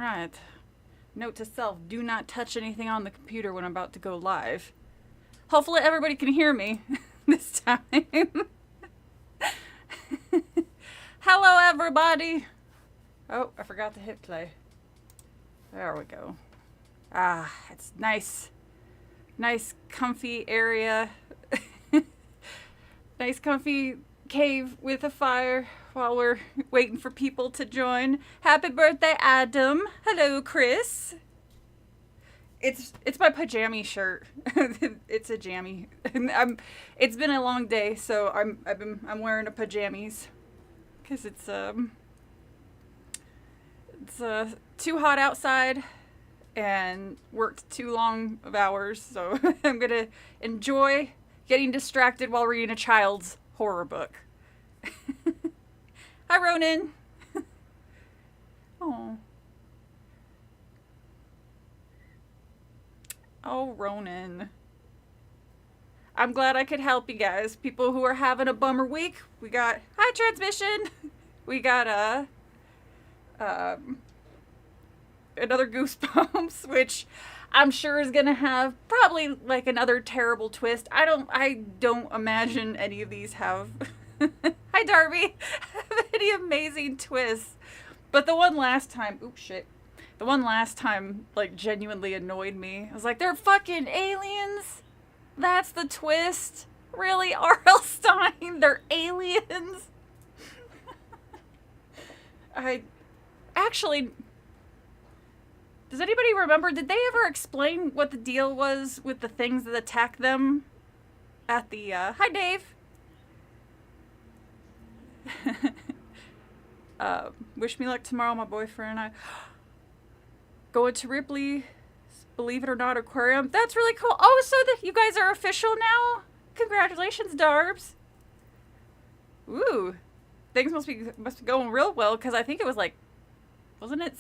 Alright. Note to self, do not touch anything on the computer when I'm about to go live. Hopefully everybody can hear me this time. Hello everybody! Oh, I forgot to hit play. There we go. Ah, it's nice. Nice comfy area. Nice comfy cave with a fire while we're waiting for people to join. Happy birthday, Adam. Hello, Chris. It's my pajama shirt. It's a jammy. It's been a long day, so I'm wearing a pajamas because it's too hot outside and worked too long of hours, so I'm gonna enjoy getting distracted while reading a child's horror book. Hi, Ronan. Oh. Oh, Ronan. I'm glad I could help you guys. People who are having a bummer week. We got... Hi, Transmission! We got, another Goosebumps, which I'm sure is gonna have probably, like, another terrible twist. I don't imagine any of these have... Hi, Darby! Have any amazing twists. But the one last time... Oops, shit. The one last time, like, genuinely annoyed me. I was like, they're fucking aliens? That's the twist? Really, R.L. Stine? They're aliens? Actually, does anybody remember, did they ever explain what the deal was with the things that attack them at the, Hi, Dave! Wish me luck tomorrow, my boyfriend and I. Going to Ripley's Believe It or Not Aquarium. That's really cool. Oh, so that you guys are official now? Congratulations, Darbs. Ooh. Things must be going real well, because I think it was like, wasn't it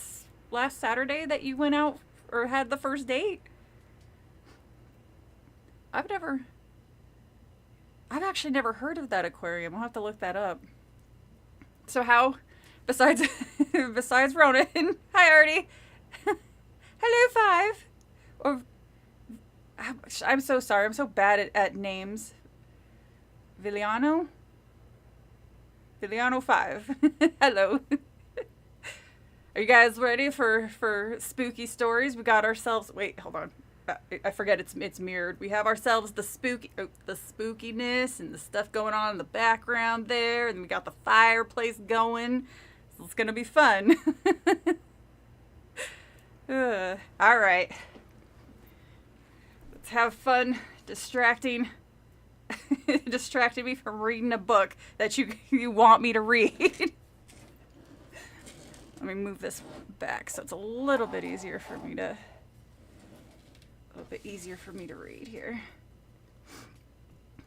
last Saturday that you went out or had the first date? I've actually never heard of that aquarium. I'll have to look that up. So how, besides Ronan, hi Artie. Hello, 5. Or, I'm so sorry. I'm so bad at names. Viliano 5. Hello. Are you guys ready for spooky stories? We got ourselves. Wait, hold on. I forget it's mirrored. We have ourselves the spookiness and the stuff going on in the background there, and we got the fireplace going. So it's gonna be fun. All right. Let's have fun distracting me from reading a book that you want me to read. Let me move this back so it's a little bit easier for me to read here.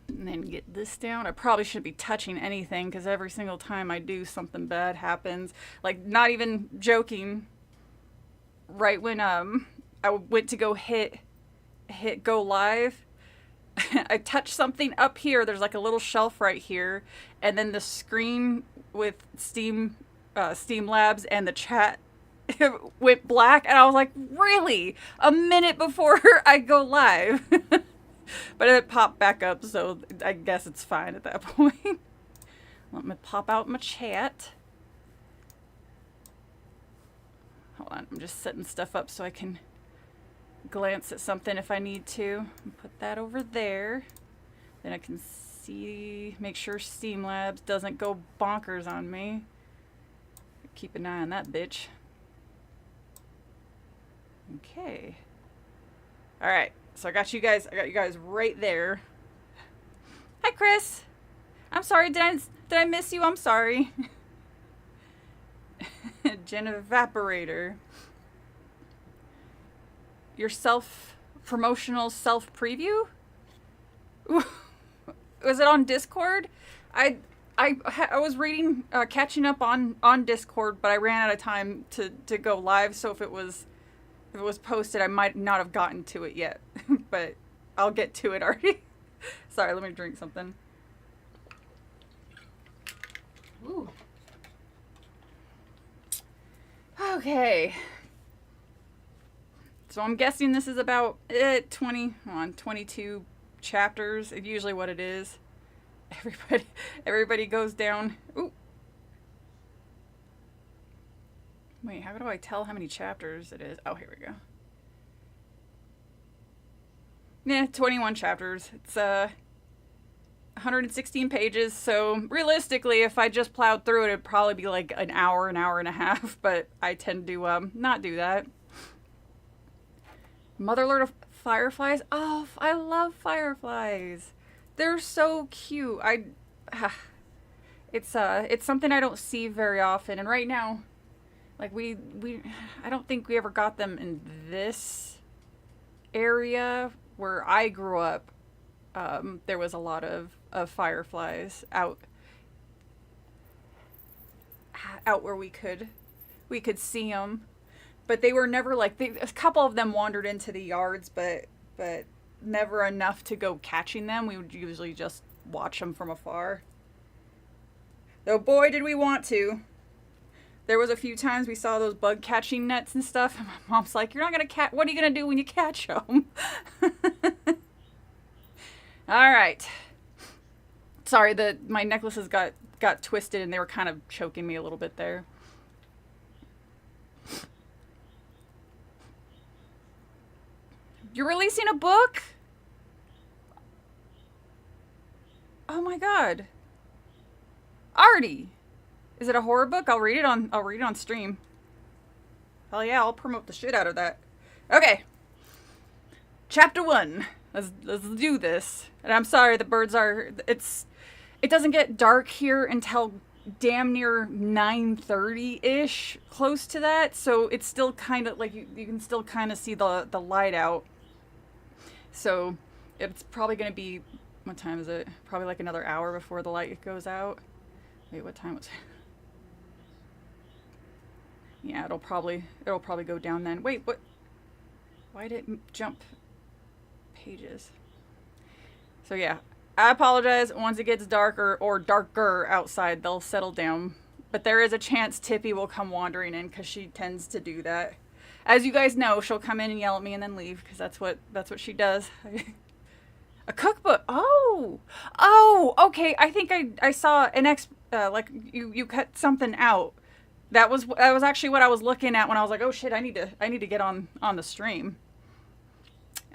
And then get this down. I probably shouldn't be touching anything because every single time I do, something bad happens. Like, not even joking. Right when I went to go hit go live, I touched something up here. There's like a little shelf right here, and then the screen with Steam Labs and the chat went black, and I was like, really? A minute before I go live. But it popped back up, so I guess it's fine at that point. Let me pop out my chat. Hold on, I'm just setting stuff up so I can glance at something if I need to. Put that over there. Then I can see, make sure Steam Labs doesn't go bonkers on me. Keep an eye on that bitch. Okay. Alright, so I got you guys right there. Hi, Chris. I'm sorry, did I miss you? I'm sorry. Gen Evaporator. Your promotional self preview? Was it on Discord? I was reading, catching up on Discord, but I ran out of time to go live. So if it was posted, I might not have gotten to it yet, but I'll get to it already. Sorry, let me drink something. Ooh. Okay. So I'm guessing this is about 22 chapters. It's usually what it is. Everybody goes down. Ooh. Wait, how do I tell how many chapters it is? Oh, here we go. Yeah, 21 chapters. It's 116 pages, so realistically, if I just plowed through it, it'd probably be like an hour and a half, but I tend to not do that. Motherlode of Fireflies? Oh, I love fireflies. They're so cute. It's something I don't see very often, and right now, like I don't think we ever got them in this area where I grew up. There was a lot of fireflies out where we could see them, but they were never like a couple of them wandered into the yards, but never enough to go catching them. We would usually just watch them from afar. Though boy did we want to. There was a few times we saw those bug catching nets and stuff, and my mom's like, "You're not gonna catch. What are you gonna do when you catch them?" All right. Sorry, my necklaces got twisted and they were kind of choking me a little bit there. You're releasing a book? Oh my god. Artie. Is it a horror book? I'll read it on stream. Hell yeah, I'll promote the shit out of that. Okay. Chapter 1. Let's do this. And I'm sorry, the birds are... It doesn't get dark here until damn near 9:30-ish, close to that. So it's still kind of like you can still kind of see the light out. So it's probably going to be... What time is it? Probably like another hour before the light goes out. Wait, what time was it? Yeah, it'll probably go down then. Wait, what? Why did it jump pages? So yeah, I apologize. Once it gets darker or darker outside, they'll settle down. But there is a chance Tippy will come wandering in because she tends to do that. As you guys know, she'll come in and yell at me and then leave because that's what she does. A cookbook. Oh, okay. I think I saw an like you cut something out. That was actually what I was looking at when I was like, oh shit, I need to get on the stream.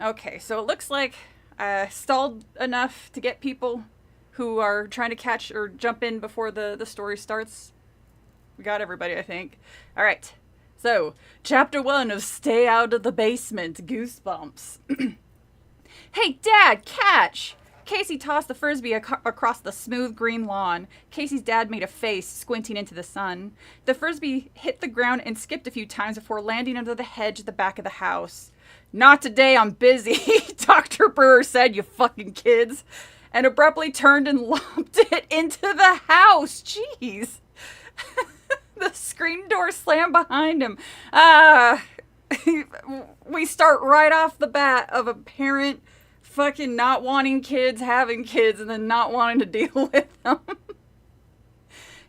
Okay, so it looks like I stalled enough to get people who are trying to catch or jump in before the story starts. We got everybody, I think. All right, so chapter 1 of Stay Out of the Basement, Goosebumps. Hey, Dad, catch! Casey tossed the frisbee across the smooth green lawn. Casey's dad made a face, squinting into the sun. The frisbee hit the ground and skipped a few times before landing under the hedge at the back of the house. Not today, I'm busy, Dr. Brewer said, you fucking kids. And abruptly turned and lobbed it into the house. Jeez. The screen door slammed behind him. We start right off the bat of a parent fucking not wanting kids, having kids, and then not wanting to deal with them.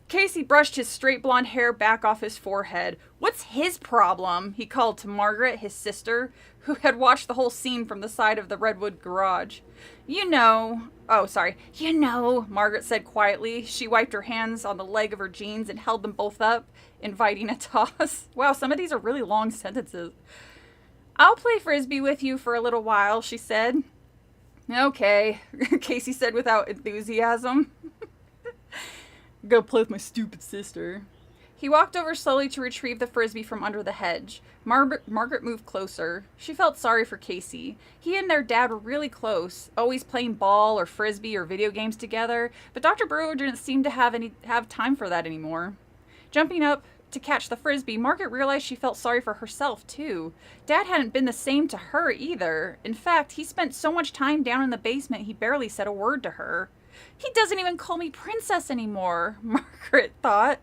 Casey brushed his straight blonde hair back off his forehead. What's his problem? He called to Margaret, his sister, who had watched the whole scene from the side of the redwood garage. You know, Margaret said quietly. She wiped her hands on the leg of her jeans and held them both up, inviting a toss. Wow, some of these are really long sentences. I'll play frisbee with you for a little while, she said. Okay, Casey said without enthusiasm. Go play with my stupid sister. He walked over slowly to retrieve the frisbee from under the hedge. Margaret moved closer. She felt sorry for Casey. He and their dad were really close, always playing ball or frisbee or video games together, but Dr. Brewer didn't seem to have time for that anymore. Jumping up to catch the frisbee, Margaret realized she felt sorry for herself, too. Dad hadn't been the same to her, either. In fact, he spent so much time down in the basement he barely said a word to her. He doesn't even call me princess anymore, Margaret thought.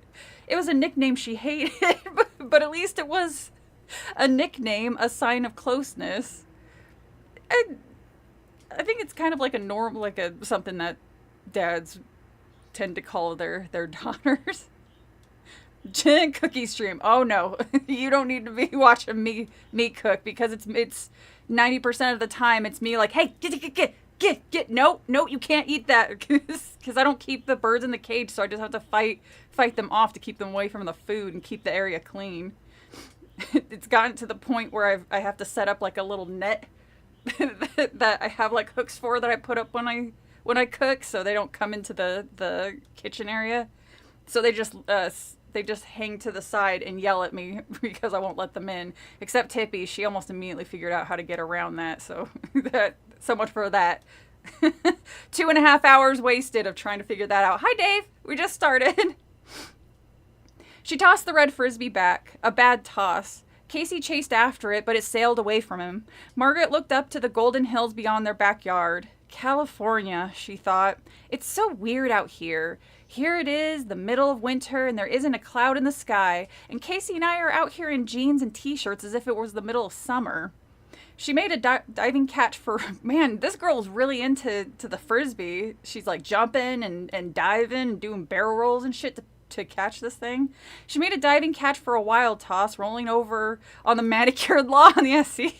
It was a nickname she hated, but at least it was a nickname, a sign of closeness. I think it's kind of like a norm, like something that dads tend to call their daughters. Cookie stream. Oh no, you don't need to be watching me cook, because it's 90% of the time it's me like, hey, get, no, you can't eat that, because I don't keep the birds in the cage, so I just have to fight them off to keep them away from the food and keep the area clean. It's gotten to the point where I have to set up like a little net that I have like hooks for, that I put up when I cook, so they don't come into the kitchen area. So they just hang to the side and yell at me because I won't let them in. Except Tippy, she almost immediately figured out how to get around that. So so much for that. 2.5 hours wasted of trying to figure that out. Hi, Dave. We just started. She tossed the red frisbee back. A bad toss. Casey chased after it, but it sailed away from him. Margaret looked up to the golden hills beyond their backyard. California, she thought. It's so weird out here. Here it is, the middle of winter, and there isn't a cloud in the sky. And Casey and I are out here in jeans and t-shirts as if it was the middle of summer. She made a diving catch for... Man, this girl's really into the frisbee. She's like jumping and diving and doing barrel rolls and shit to catch this thing. She made a diving catch for a wild toss, rolling over on the manicured lawn, yeah, see?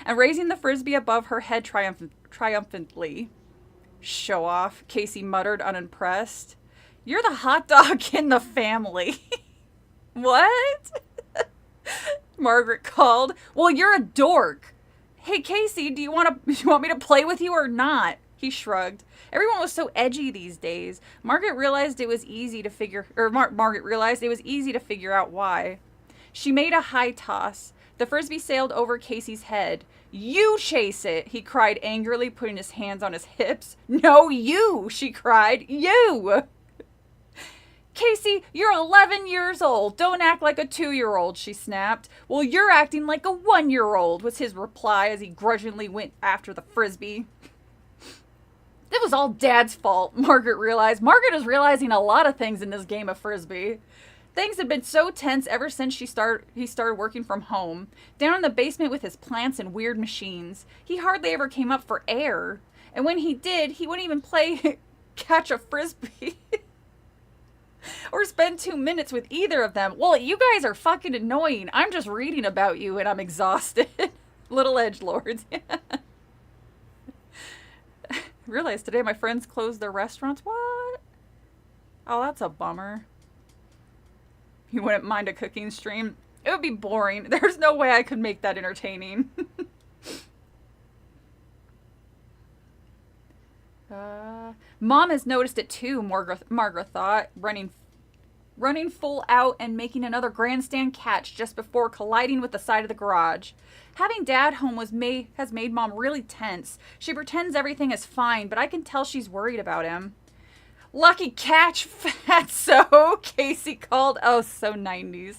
And raising the frisbee above her head triumphantly. Show off, Casey muttered, unimpressed. You're the hot dog in the family. What? Margaret called. Well, you're a dork. Hey, Casey, do you want me to play with you or not? He shrugged. Everyone was so edgy these days. Margaret realized it was easy to figure out why. She made a high toss. The frisbee sailed over Casey's head. You chase it, he cried angrily, putting his hands on his hips. No, you, she cried. You! Casey, you're 11 years old. Don't act like a 2-year-old, she snapped. Well, you're acting like a 1-year-old, was his reply as he grudgingly went after the frisbee. It was all Dad's fault, Margaret realized. Margaret is realizing a lot of things in this game of frisbee. Things had been so tense ever since he started working from home, down in the basement with his plants and weird machines. He hardly ever came up for air. And when he did, he wouldn't even play catch a frisbee. Or spend 2 minutes with either of them. Well, you guys are fucking annoying. I'm just reading about you and I'm exhausted. Little edgelords. Realized today my friends closed their restaurants. What? Oh, that's a bummer. You wouldn't mind a cooking stream? It would be boring. There's no way I could make that entertaining. Mom has noticed it too, Margaret thought, running full out and making another grandstand catch just before colliding with the side of the garage. Having Dad home has made Mom really tense. She pretends everything is fine, but I can tell she's worried about him. Lucky catch, Fatso, Casey called. Oh, so 90s.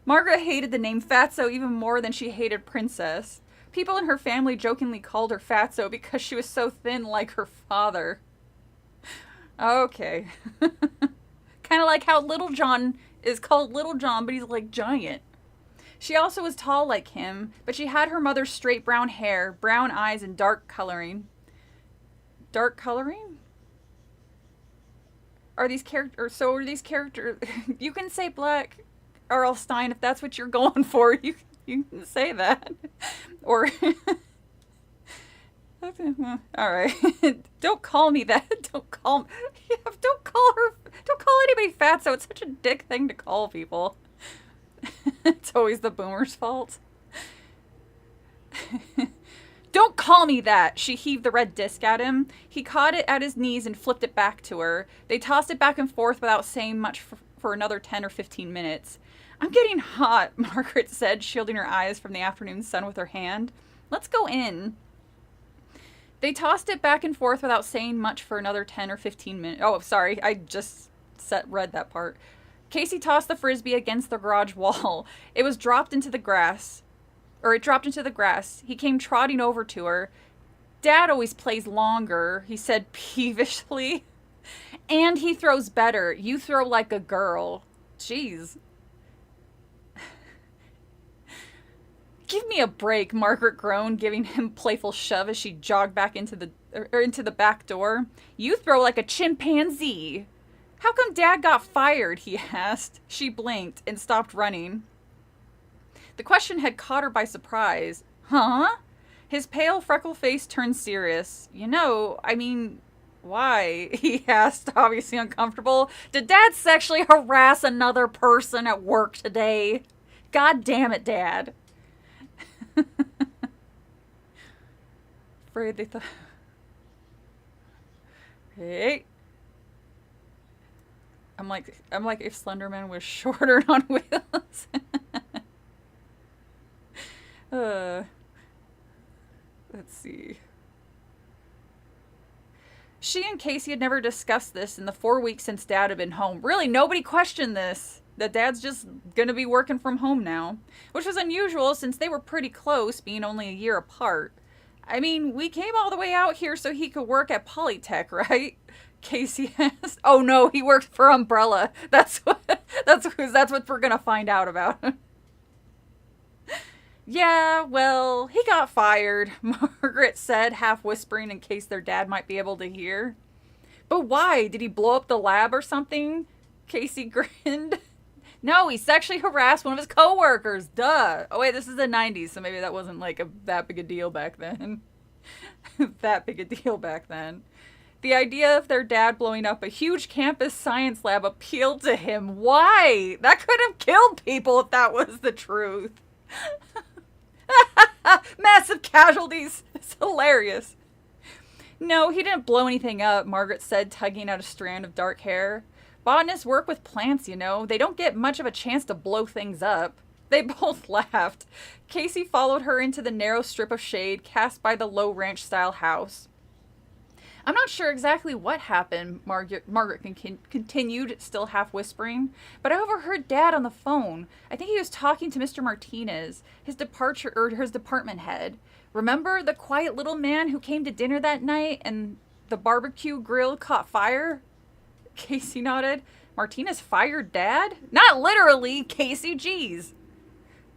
Margaret hated the name Fatso even more than she hated Princess. People in her family jokingly called her Fatso because she was so thin like her father. Okay. Kind of like how Little John is called Little John, but he's like giant. She also was tall like him, but she had her mother's straight brown hair, brown eyes, and dark coloring. Dark coloring? Are these characters... You can say Black R.L. Stein if that's what you're going for. You can say that. Or... Alright. Don't call me that. Don't call anybody Fatso. It's such a dick thing to call people. It's always the boomer's fault. Don't call me that! She heaved the red disc at him. He caught it at his knees and flipped it back to her. They tossed it back and forth without saying much for another 10 or 15 minutes. I'm getting hot, Margaret said, shielding her eyes from the afternoon sun with her hand. Let's go in. They tossed it back and forth without saying much for another 10 or 15 minutes. Oh, sorry, I just read that part. Casey tossed the frisbee against the garage wall. It dropped into the grass. He came trotting over to her. Dad always plays longer, he said peevishly. And he throws better. You throw like a girl. Jeez. Give me a break, Margaret groaned, giving him a playful shove as she jogged back into the back door. You throw like a chimpanzee. How come Dad got fired, he asked. She blinked and stopped running. The question had caught her by surprise. Huh? His pale, freckled face turned serious. Why? He asked, obviously uncomfortable. Did Dad sexually harass another person at work today? God damn it, Dad. Afraid they thought... Hey. I'm like if Slenderman was shorter on wheels. Let's see. She and Casey had never discussed this in the 4 weeks since Dad had been home. Really, nobody questioned this. That Dad's just gonna be working from home now. Which was unusual since they were pretty close, being only a year apart. We came all the way out here so he could work at Polytech, right? Casey asked. Oh no, he worked for Umbrella. That's what we're gonna find out about. Yeah, well, he got fired, Margaret said, half whispering in case their dad might be able to hear. But why? Did he blow up the lab or something? Casey grinned. No, he sexually harassed one of his coworkers. Duh. Oh wait, this is the 90s, so maybe that wasn't like that big a deal back then. That big a deal back then. The idea of their dad blowing up a huge campus science lab appealed to him. Why? That could have killed people if that was the truth. Massive casualties. It's hilarious. No, he didn't blow anything up, Margaret said, tugging at a strand of dark hair. Botanists work with plants, you know. They don't get much of a chance to blow things up. They both laughed. Casey followed her into the narrow strip of shade cast by the low ranch-style house. I'm not sure exactly what happened, Margaret continued, still half whispering, but I overheard Dad on the phone. I think he was talking to Mr. Martinez, his department head. Remember the quiet little man who came to dinner that night and the barbecue grill caught fire? Casey nodded. Martinez fired Dad? Not literally, Casey, geez.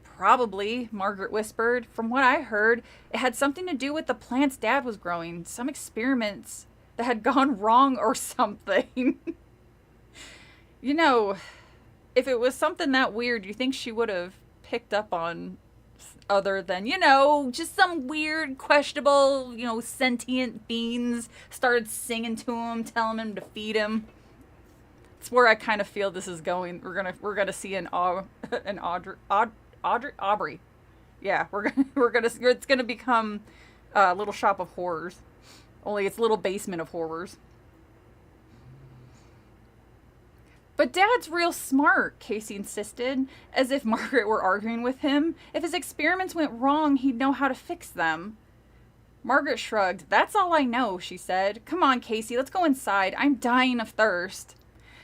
Probably, Margaret whispered. From what I heard, it had something to do with the plants Dad was growing. Some experiments that had gone wrong or something. You know, if it was something that weird, you think she would have picked up on other than, just some weird, questionable, sentient beings started singing to him, telling him to feed him. It's where I kind of feel this is going. We're gonna see an Aubrey. Yeah, it's gonna become a Little Shop of Horrors. Only it's Little Basement of Horrors. But Dad's real smart, Casey insisted, as if Margaret were arguing with him. If his experiments went wrong, he'd know how to fix them. Margaret shrugged. That's all I know, she said. Come on, Casey, let's go inside. I'm dying of thirst.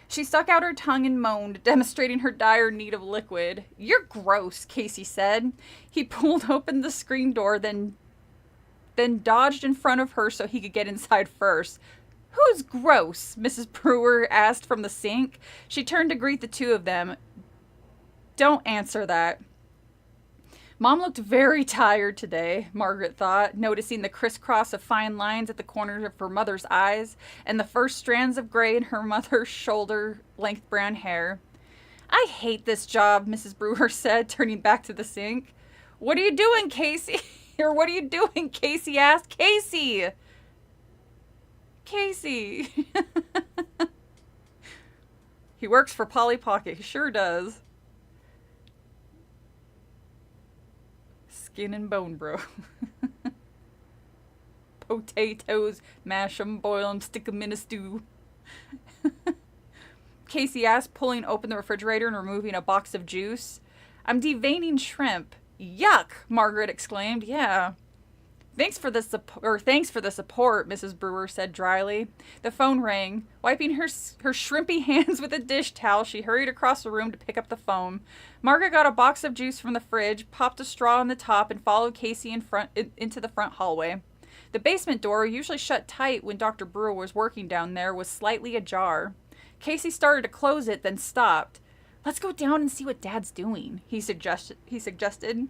She stuck out her tongue and moaned, demonstrating her dire need of liquid. You're gross, Casey said. He pulled open the screen door, then dodged in front of her so he could get inside first. Who's gross? Mrs. Brewer asked from the sink. She turned to greet the two of them. Don't answer that. Mom looked very tired today, Margaret thought, noticing the crisscross of fine lines at the corners of her mother's eyes and the first strands of gray in her mother's shoulder-length brown hair. I hate this job, Mrs. Brewer said, turning back to the sink. What are you doing, Casey? Or what are you doing? Casey asked. Casey! He works for Polly Pocket. He sure does. Skin and bone, bro. Potatoes, mash 'em, boil 'em, stick 'em in a stew. Casey asked, pulling open the refrigerator and removing a box of juice. I'm deveining shrimp. Yuck, Margaret exclaimed. Yeah. Thanks for the support, Mrs. Brewer said dryly. The phone rang. Wiping her shrimpy hands with a dish towel, she hurried across the room to pick up the phone. Margaret got a box of juice from the fridge, popped a straw on the top, and followed Casey into the front hallway. The basement door, usually shut tight when Dr. Brewer was working down there, was slightly ajar. Casey started to close it, then stopped. Let's go down and see what Dad's doing, he suggested.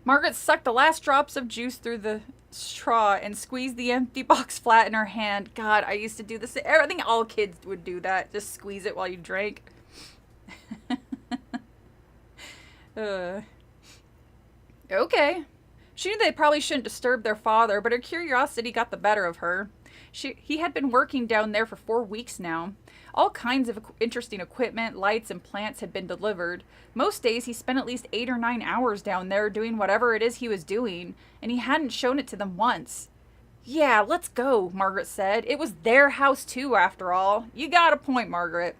Margaret sucked the last drops of juice through the straw and squeezed the empty box flat in her hand. God, I used to do this. I think all kids would do that. Just squeeze it while you drank. Okay. She knew they probably shouldn't disturb their father, but her curiosity got the better of her. He had been working down there for 4 weeks now. All kinds of interesting equipment, lights, and plants had been delivered. Most days he spent at least 8 or 9 hours down there doing whatever it is he was doing, and he hadn't shown it to them once. Yeah, let's go, Margaret said. It was their house too, after all. You got a point, Margaret.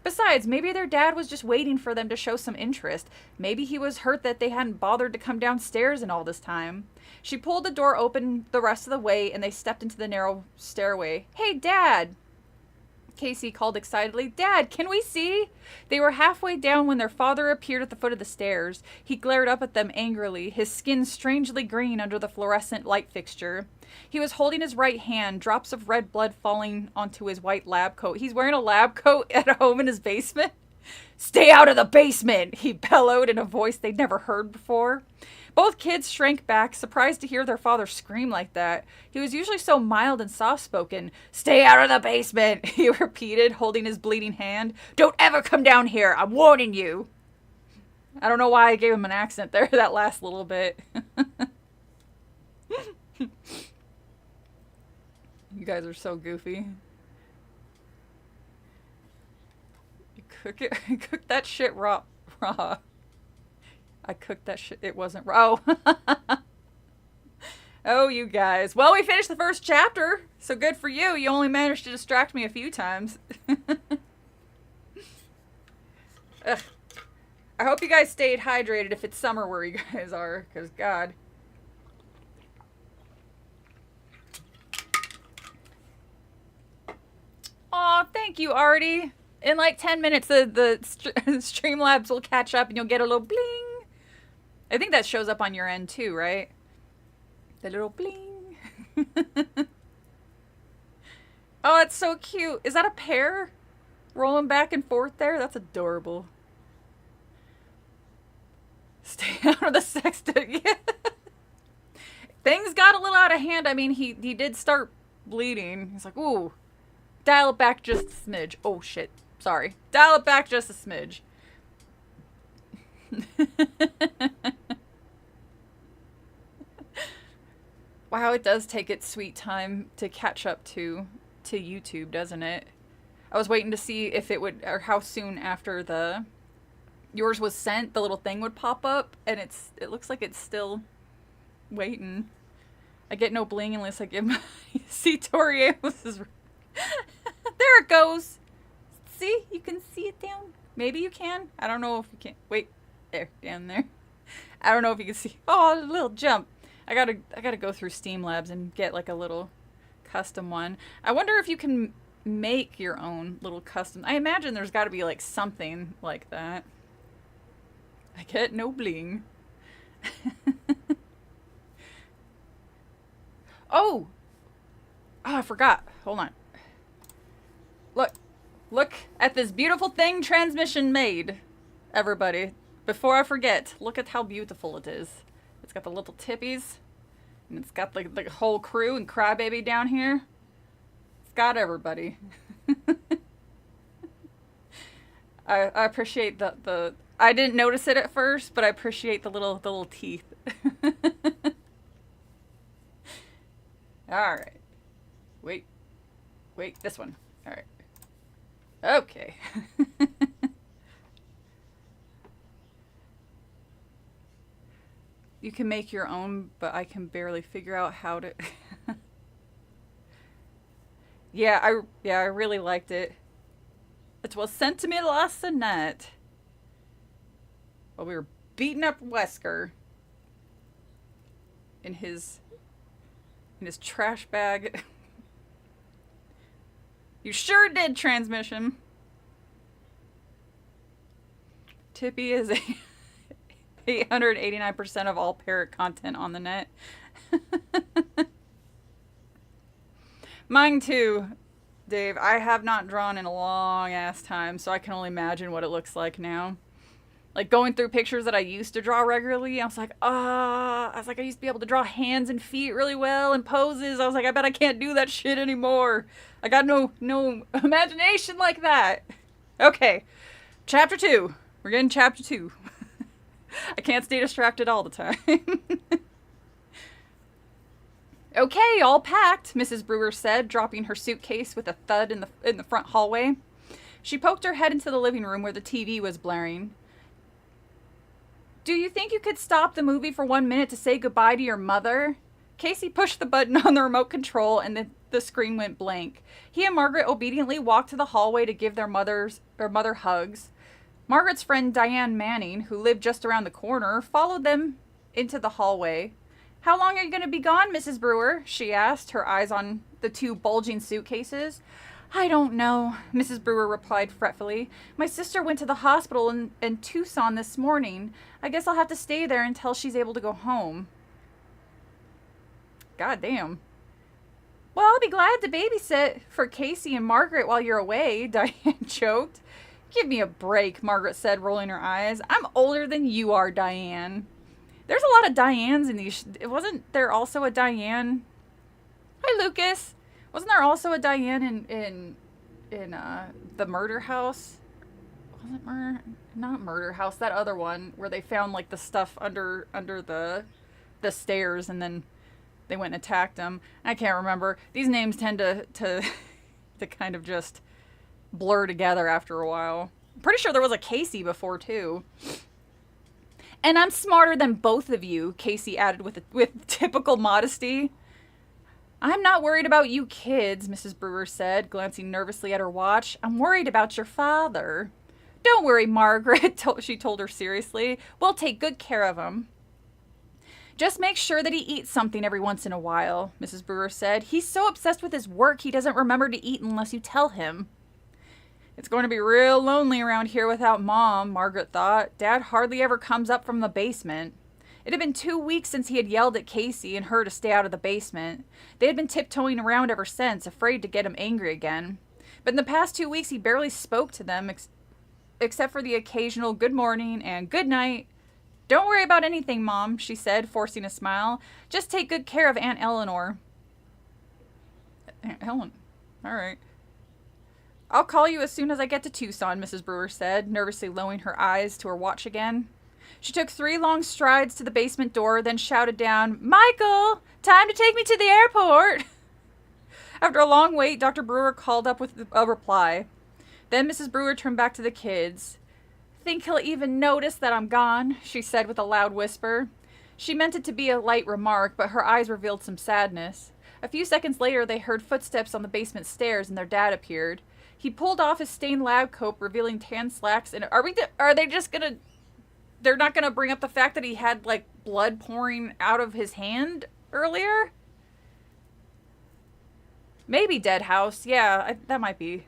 Besides, maybe their dad was just waiting for them to show some interest. Maybe he was hurt that they hadn't bothered to come downstairs in all this time. She pulled the door open the rest of the way, and they stepped into the narrow stairway. Hey, Dad! Casey called excitedly. Dad, can we see? They were halfway down when their father appeared at the foot of the stairs. He glared up at them angrily, his skin strangely green under the fluorescent light fixture. He was holding his right hand, drops of red blood falling onto his white lab coat. He's wearing a lab coat at home in his basement. Stay out of the basement, he bellowed in a voice they'd never heard before. Both kids shrank back, surprised to hear their father scream like that. He was usually so mild and soft-spoken. Stay out of the basement, he repeated, holding his bleeding hand. Don't ever come down here, I'm warning you. I don't know why I gave him an accent there, that last little bit. You guys are so goofy. You cook that shit raw. I cooked that shit. It wasn't raw. Oh. Oh, you guys. Well, we finished the first chapter, so good for you. You only managed to distract me a few times. Ugh. I hope you guys stayed hydrated if it's summer where you guys are, because God. Aw, thank you, Artie. In like 10 minutes, the Streamlabs will catch up and you'll get a little bling. I think that shows up on your end too, right? The little bling. Oh, it's so cute. Is that a pear rolling back and forth there? That's adorable. Stay out of the sexton. Yeah. Things got a little out of hand. I mean, he did start bleeding. He's like, ooh. Dial it back just a smidge. Oh, shit. Sorry. Dial it back just a smidge. Wow, it does take its sweet time to catch up to YouTube, doesn't it? I was waiting to see if it would, or how soon after yours was sent, the little thing would pop up, and it looks like it's still waiting. I get no bling unless I give my... See, Tori Amos is... There it goes. See? You can see it down. Maybe you can. I don't know if you can. Wait. There. Down there. I don't know if you can see. Oh, a little jump. I gotta go through Streamlabs and get like a little custom one. I wonder if you can make your own little custom. I imagine there's got to be like something like that. I get no bling. Oh! Oh, I forgot. Hold on. Look at this beautiful thing Transmission made, everybody. Before I forget, look at how beautiful it is. It's got the little tippies, and it's got the whole crew and Crybaby down here. It's got everybody. I appreciate the I didn't notice it at first, but I appreciate the little teeth. All right. Wait, this one. All right. Okay. You can make your own, but I can barely figure out how to... Yeah, I really liked it. It was sent to me last night. While we were beating up Wesker in his trash bag. You sure did, Transmission. Tippy is 889% of all parrot content on the net. Mine too, Dave. I have not drawn in a long ass time, so I can only imagine what it looks like now. Like going through pictures that I used to draw regularly. I was like, I used to be able to draw hands and feet really well and poses. I was like, I bet I can't do that shit anymore. I got no imagination like that. Okay, chapter 2. We're getting chapter 2. I can't stay distracted all the time. Okay, all packed, Mrs. Brewer said, dropping her suitcase with a thud in the front hallway. She poked her head into the living room where the TV was blaring. Do you think you could stop the movie for 1 minute to say goodbye to your mother? Casey pushed the button on the remote control and the screen went blank. He and Margaret obediently walked to the hallway to give their mother hugs. Margaret's friend Diane Manning, who lived just around the corner, followed them into the hallway. How long are you going to be gone, Mrs. Brewer? She asked, her eyes on the 2 bulging suitcases. I don't know, Mrs. Brewer replied fretfully. My sister went to the hospital in Tucson this morning. I guess I'll have to stay there until she's able to go home. God damn. Well, I'll be glad to babysit for Casey and Margaret while you're away, Diane joked. Give me a break, Margaret said, rolling her eyes. I'm older than you are, Diane. There's a lot of Dianes in these. Wasn't there also a Diane? Hi, Lucas. Wasn't there also a Diane in the murder house? Was it murder? Not murder house. That other one where they found like the stuff under the stairs and then they went and attacked them. I can't remember. These names tend to kind of just blur together after a while. I'm pretty sure there was a Casey before too. And I'm smarter than both of you, Casey added with typical modesty. I'm not worried about you kids, Mrs. Brewer said, glancing nervously at her watch. I'm worried about your father. Don't worry, Margaret, she told her seriously. We'll take good care of him. Just make sure that he eats something every once in a while, Mrs. Brewer said. He's so obsessed with his work he doesn't remember to eat unless you tell him. It's going to be real lonely around here without Mom, Margaret thought. Dad hardly ever comes up from the basement. It had been 2 weeks since he had yelled at Casey and her to stay out of the basement. They had been tiptoeing around ever since, afraid to get him angry again. But in the past 2 weeks, he barely spoke to them, except for the occasional good morning and good night. Don't worry about anything, Mom, she said, forcing a smile. Just take good care of Aunt Eleanor. Aunt Helen. All right. I'll call you as soon as I get to Tucson, Mrs. Brewer said, nervously lowering her eyes to her watch again. She took 3 long strides to the basement door, then shouted down, Michael, time to take me to the airport. After a long wait, Dr. Brewer called up with a reply. Then Mrs. Brewer turned back to the kids. Think he'll even notice that I'm gone, she said with a loud whisper. She meant it to be a light remark, but her eyes revealed some sadness. A few seconds later, they heard footsteps on the basement stairs, and their dad appeared. He pulled off his stained lab coat, revealing tan slacks. And are they just gonna? They're not gonna bring up the fact that he had like blood pouring out of his hand earlier. Maybe dead house. Yeah, that might be.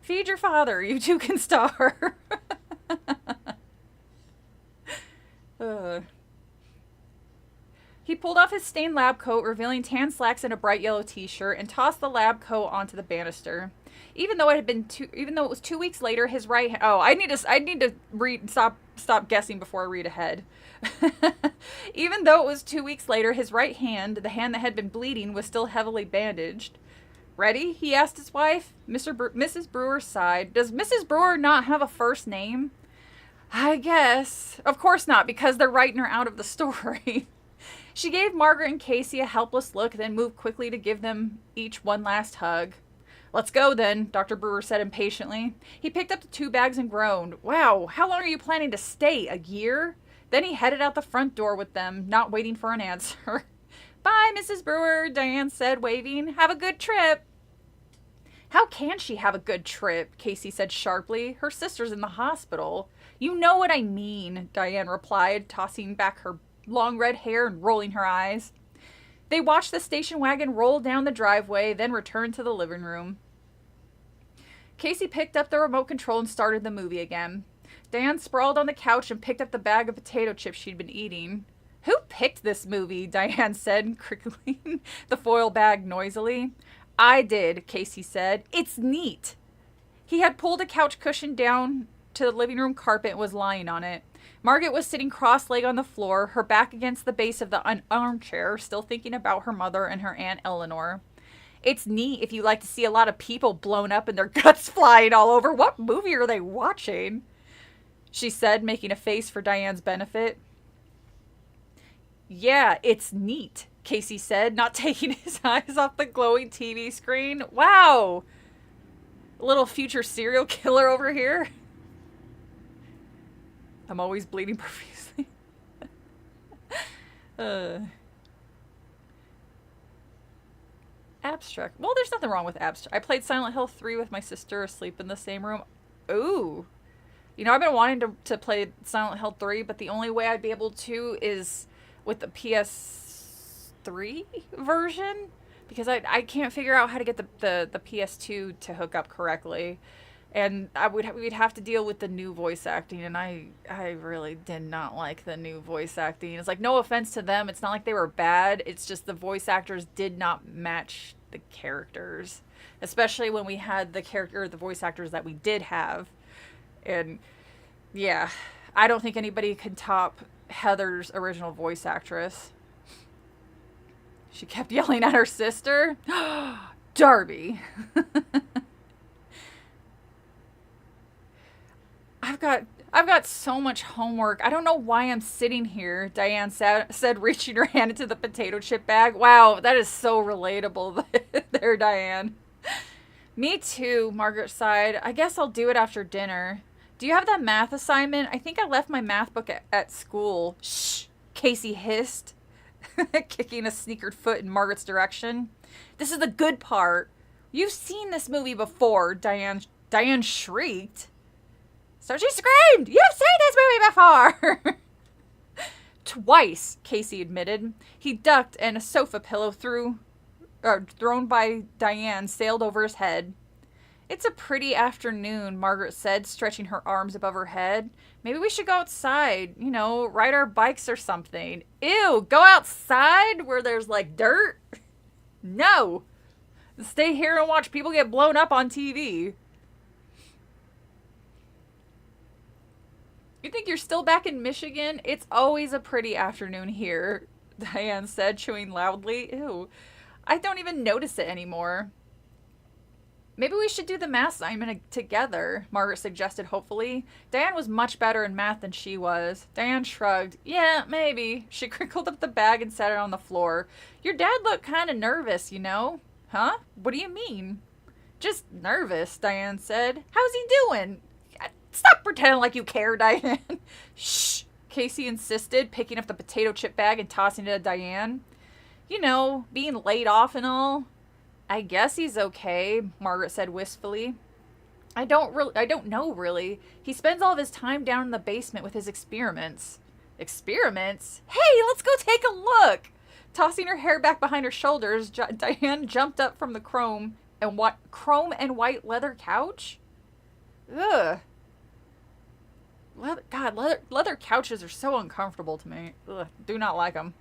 Feed your father. You two can star. He pulled off his stained lab coat, revealing tan slacks and a bright yellow t-shirt, and tossed the lab coat onto the banister. Even though it was 2 weeks later, his right hand... Oh, I need to read. Stop guessing before I read ahead. Even though it was 2 weeks later, his right hand, the hand that had been bleeding, was still heavily bandaged. Ready? He asked his wife. Mrs. Brewer sighed. Does Mrs. Brewer not have a first name? I guess. Of course not, because they're writing her out of the story. She gave Margaret and Casey a helpless look, then moved quickly to give them each one last hug. Let's go then, Dr. Brewer said impatiently. He picked up the 2 bags and groaned. Wow, how long are you planning to stay? A year? Then he headed out the front door with them, not waiting for an answer. Bye, Mrs. Brewer, Diane said, waving. Have a good trip. How can she have a good trip? Casey said sharply. Her sister's in the hospital. You know what I mean, Diane replied, tossing back her long red hair and rolling her eyes. They watched the station wagon roll down the driveway, then returned to the living room. Casey picked up the remote control and started the movie again. Diane sprawled on the couch and picked up the bag of potato chips she'd been eating. Who picked this movie? Diane said, crickling the foil bag noisily. I did, Casey said. It's neat. He had pulled a couch cushion down to the living room carpet and was lying on it. Margaret was sitting cross-legged on the floor, her back against the base of the armchair, still thinking about her mother and her Aunt Eleanor. It's neat if you like to see a lot of people blown up and their guts flying all over. What movie are they watching? She said, making a face for Diane's benefit. Yeah, it's neat, Casey said, not taking his eyes off the glowing TV screen. Wow! A little future serial killer over here. I'm always bleeding profusely. Abstract. Well, there's nothing wrong with abstract. I played Silent Hill 3 with my sister asleep in the same room. Ooh. You know, I've been wanting to play Silent Hill 3, but the only way I'd be able to is with the PS3 version. Because I can't figure out how to get the PS2 to hook up correctly. And we'd have to deal with the new voice acting, and I really did not like the new voice acting. It's like, no offense to them, it's not like they were bad, it's just the voice actors did not match the characters. Especially when we had the voice actors that we did have. And yeah, I don't think anybody could top Heather's original voice actress. She kept yelling at her sister. Darby. I've got so much homework. I don't know why I'm sitting here, Diane said, reaching her hand into the potato chip bag. Wow, that is so relatable there, Diane. Me too, Margaret sighed. I guess I'll do it after dinner. Do you have that math assignment? I think I left my math book at school. Shh, Casey hissed, kicking a sneakered foot in Margaret's direction. This is the good part. You've seen this movie before, Diane shrieked. So she screamed, "You've seen this movie before!" Twice, Casey admitted. He ducked and a sofa pillow thrown by Diane sailed over his head. It's a pretty afternoon, Margaret said, stretching her arms above her head. Maybe we should go outside, ride our bikes or something. Ew, go outside where there's like dirt? No. Stay here and watch people get blown up on TV. You think you're still back in Michigan? It's always a pretty afternoon here, Diane said, chewing loudly. Ew. I don't even notice it anymore. Maybe we should do the math assignment together, Margaret suggested hopefully. Diane was much better in math than she was. Diane shrugged. Yeah, maybe. She crinkled up the bag and set it on the floor. Your dad looked kind of nervous, Huh? What do you mean? Just nervous, Diane said. How's he doing? Stop pretending like you care, Diane. Shh, Casey insisted, picking up the potato chip bag and tossing it at Diane. Being laid off and all. I guess he's okay, Margaret said wistfully. I don't know, really. He spends all of his time down in the basement with his experiments. Experiments? Hey, let's go take a look! Tossing her hair back behind her shoulders, Diane jumped up from the chrome and white leather couch? Ugh. Leather couches are so uncomfortable to me. Ugh, do not like them.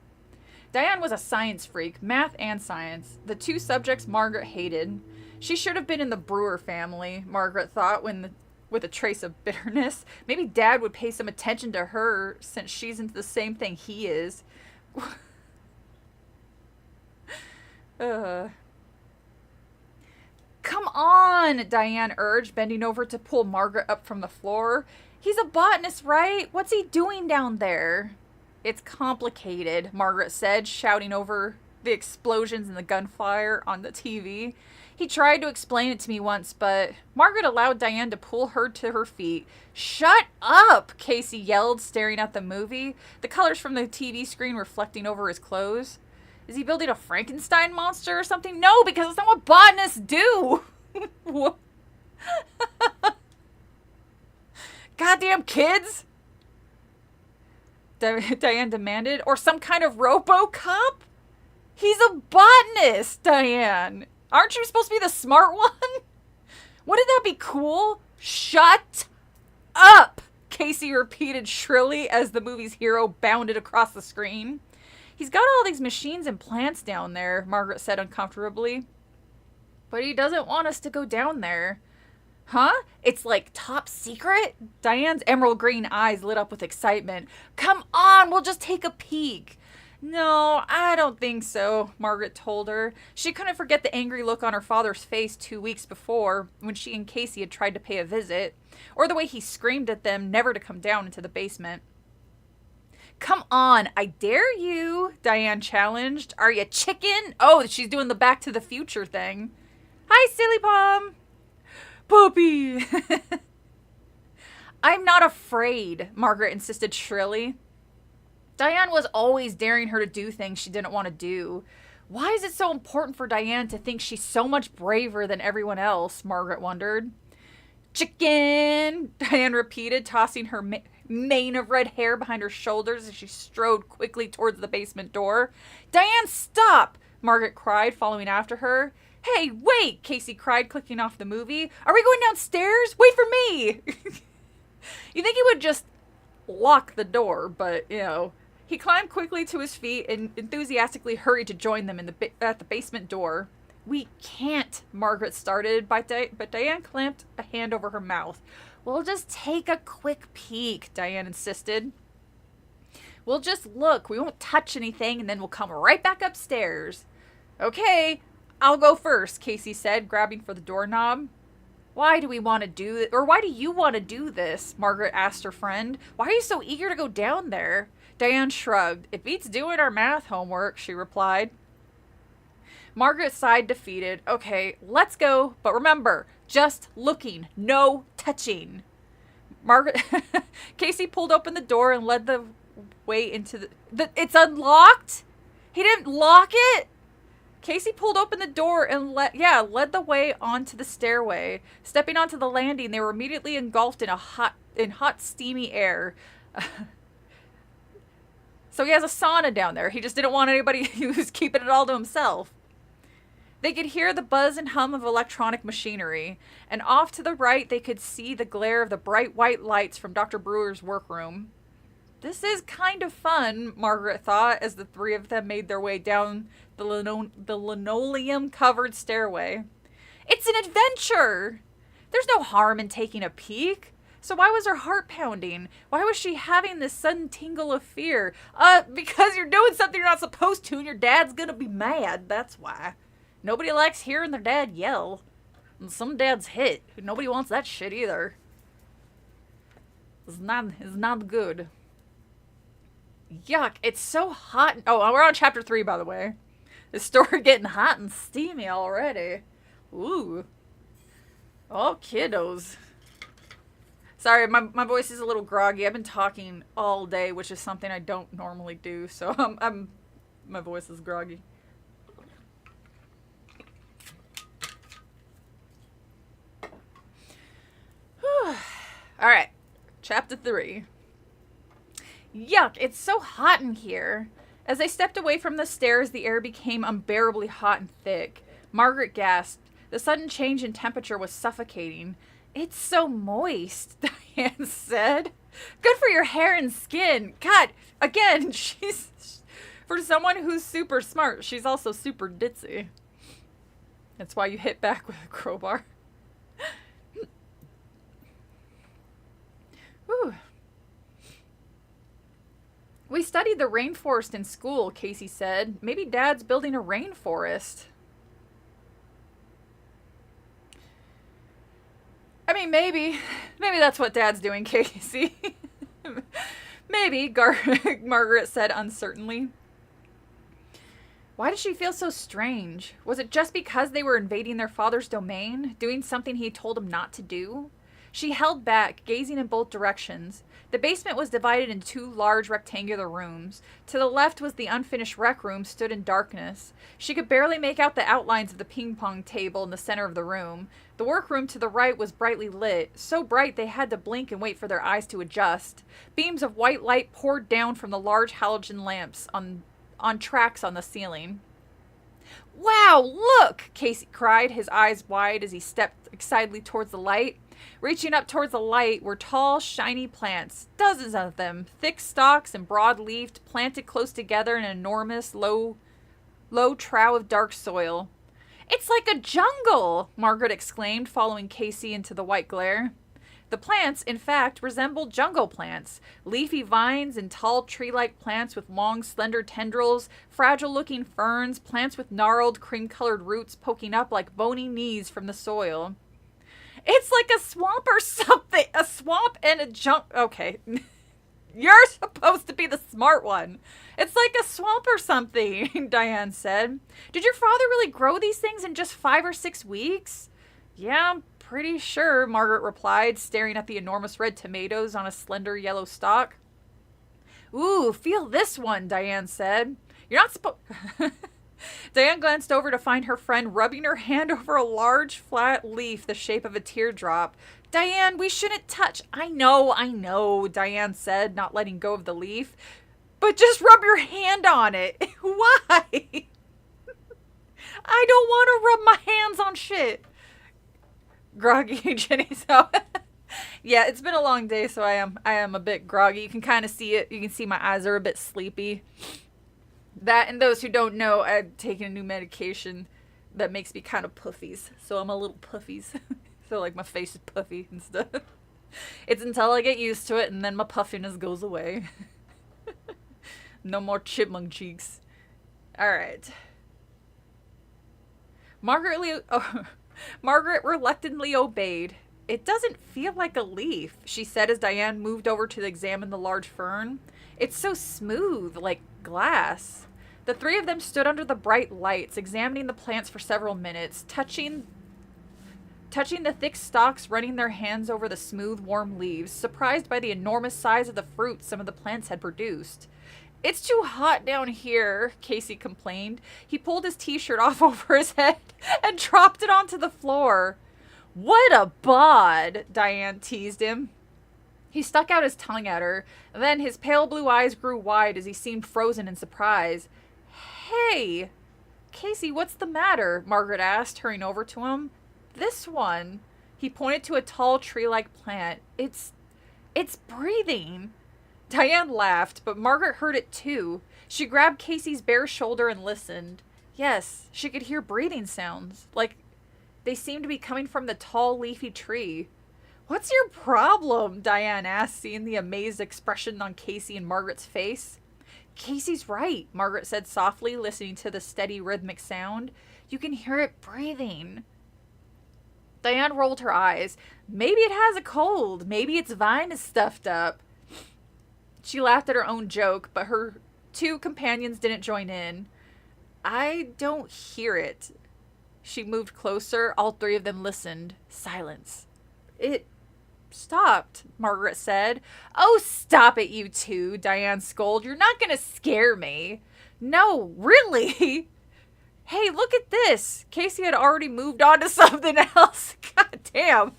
Diane was a science freak, math and science. The two subjects Margaret hated. She should have been in the Brewer family, Margaret thought with a trace of bitterness. Maybe Dad would pay some attention to her since she's into the same thing he is. Come on, Diane urged, bending over to pull Margaret up from the floor. He's a botanist, right? What's he doing down there? It's complicated, Margaret said, shouting over the explosions and the gunfire on the TV. He tried to explain it to me once, but Margaret allowed Diane to pull her to her feet. Shut up, Casey yelled, staring at the movie, the colors from the TV screen reflecting over his clothes. Is he building a Frankenstein monster or something? No, because it's not what botanists do. Goddamn kids! Diane demanded. Or some kind of RoboCop? He's a botanist, Diane. Aren't you supposed to be the smart one? Wouldn't that be cool? Shut up, Casey repeated shrilly as the movie's hero bounded across the screen. He's got all these machines and plants down there, Margaret said uncomfortably. But he doesn't want us to go down there. Huh? It's like top secret? Diane's emerald green eyes lit up with excitement. Come on, we'll just take a peek. No, I don't think so, Margaret told her. She couldn't forget the angry look on her father's face 2 weeks before, when she and Casey had tried to pay a visit, or the way he screamed at them never to come down into the basement. Come on, I dare you, Diane challenged. Are you chicken? Oh, she's doing the Back to the Future thing. Hi, Silly Palm. Puppy. I'm not afraid, Margaret insisted shrilly. Diane was always daring her to do things she didn't want to do. Why is it so important for Diane to think she's so much braver than everyone else? Margaret wondered. Chicken, Diane repeated, tossing her mane of red hair behind her shoulders as she strode quickly towards the basement door. Diane, stop! Margaret cried, following after her. Hey, wait! Casey cried, clicking off the movie. Are we going downstairs? Wait for me! You think he would just lock the door, but, you know. He climbed quickly to his feet and enthusiastically hurried to join them at the basement door. We can't, Margaret started, but Diane clamped a hand over her mouth. We'll just take a quick peek, Diane insisted. We'll just look. We won't touch anything, and then we'll come right back upstairs. Okay, I'll go first, Casey said, grabbing for the doorknob. Why do we want to do it? Or why do you want to do this? Margaret asked her friend. Why are you so eager to go down there? Diane shrugged. It beats doing our math homework, she replied. Margaret sighed, defeated. Okay, let's go, but remember, just looking, no touching. Casey pulled open the door and led the way into it's unlocked? He didn't lock it? Casey pulled open the door and led the way onto the stairway. Stepping onto the landing, they were immediately engulfed in hot, steamy air. So he has a sauna down there. He just didn't want anybody who's keeping it all to himself. They could hear the buzz and hum of electronic machinery, and off to the right they could see the glare of the bright white lights from Dr. Brewer's workroom. This is kind of fun, Margaret thought, as the three of them made their way down the linoleum-covered stairway. It's an adventure! There's no harm in taking a peek. So why was her heart pounding? Why was she having this sudden tingle of fear? Because you're doing something you're not supposed to and your dad's gonna be mad, that's why. Nobody likes hearing their dad yell. And some dads hit. Nobody wants that shit either. It's not good. Yuck, it's so hot. Oh, we're on chapter 3, by the way. The story getting hot and steamy already. Ooh. Oh, kiddos. Sorry, my voice is a little groggy. I've been talking all day, which is something I don't normally do, so my voice is groggy. All right, chapter 3. Yuck, it's so hot in here. As they stepped away from the stairs, the air became unbearably hot and thick. Margaret gasped. The sudden change in temperature was suffocating. It's so moist, Diane said. Good for your hair and skin. God, again, she's... For someone who's super smart, she's also super ditzy. That's why you hit back with a crowbar. Whew. We studied the rainforest in school, Casey said. Maybe Dad's building a rainforest. I mean, maybe. Maybe that's what Dad's doing, Casey. Maybe, Margaret said uncertainly. Why did she feel so strange? Was it just because they were invading their father's domain, doing something he told them not to do? She held back, gazing in both directions. The basement was divided into 2 large rectangular rooms. To the left was the unfinished rec room, stood in darkness. She could barely make out the outlines of the ping-pong table in the center of the room. The workroom to the right was brightly lit, so bright they had to blink and wait for their eyes to adjust. Beams of white light poured down from the large halogen lamps on tracks on the ceiling. Wow, look! Casey cried, his eyes wide as he stepped excitedly towards the light. Reaching up towards the light were tall, shiny plants, dozens of them, thick stalks and broad-leaved, planted close together in an enormous, low trough of dark soil. It's like a jungle, Margaret exclaimed, following Casey into the white glare. The plants, in fact, resembled jungle plants. Leafy vines and tall tree-like plants with long, slender tendrils, fragile-looking ferns, plants with gnarled, cream-colored roots poking up like bony knees from the soil. It's like a swamp or something. A swamp and a Okay. You're supposed to be the smart one. It's like a swamp or something, Diane said. Did your father really grow these things in just 5 or 6 weeks? Yeah, I'm pretty sure, Margaret replied, staring at the enormous red tomatoes on a slender yellow stalk. Ooh, feel this one, Diane said. You're not supposed... Diane glanced over to find her friend rubbing her hand over a large, flat leaf the shape of a teardrop. Diane, we shouldn't touch... I know, Diane said, not letting go of the leaf. But just rub your hand on it. Why? I don't want to rub my hands on shit. Groggy, Jenny. So, yeah, it's been a long day, so I am a bit groggy. You can kind of see it. You can see my eyes are a bit sleepy. That, and those who don't know, I've taken a new medication that makes me kind of puffies. So I'm a little puffies. So like my face is puffy and stuff. It's until I get used to it, and then my puffiness goes away. No more chipmunk cheeks. Alright. Margaret reluctantly obeyed. It doesn't feel like a leaf, she said as Diane moved over to examine the large fern. It's so smooth, like glass. The three of them stood under the bright lights, examining the plants for several minutes, touching the thick stalks, running their hands over the smooth, warm leaves, surprised by the enormous size of the fruit some of the plants had produced. It's too hot down here, Casey complained. He pulled his t-shirt off over his head and dropped it onto the floor. What a bod, Diane teased him. He stuck out his tongue at her. Then his pale blue eyes grew wide as he seemed frozen in surprise. Hey, Casey, what's the matter? Margaret asked, hurrying over to him. This one. He pointed to a tall tree-like plant. It's breathing. Diane laughed, but Margaret heard it too. She grabbed Casey's bare shoulder and listened. Yes, she could hear breathing sounds, like they seemed to be coming from the tall, leafy tree. What's your problem? Diane asked, seeing the amazed expression on Casey and Margaret's face. Casey's right, Margaret said softly, listening to the steady, rhythmic sound. You can hear it breathing. Diane rolled her eyes. Maybe it has a cold. Maybe its vine is stuffed up. She laughed at her own joke, but her two companions didn't join in. I don't hear it. She moved closer. All three of them listened. Silence. It stopped, Margaret said. Oh, stop it, you two, Diane scolded. You're not going to scare me. No, really? Hey, look at this. Casey had already moved on to something else. God damn.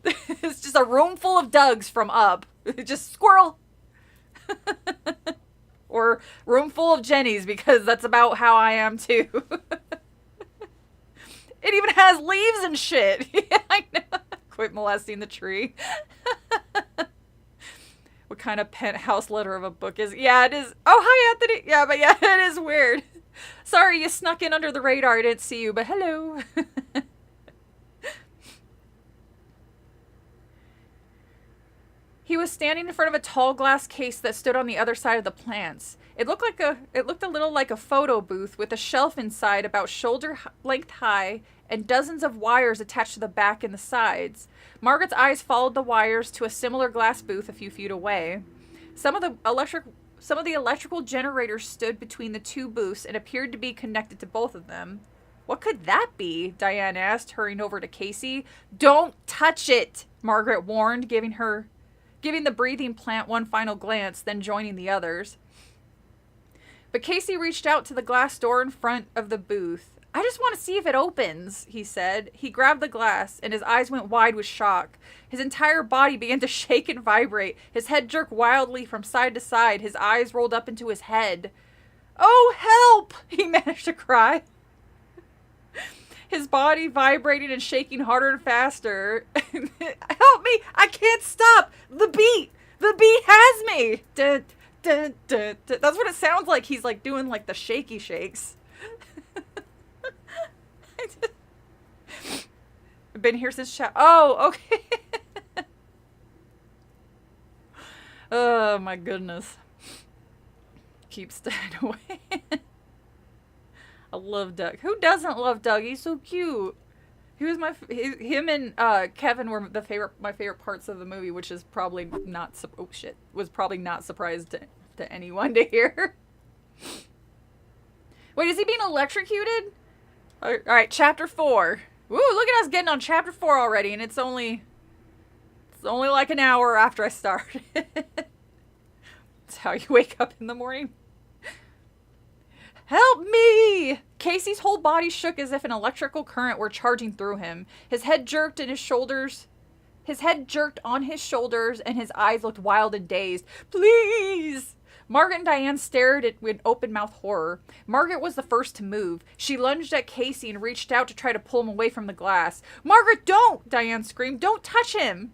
It's just a room full of Dougs from Up. Just squirrel. Or room full of Jennies, because that's about how I am too. It even has leaves and shit. Yeah, I know. Quit molesting the tree. What kind of penthouse letter of a book is... Yeah, it is... Oh, hi, Anthony. Yeah, but yeah, it is weird. Sorry, you snuck in under the radar. I didn't see you, but hello. He was standing in front of a tall glass case that stood on the other side of the plants. It looked a little like a photo booth with a shelf inside about shoulder length high and dozens of wires attached to the back and the sides. Margaret's eyes followed the wires to a similar glass booth a few feet away. Some of the electrical generators stood between the two booths and appeared to be connected to both of them. What could that be? Diane asked, hurrying over to Casey. Don't touch it, Margaret warned, giving the breathing plant one final glance, then joining the others. But Casey reached out to the glass door in front of the booth. I just want to see if it opens, he said. He grabbed the glass, and his eyes went wide with shock. His entire body began to shake and vibrate. His head jerked wildly from side to side. His eyes rolled up into his head. Oh, help! He managed to cry. His body vibrating and shaking harder and faster. Help me! I can't stop! The beat has me! Dun, dun, dun, dun. That's what it sounds like. He's like doing like the shaky shakes. Been here since Oh, okay. Oh, my goodness. Keep staying away. I love Doug. Who doesn't love Doug? He's so cute. He was him and Kevin were my favorite parts of the movie, which is probably not was probably not surprised to anyone to hear. Wait, is he being electrocuted? All right, chapter 4. Woo, look at us getting on chapter 4 already, and it's only like an hour after I started. That's how you wake up in the morning. Help me! Casey's whole body shook as if an electrical current were charging through him. His head jerked on his shoulders, and his eyes looked wild and dazed. Please! Margaret and Diane stared at with open-mouthed horror. Margaret was the first to move. She lunged at Casey and reached out to try to pull him away from the glass. Margaret, don't! Diane screamed. Don't touch him!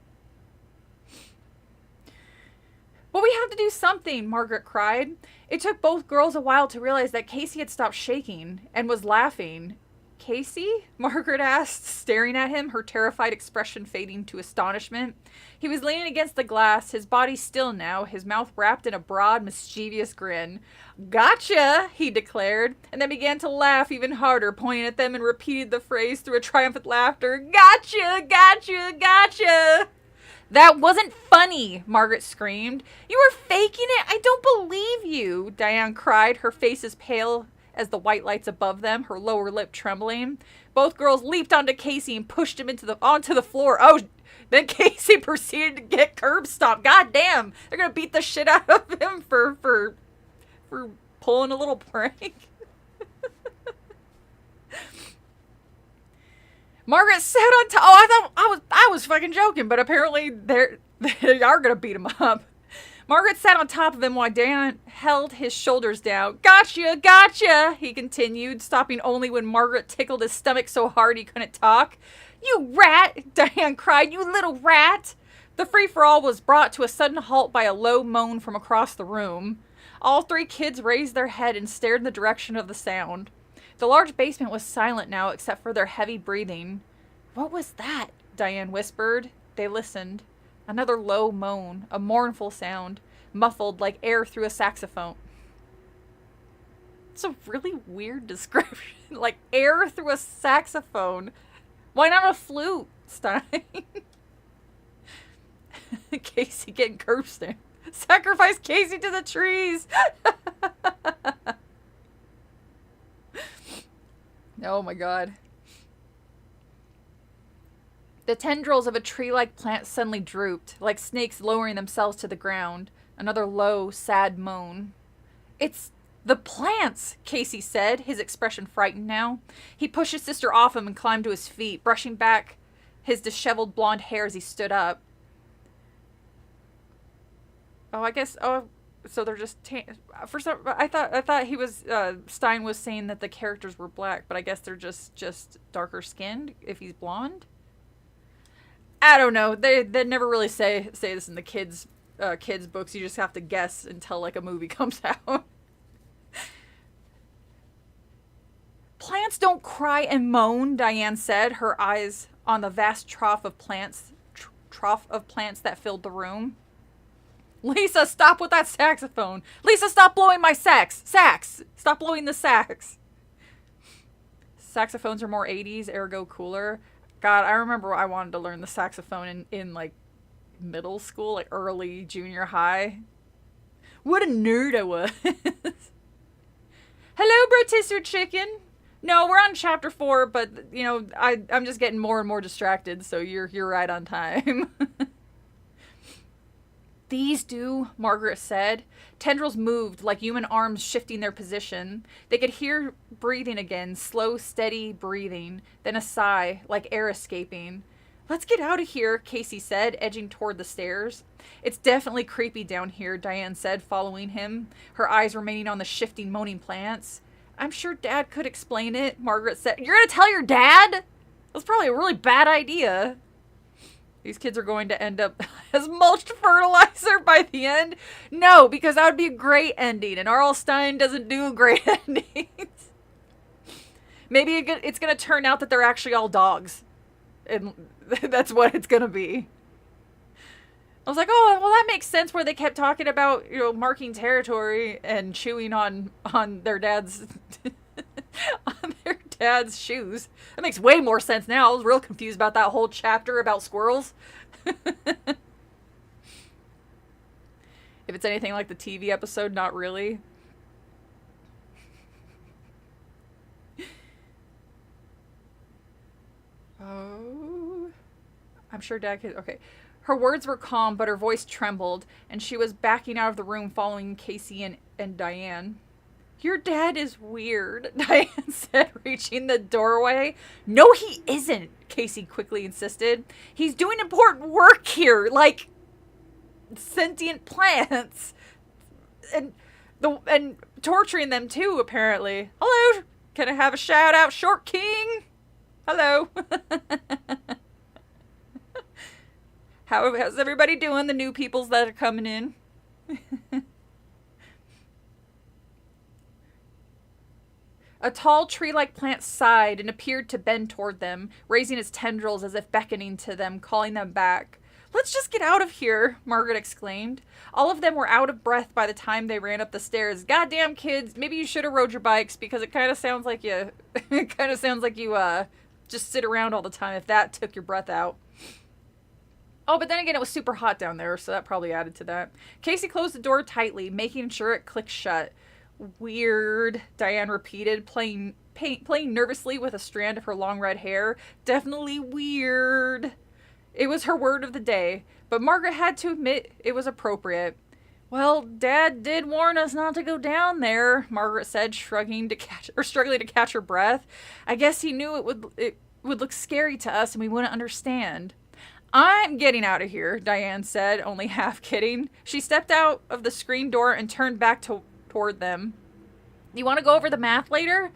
But we have to do something, Margaret cried. It took both girls a while to realize that Casey had stopped shaking and was laughing. Casey? Margaret asked, staring at him, her terrified expression fading to astonishment. He was leaning against the glass, his body still now, his mouth wrapped in a broad, mischievous grin. Gotcha, he declared, and then began to laugh even harder, pointing at them and repeated the phrase through a triumphant laughter. Gotcha, gotcha, gotcha. That wasn't funny, Margaret screamed. You were faking it. I don't believe you, Diane cried, her face as pale as the white lights above them, her lower lip trembling. Both girls leaped onto Casey and pushed him onto the floor. Oh, then Casey proceeded to get curb stomped. God damn, they're gonna beat the shit out of him for pulling a little prank. Margaret sat on top. Oh, I thought I was fucking joking, but apparently they are gonna beat him up. Margaret sat on top of him while Dan held his shoulders down. Gotcha, gotcha, he continued, stopping only when Margaret tickled his stomach so hard he couldn't talk. You rat, Diane cried, you little rat. The free-for-all was brought to a sudden halt by a low moan from across the room. All three kids raised their head and stared in the direction of the sound. The large basement was silent now except for their heavy breathing. What was that? Diane whispered. They listened. Another low moan, a mournful sound, muffled like air through a saxophone. It's a really weird description. Like air through a saxophone. Why not a flute, Stein? Casey getting curb stomped. Sacrifice Casey to the trees! Oh my god. The tendrils of a tree-like plant suddenly drooped, like snakes lowering themselves to the ground. Another low, sad moan. It's the plants, Casey said, his expression frightened now. He pushed his sister off him and climbed to his feet, brushing back his disheveled blonde hair as he stood up. So they're just I thought he was Stein was saying that the characters were black, but I guess they're just darker skinned if he's blonde. I don't know. They never really say this in the kids books. You just have to guess until like a movie comes out. Plants don't cry and moan, Diane said, her eyes on the vast trough of plants that filled the room. Lisa, stop with that saxophone. Lisa, stop blowing my sax. Stop blowing the sax. Saxophones are more 80s, ergo cooler. God, I remember I wanted to learn the saxophone in like middle school, like early junior high. What a nerd I was. Hello, rotisserie chicken. No, we're on chapter 4, but you know, I'm just getting more and more distracted, so you're right on time. These do, Margaret said. Tendrils moved like human arms shifting their position. They could hear breathing again, slow, steady breathing, then a sigh, like air escaping. Let's get out of here, Casey said, edging toward the stairs. It's definitely creepy down here, Diane said, following him, her eyes remaining on the shifting, moaning plants. I'm sure Dad could explain it, Margaret said. You're gonna tell your dad? That's probably a really bad idea. These kids are going to end up as mulched fertilizer by the end. No, because that would be a great ending, and R.L. Stein doesn't do great endings. Maybe it's going to turn out that they're actually all dogs. And that's what it's gonna be. I was like, oh, well, that makes sense where they kept talking about, marking territory and chewing on their dad's on their dad's shoes. That makes way more sense now. I was real confused about that whole chapter about squirrels. If it's anything like the TV episode, not really. Oh, I'm sure Dad could. Okay. Her words were calm, but her voice trembled, and she was backing out of the room following Casey and Diane. Your dad is weird, Diane said, reaching the doorway. No, he isn't, Casey quickly insisted. He's doing important work here, like sentient plants. And torturing them too, apparently. Hello, can I have a shout out, Short King? Hello. How's everybody doing, the new peoples that are coming in? A tall tree-like plant sighed and appeared to bend toward them, raising its tendrils as if beckoning to them, calling them back. Let's just get out of here, Margaret exclaimed. All of them were out of breath by the time they ran up the stairs. Goddamn kids, maybe you should have rode your bikes, because it kind of sounds like you just sit around all the time if that took your breath out. Oh, but then again, it was super hot down there, so that probably added to that. Casey closed the door tightly, making sure it clicked shut. Weird, Diane repeated, playing nervously with a strand of her long red hair. Definitely weird. It was her word of the day, but Margaret had to admit it was appropriate. Well, Dad did warn us not to go down there, Margaret said, struggling to catch her breath. I guess he knew it would look scary to us and we wouldn't understand. I'm getting out of here, Diane said, only half kidding. She stepped out of the screen door and turned back toward them. You want to go over the math later?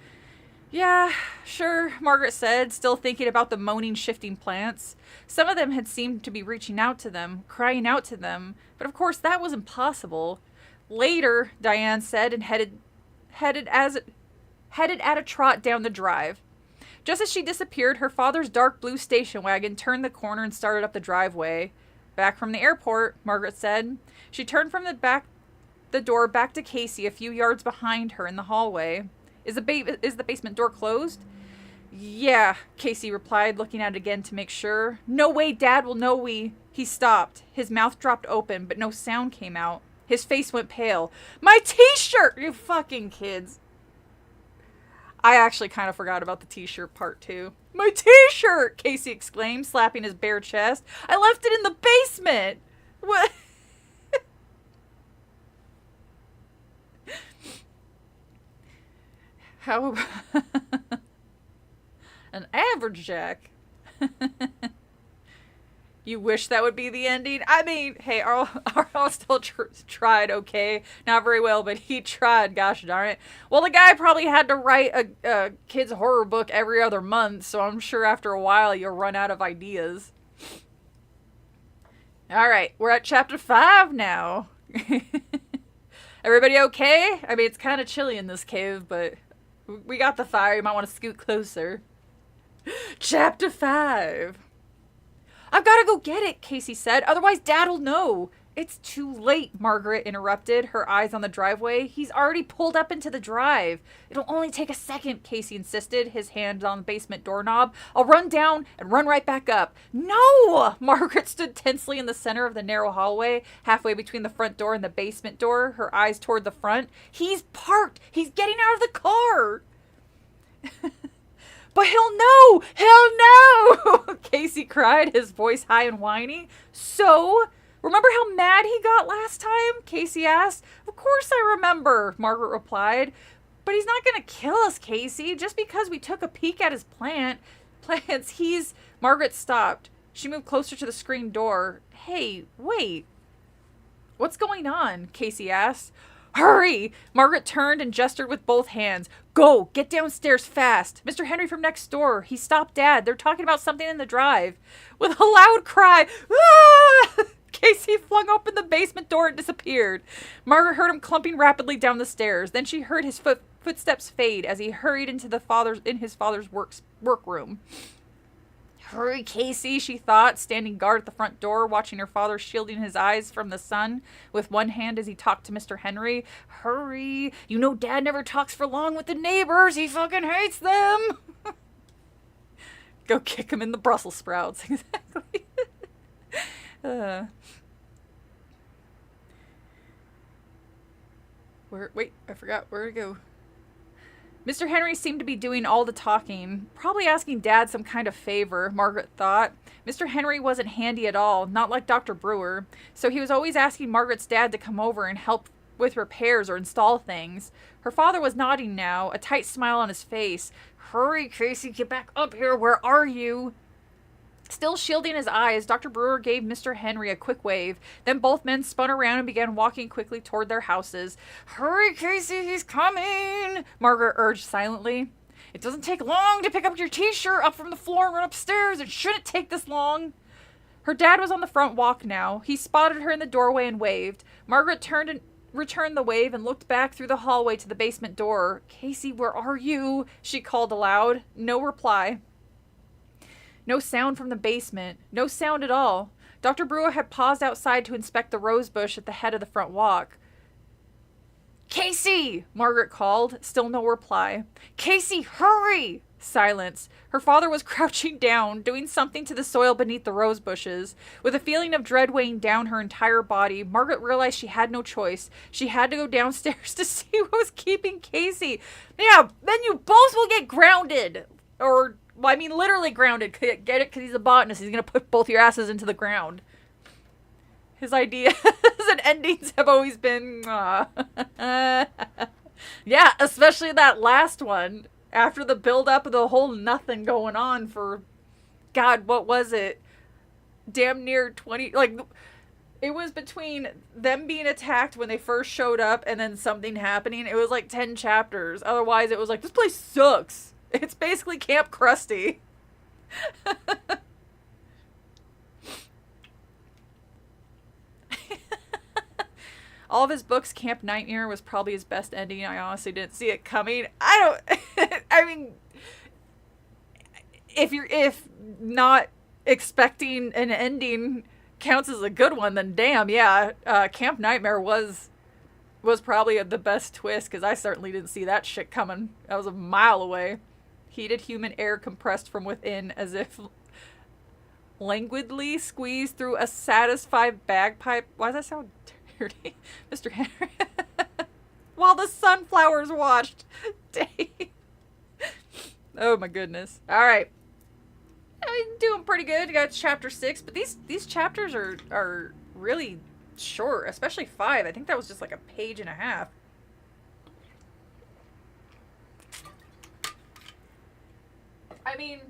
Yeah, sure, Margaret said, still thinking about the moaning, shifting plants. Some of them had seemed to be reaching out to them, crying out to them, but of course that was impossible. Later, Diane said, and headed at a trot down the drive. Just as she disappeared, her father's dark blue station wagon turned the corner and started up the driveway. Back from the airport, Margaret said. She turned from the door back to Casey a few yards behind her in the hallway. Is the basement door closed? Yeah, Casey replied, looking at it again to make sure. No way Dad will know He stopped. His mouth dropped open, but no sound came out. His face went pale. My t-shirt! You fucking kids. I actually kind of forgot about the t-shirt part too. My t-shirt! Casey exclaimed, slapping his bare chest. I left it in the basement! What? How an average Jack. You wish that would be the ending? I mean, hey, Arl still tried okay. Not very well, but he tried, gosh darn it. Well, the guy probably had to write a kid's horror book every other month, so I'm sure after a while you'll run out of ideas. Alright, we're at chapter 5 now. Everybody okay? I mean, it's kind of chilly in this cave, but we got the fire. You might want to scoot closer. Chapter 5. I've got to go get it, Casey said. Otherwise, Dad'll know. It's too late, Margaret interrupted, her eyes on the driveway. He's already pulled up into the drive. It'll only take a second, Casey insisted, his hand on the basement doorknob. I'll run down and run right back up. No! Margaret stood tensely in the center of the narrow hallway, halfway between the front door and the basement door, her eyes toward the front. He's parked! He's getting out of the car! But he'll know! He'll know! Casey cried, his voice high and whiny. So... remember how mad he got last time? Casey asked. Of course I remember, Margaret replied. But he's not going to kill us, Casey, just because we took a peek at his plants. Margaret stopped. She moved closer to the screen door. Hey, wait. What's going on? Casey asked. Hurry! Margaret turned and gestured with both hands. Go! Get downstairs fast! Mr. Henry from next door. He stopped Dad. They're talking about something in the drive. With a loud cry, ah! Casey flung open the basement door and disappeared. Margaret heard him clumping rapidly down the stairs. Then she heard his footsteps fade as he hurried into his father's workroom. Hurry, Casey, she thought, standing guard at the front door, watching her father shielding his eyes from the sun with one hand as he talked to Mr. Henry. Hurry. You know Dad never talks for long with the neighbors. He fucking hates them. Go kick him in the Brussels sprouts. Exactly. Wait, I forgot where to go. Mr. Henry seemed to be doing all the talking, probably asking Dad some kind of favor, Margaret thought. Mr. Henry wasn't handy at all, not like Dr. Brewer, so he was always asking Margaret's dad to come over and help with repairs or install things. Her father was nodding now, a tight smile on his face. Hurry, Casey, get back up here, where are you? Still shielding his eyes, Dr. Brewer gave Mr. Henry a quick wave. Then both men spun around and began walking quickly toward their houses. Hurry, Casey, he's coming, Margaret urged silently. It doesn't take long to pick up your t-shirt up from the floor and run upstairs. It shouldn't take this long. Her dad was on the front walk now. He spotted her in the doorway and waved. Margaret turned and returned the wave and looked back through the hallway to the basement door. Casey, where are you? She called aloud. No reply. No sound from the basement. No sound at all. Dr. Brewer had paused outside to inspect the rose bush at the head of the front walk. Casey! Margaret called. Still no reply. Casey, hurry! Silence. Her father was crouching down, doing something to the soil beneath the rose bushes. With a feeling of dread weighing down her entire body, Margaret realized she had no choice. She had to go downstairs to see what was keeping Casey. Yeah, then you both will get grounded. Or... well, I mean, literally grounded. Get it? Because he's a botanist. He's going to put both your asses into the ground. His ideas and endings have always been... yeah, especially that last one. After the build-up of the whole nothing going on for... God, what was it? Damn near 20... Like, it was between them being attacked when they first showed up and then something happening. It was like 10 chapters. Otherwise, it was like, this place sucks. It's basically Camp Krusty. All of his books, Camp Nightmare was probably his best ending. I honestly didn't see it coming. I mean, if not expecting an ending counts as a good one, then damn, yeah. Camp Nightmare was probably the best twist, because I certainly didn't see that shit coming. I was a mile away. Heated human air compressed from within as if languidly squeezed through a satisfied bagpipe. Why does that sound dirty? Mr. Henry. While the sunflowers watched. Dave. Oh my goodness. Alright. I'm doing pretty good. I got chapter 6, but these chapters are really short, especially 5. I think that was just like a page and a half. I mean,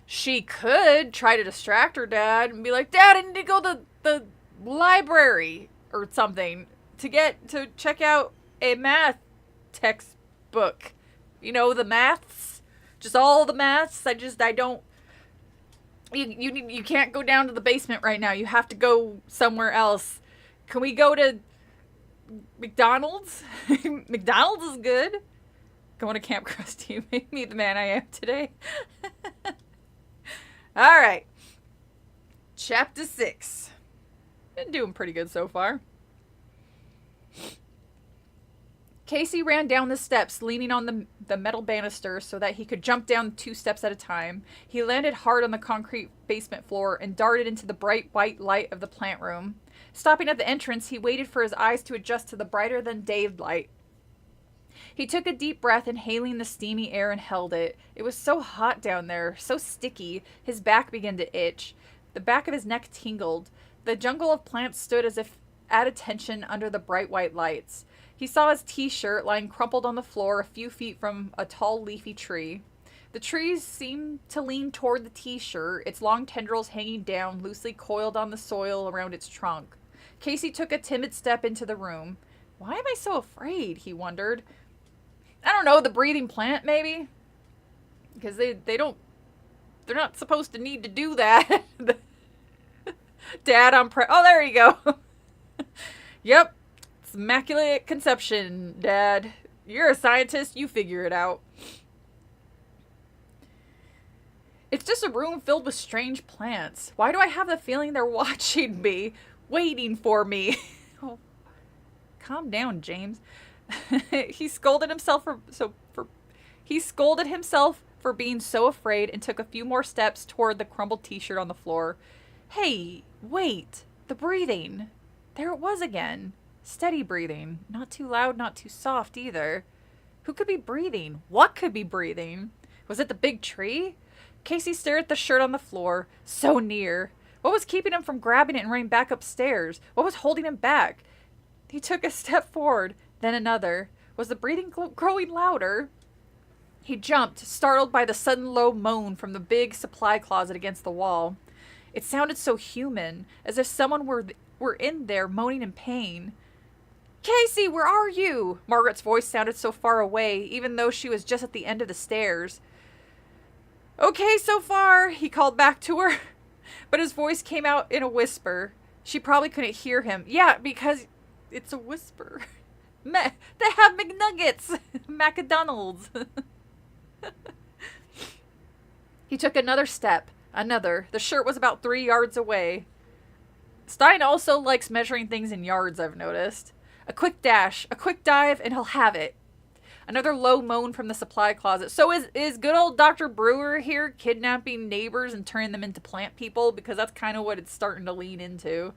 she could try to distract her dad and be like, Dad, I need to go to the library or something to check out a math textbook. You know, the maths. Just all the maths. I don't... You can't go down to the basement right now. You have to go somewhere else. Can we go to McDonald's? McDonald's is good. Going to Camp Krusty made me the man I am today. Alright. Chapter 6. Been doing pretty good so far. Casey ran down the steps, leaning on the metal banister so that he could jump down 2 steps at a time. He landed hard on the concrete basement floor and darted into the bright white light of the plant room. Stopping at the entrance, he waited for his eyes to adjust to the brighter-than-day light. He took a deep breath, inhaling the steamy air, and held it. It was so hot down there, so sticky. His back began to itch. The back of his neck tingled. The jungle of plants stood as if at attention under the bright white lights. He saw his t-shirt lying crumpled on the floor a few feet from a tall leafy tree. The tree seemed to lean toward the t-shirt, its long tendrils hanging down, loosely coiled on the soil around its trunk. Casey took a timid step into the room. Why am I so afraid? He wondered. I don't know, the breathing plant, maybe? Because they're not supposed to need to do that. Dad, oh, there you go. Yep. It's immaculate conception, Dad. You're a scientist, you figure it out. It's just a room filled with strange plants. Why do I have the feeling they're watching me, waiting for me? Oh, calm down, James. He scolded himself for being so afraid and took a few more steps toward the crumbled t-shirt on the floor. Hey, wait. The breathing. There it was again. Steady breathing. Not too loud, not too soft either. Who could be breathing? What could be breathing? Was it the big tree? Casey stared at the shirt on the floor. So near. What was keeping him from grabbing it and running back upstairs? What was holding him back? He took a step forward, then another. Was the breathing growing louder? He jumped, startled by the sudden low moan from the big supply closet against the wall. It sounded so human, as if someone were in there moaning in pain. Casey, where are you? Margaret's voice sounded so far away, even though she was just at the end of the stairs. Okay so far, he called back to her, but his voice came out in a whisper. She probably couldn't hear him. Yeah, because it's a whisper. They have McNuggets! McDonald's! He took another step. Another. The shirt was about 3 yards away. Stein also likes measuring things in yards, I've noticed. A quick dash, a quick dive, and he'll have it. Another low moan from the supply closet. So is good old Dr. Brewer here kidnapping neighbors and turning them into plant people? Because that's kind of what it's starting to lean into.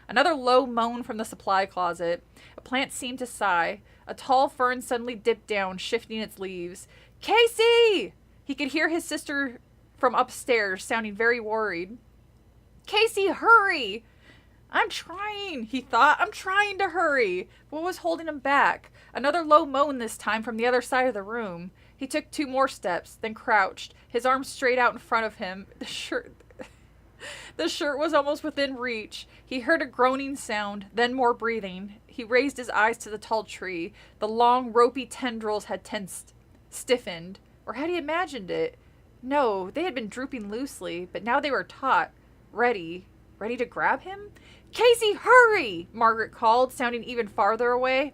Another low moan from the supply closet. A plant seemed to sigh. A tall fern suddenly dipped down, shifting its leaves. Casey! He could hear his sister from upstairs, sounding very worried. Casey, hurry! I'm trying, he thought. I'm trying to hurry. What was holding him back? Another low moan this time from the other side of the room. He took 2 more steps, then crouched, his arms straight out in front of him. The shirt was almost within reach. He heard a groaning sound, then more breathing. He raised his eyes to the tall tree. The long, ropey tendrils had tensed, stiffened. Or had he imagined it? No, they had been drooping loosely, but now they were taut, ready to grab him? Casey, hurry! Margaret called, sounding even farther away.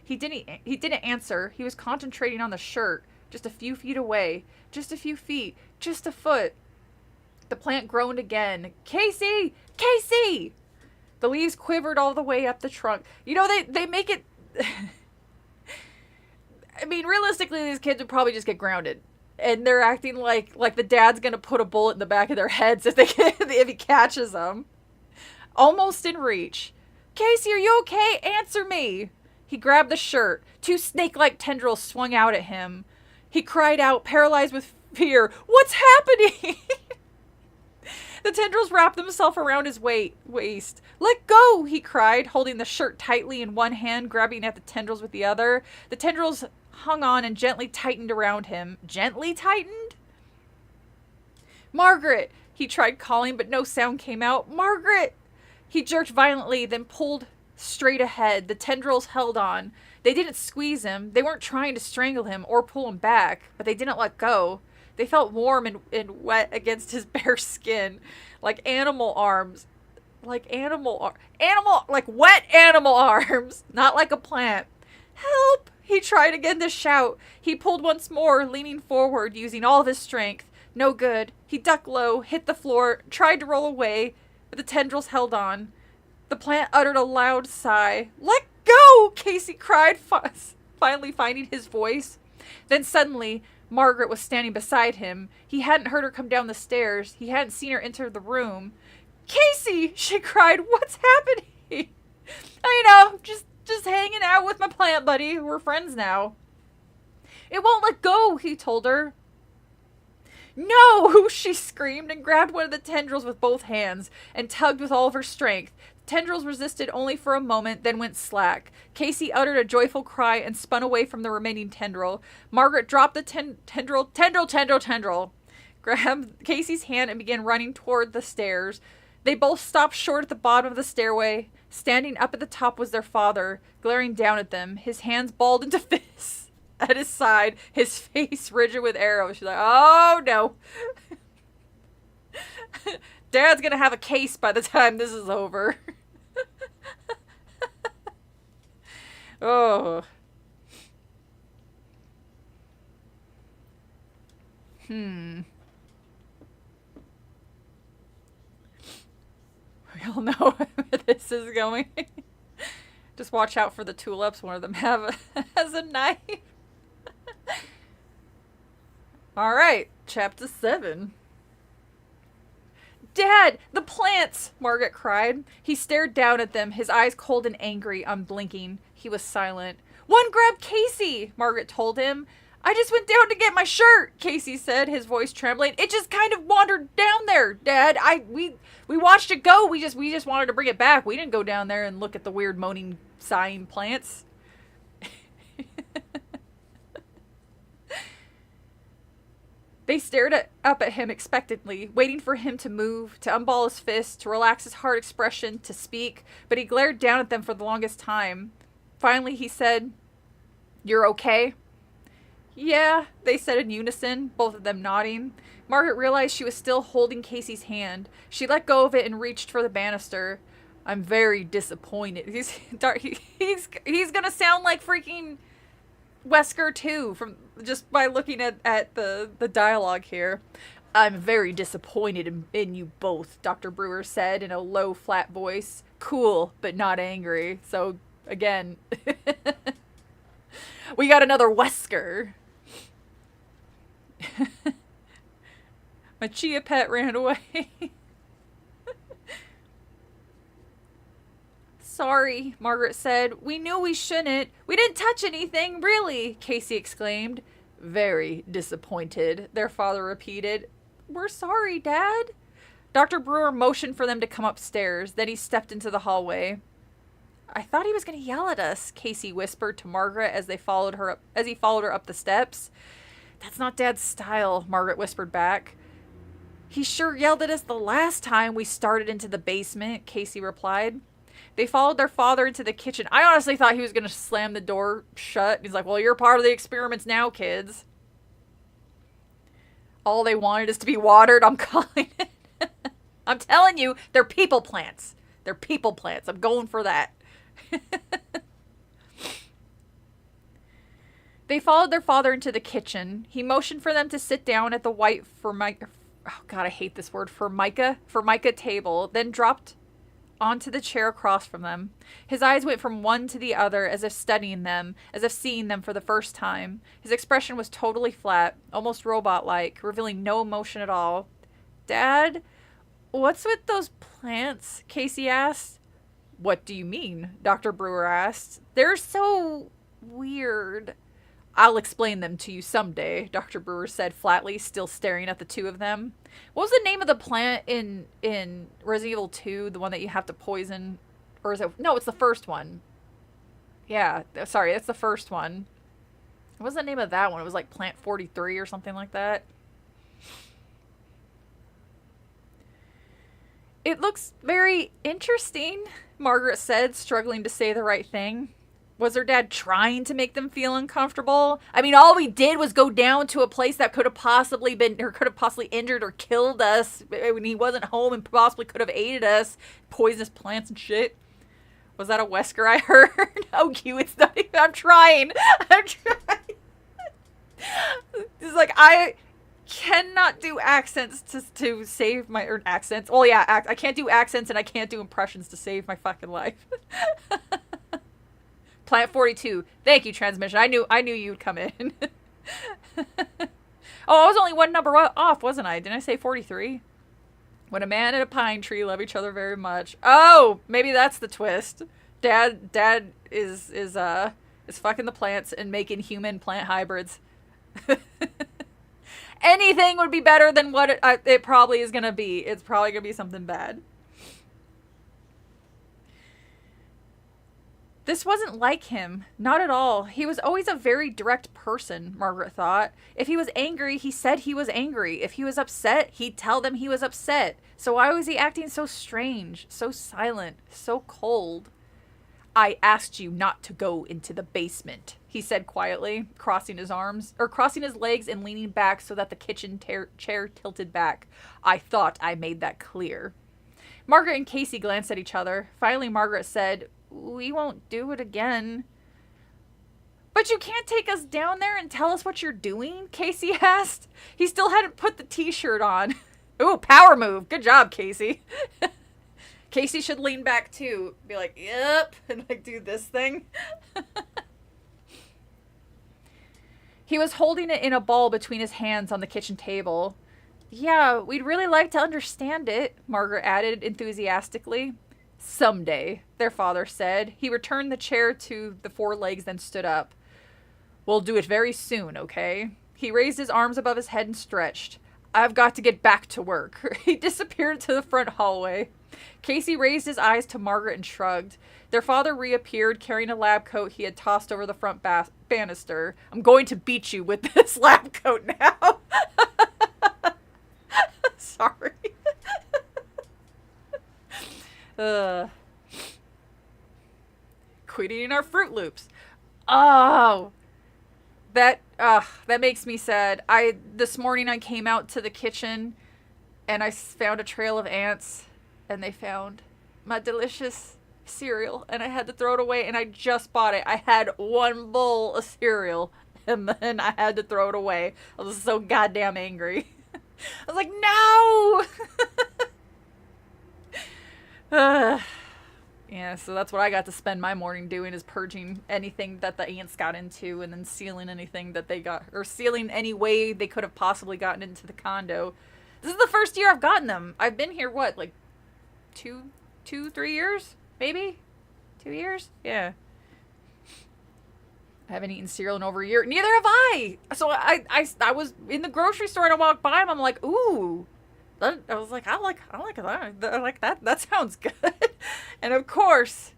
He didn't answer. He was concentrating on the shirt, just a few feet away. Just a few feet. Just a foot. The plant groaned again. Casey! Casey! The leaves quivered all the way up the trunk. You know, they make it... I mean, realistically, these kids would probably just get grounded. And they're acting like the dad's gonna put a bullet in the back of their heads if he catches them. Almost in reach. Casey, are you okay? Answer me! He grabbed the shirt. 2 snake-like tendrils swung out at him. He cried out, paralyzed with fear. What's happening? The tendrils wrapped themselves around his waist. Let go, he cried, holding the shirt tightly in one hand, grabbing at the tendrils with the other. The tendrils hung on and gently tightened around him. Gently tightened? Margaret! He tried calling, but no sound came out. Margaret! He jerked violently, then pulled straight ahead. The tendrils held on. They didn't squeeze him. They weren't trying to strangle him or pull him back, but they didn't let go. They felt warm and wet against his bare skin, like animal arms. Like wet animal arms, not like a plant. Help! He tried again to shout. He pulled once more, leaning forward, using all of his strength. No good. He ducked low, hit the floor, tried to roll away, but the tendrils held on. The plant uttered a loud sigh. Let go! Casey cried, finally finding his voice. Then suddenly, Margaret was standing beside him. He hadn't heard her come down the stairs. He hadn't seen her enter the room. Casey! She cried. What's happening? I know, just hanging out with my plant buddy. We're friends now. It won't let go, he told her. No! She screamed and grabbed one of the tendrils with both hands and tugged with all of her strength. The tendrils resisted only for a moment, then went slack. Casey uttered a joyful cry and spun away from the remaining tendril. Margaret dropped the tendril, grabbed Casey's hand and began running toward the stairs. They both stopped short at the bottom of the stairway. Standing up at the top was their father, glaring down at them, his hands balled into fists at his side, his face rigid with arrows. She's like, oh no. Dad's gonna have a case by the time this is over. Oh. all know where this is going. Just watch out for the tulips. One of them has a knife. All right, chapter 7. Dad, the plants! Margaret cried. He stared down at them, his eyes cold and angry, unblinking. He was silent. One grabbed Casey, Margaret told him. I just went down to get my shirt, Casey said, his voice trembling. It just kind of wandered down there, Dad. We watched it go. We just wanted to bring it back. We didn't go down there and look at the weird moaning, sighing plants. They stared up at him expectantly, waiting for him to move, to unball his fist, to relax his hard expression, to speak, but he glared down at them for the longest time. Finally, he said, You're okay? Yeah, they said in unison, both of them nodding. Margaret realized she was still holding Casey's hand. She let go of it and reached for the banister. I'm very disappointed. He's gonna sound like freaking Wesker too, from just by looking at the dialogue here. I'm very disappointed in you both, Dr. Brewer said in a low, flat voice. Cool, but not angry. So, again, we got another Wesker. My chia pet ran away. Sorry, Margaret said. We knew we shouldn't. We didn't touch anything, really, Casey exclaimed. Very disappointed, their father repeated. We're sorry, Dad. Dr. Brewer motioned for them to come upstairs. Then he stepped into the hallway. I thought he was going to yell at us, Casey whispered to Margaret as he followed her up the steps. That's not Dad's style, Margaret whispered back. He sure yelled at us the last time we started into the basement, Casey replied. They followed their father into the kitchen. I honestly thought he was going to slam the door shut. He's like, well, you're part of the experiments now, kids. All they wanted is to be watered. I'm calling it. I'm telling you, they're people plants. They're people plants. I'm going for that. They followed their father into the kitchen. He motioned for them to sit down at the white formica table, then dropped onto the chair across from them. His eyes went from one to the other as if studying them, as if seeing them for the first time. His expression was totally flat, almost robot-like, revealing no emotion at all. Dad, what's with those plants? Casey asked. What do you mean? Dr. Brewer asked. They're so weird. I'll explain them to you someday, Dr. Brewer said flatly, still staring at the two of them. What was the name of the plant in Resident Evil 2, the one that you have to poison? Or is it... No, it's the first one. Yeah, sorry, it's the first one. What was the name of that one? It was like Plant 43 or something like that. It looks very interesting, Margaret said, struggling to say the right thing. Was her dad trying to make them feel uncomfortable? I mean, all we did was go down to a place that could have possibly injured or killed us when he wasn't home and possibly could have aided us. Poisonous plants and shit. Was that a Wesker I heard? Oh, it's not even, I'm trying. It's like, I cannot do accents to save my, or accents. Well, yeah, I can't do accents and I can't do impressions to save my fucking life. Plant 42. Thank you, transmission. I knew you'd come in. Oh, I was only one number off, wasn't I? Didn't I say 43? When a man and a pine tree love each other very much. Oh, maybe that's the twist. Dad is fucking the plants and making human plant hybrids. Anything would be better than what it probably is gonna be. It's probably gonna be something bad. This wasn't like him. Not at all. He was always a very direct person, Margaret thought. If he was angry, he said he was angry. If he was upset, he'd tell them he was upset. So why was he acting so strange, so silent, so cold? I asked you not to go into the basement, he said quietly, crossing his legs and leaning back so that the kitchen chair tilted back. I thought I made that clear. Margaret and Casey glanced at each other. Finally, Margaret said, we won't do it again. But you can't take us down there and tell us what you're doing? Casey asked. He still hadn't put the t-shirt on. Ooh, power move. Good job, Casey. Casey should lean back too. Be like, yep, and like do this thing. He was holding it in a ball between his hands on the kitchen table. Yeah, we'd really like to understand it, Margaret added enthusiastically. Someday, their father said. He returned the chair to the four legs, then stood up. We'll do it very soon, okay? He raised his arms above his head and stretched. I've got to get back to work. He disappeared to the front hallway. Casey raised his eyes to Margaret and shrugged. Their father reappeared, carrying a lab coat he had tossed over the front banister. I'm going to beat you with this lab coat now. Sorry. Quit eating our Fruit Loops. Oh, that makes me sad. This morning I came out to the kitchen and I found a trail of ants, and they found my delicious cereal, and I had to throw it away, and I just bought it. I had one bowl of cereal, and then I had to throw it away. I was so goddamn angry. I was like, no! Yeah, so that's what I got to spend my morning doing, is purging anything that the ants got into, and then sealing anything that they got, or sealing any way they could have possibly gotten into the condo. This is the first year I've gotten them. I've been here, what, like 3 years? Maybe? 2 years? Yeah. I haven't eaten cereal in over a year. Neither have I! So I was in the grocery store and I walked by and I'm like, ooh. I was like, I like that. I like that. That sounds good. And of course,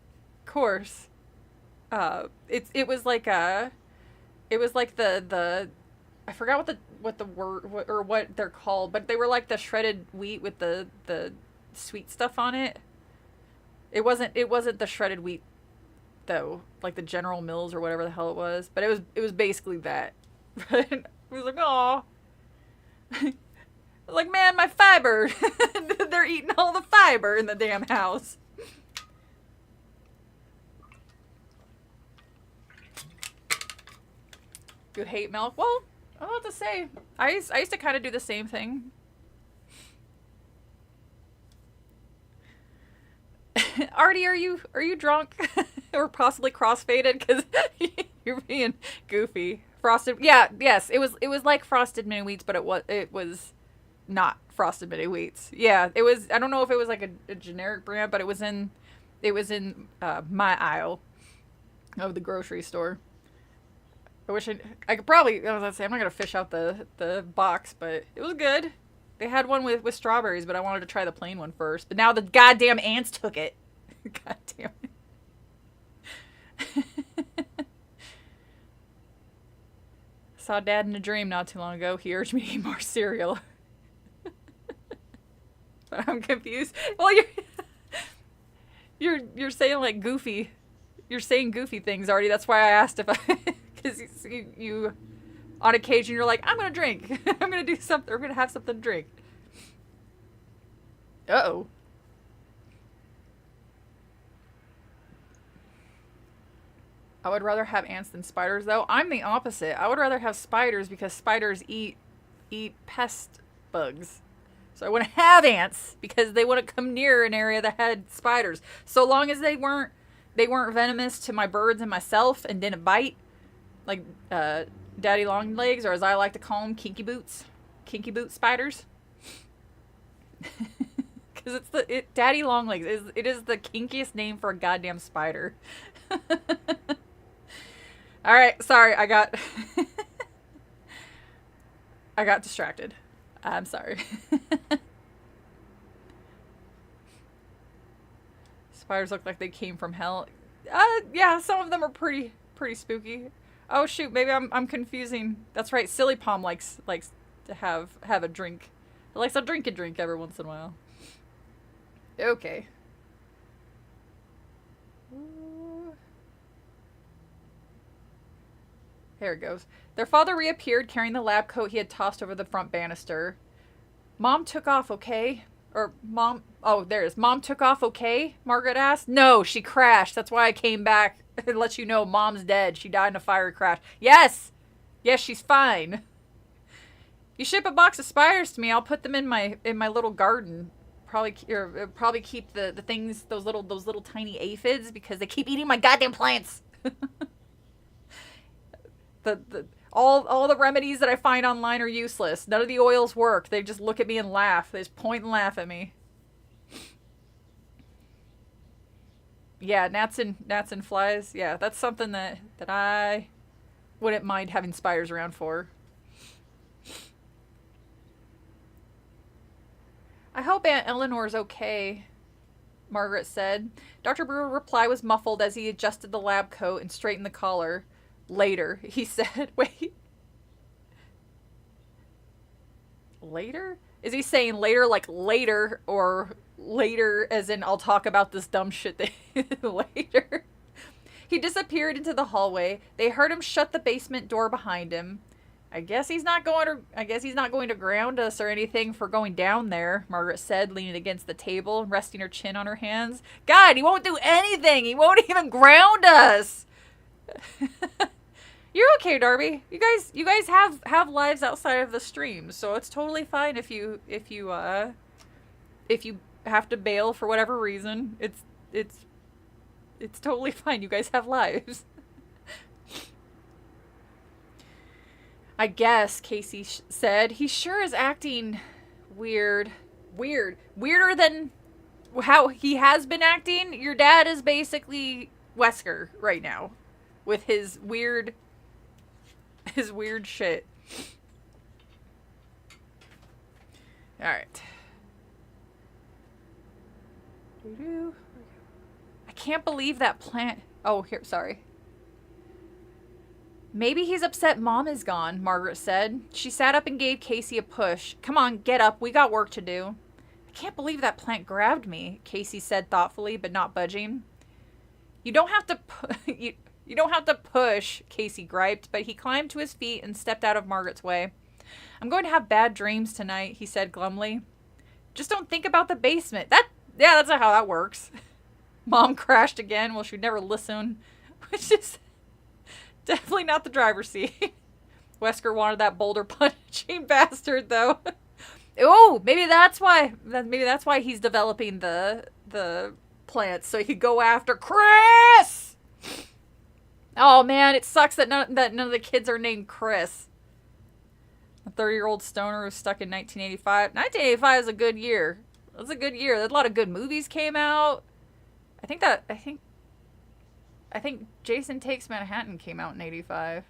it was like the I forgot what the word, or what they're called, but they were like the shredded wheat with the sweet stuff on it. It wasn't the shredded wheat though, like the General Mills or whatever the hell it was, but it was basically that. It was like, oh. Like, man, my fiber. They're eating all the fiber in the damn house. You hate milk? Well, I don't know what to say. I used to kind of do the same thing. Artie, are you drunk? Or possibly crossfaded? Because you're being goofy. Frosted, yeah, yes, it was like Frosted Mini Wheats, but it was not Frosted Mini Wheats. Yeah, it was. I don't know if it was like a generic brand, but it was in my aisle of the grocery store. I wish I could probably. I was gonna say, I'm not gonna fish out the box, but it was good. They had one with strawberries, but I wanted to try the plain one first. But now the goddamn ants took it. God damn it. Saw Dad in a dream not too long ago. He urged me to eat more cereal. But I'm confused. Well, you're saying like goofy. You're saying goofy things already. That's why I asked if I, because you on occasion you're like, I'm gonna drink. I'm gonna do something. We're gonna have something to drink. Uh-oh. I would rather have ants than spiders, though. I'm the opposite. I would rather have spiders because spiders eat pest bugs. So I wouldn't have ants because they wouldn't come near an area that had spiders. So long as they weren't venomous to my birds and myself and didn't bite, like daddy long legs, or as I like to call them, kinky boot spiders. Because daddy long legs is the kinkiest name for a goddamn spider. All right, sorry, I got distracted. I'm sorry. Spiders look like they came from hell. Yeah, some of them are pretty spooky. Oh shoot, maybe I'm confusing. That's right, Silly Palm likes to have a drink. He likes to drink every once in a while. Okay. There it goes. Their father reappeared carrying the lab coat he had tossed over the front banister. Mom took off, okay? Or Mom... Oh, there it is. Mom took off, okay? Margaret asked. No, she crashed. That's why I came back and let you know Mom's dead. She died in a fiery crash. Yes! Yes, she's fine. You ship a box of spiders to me, I'll put them in my little garden. probably keep the things, those little tiny aphids, because they keep eating my goddamn plants. All the remedies that I find online are useless. None of the oils work. They just look at me and laugh. They just point and laugh at me. Yeah, gnats and flies. Yeah, that's something that I wouldn't mind having spiders around for. I hope Aunt Eleanor's okay, Margaret said. Dr. Brewer's reply was muffled as he adjusted the lab coat and straightened the collar. Later, he said. Wait. Later? Is he saying later like later, or later as in I'll talk about this dumb shit later? He disappeared into the hallway. They heard him shut the basement door behind him. I guess he's not going to ground us or anything for going down there, Margaret said, leaning against the table and resting her chin on her hands. God, he won't do anything. He won't even ground us. You're okay, Darby. You guys have lives outside of the stream, so it's totally fine if you have to bail for whatever reason. It's totally fine. You guys have lives. I guess, Casey said. He sure is acting weird. Weirder than how he has been acting. Your dad is basically Wesker right now with his weird shit. All right. I can't believe that plant. Oh, here, sorry. Maybe he's upset Mom is gone, Margaret said. She sat up and gave Casey a push. Come on, get up. We got work to do. I can't believe that plant grabbed me, Casey said thoughtfully, but not budging. You don't have to push, Casey griped, but he climbed to his feet and stepped out of Margaret's way. I'm going to have bad dreams tonight, he said glumly. Just don't think about the basement. That's not how that works. Mom crashed again. Well, she'd never listen, which is definitely not the driver's seat. Wesker wanted that boulder punching bastard, though. Oh, maybe that's why he's developing the plants, so he could go after Chris. Oh man, it sucks that none of the kids are named Chris. A 30-year-old stoner who's stuck in 1985. 1985 is a good year. It was a good year. A lot of good movies came out. I think Jason Takes Manhattan came out in 85.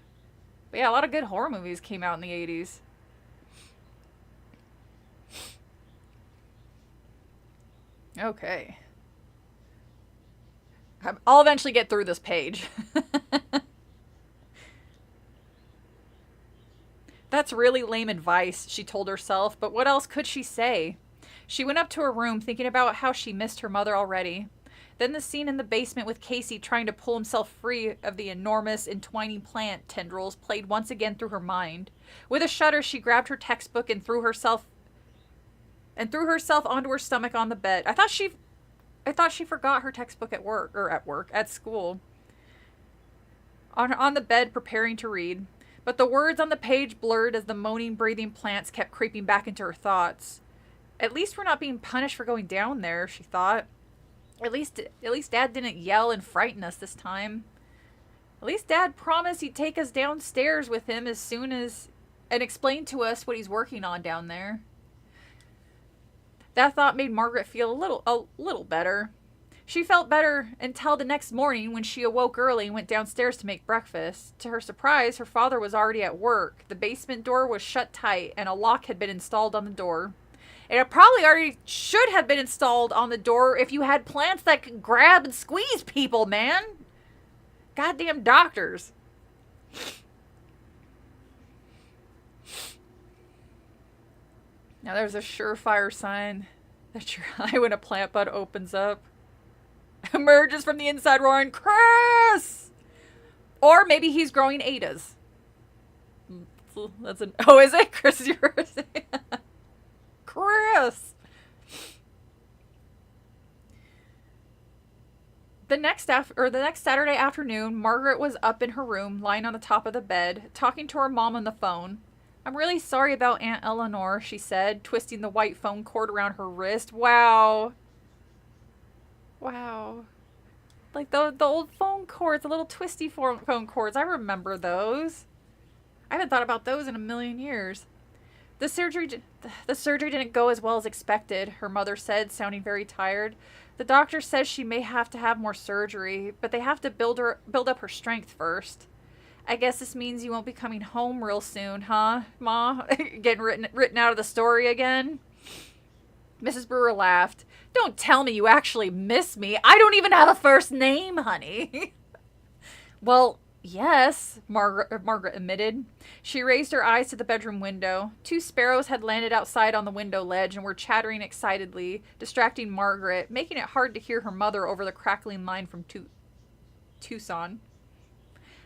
But yeah, a lot of good horror movies came out in the 80s. Okay. I'll eventually get through this page. That's really lame advice, she told herself, but what else could she say? She went up to her room thinking about how she missed her mother already. Then the scene in the basement with Casey trying to pull himself free of the enormous entwining plant tendrils played once again through her mind. With a shudder, she grabbed her textbook and threw herself onto her stomach on the bed. I thought she forgot her textbook at school. On the bed, preparing to read. But the words on the page blurred as the moaning, breathing plants kept creeping back into her thoughts. At least we're not being punished for going down there, she thought. At least Dad didn't yell and frighten us this time. At least Dad promised he'd take us downstairs with him as soon as and explain to us what he's working on down there. That thought made Margaret feel a little better. She felt better until the next morning when she awoke early and went downstairs to make breakfast. To her surprise, her father was already at work. The basement door was shut tight and a lock had been installed on the door. It probably already should have been installed on the door if you had plants that could grab and squeeze people, man. Goddamn doctors. Now there's a surefire sign that your eye when a plant bud opens up. Emerges from the inside roaring, Chris! Or maybe he's growing Adas. Oh, is it? Chris, yours? Chris! The next Saturday afternoon, Margaret was up in her room, lying on the top of the bed, talking to her mom on the phone. I'm really sorry about Aunt Eleanor, she said, twisting the white phone cord around her wrist. Wow. Wow. Like the old phone cords, the little twisty phone cords. I remember those. I haven't thought about those in a million years. The surgery didn't go as well as expected, her mother said, sounding very tired. The doctor says she may have to have more surgery, but they have to build up her strength first. I guess this means you won't be coming home real soon, huh, Ma? Getting written out of the story again? Mrs. Brewer laughed. Don't tell me you actually miss me. I don't even have a first name, honey. Well, yes, Margaret admitted. She raised her eyes to the bedroom window. Two sparrows had landed outside on the window ledge and were chattering excitedly, distracting Margaret, making it hard to hear her mother over the crackling line from Tucson.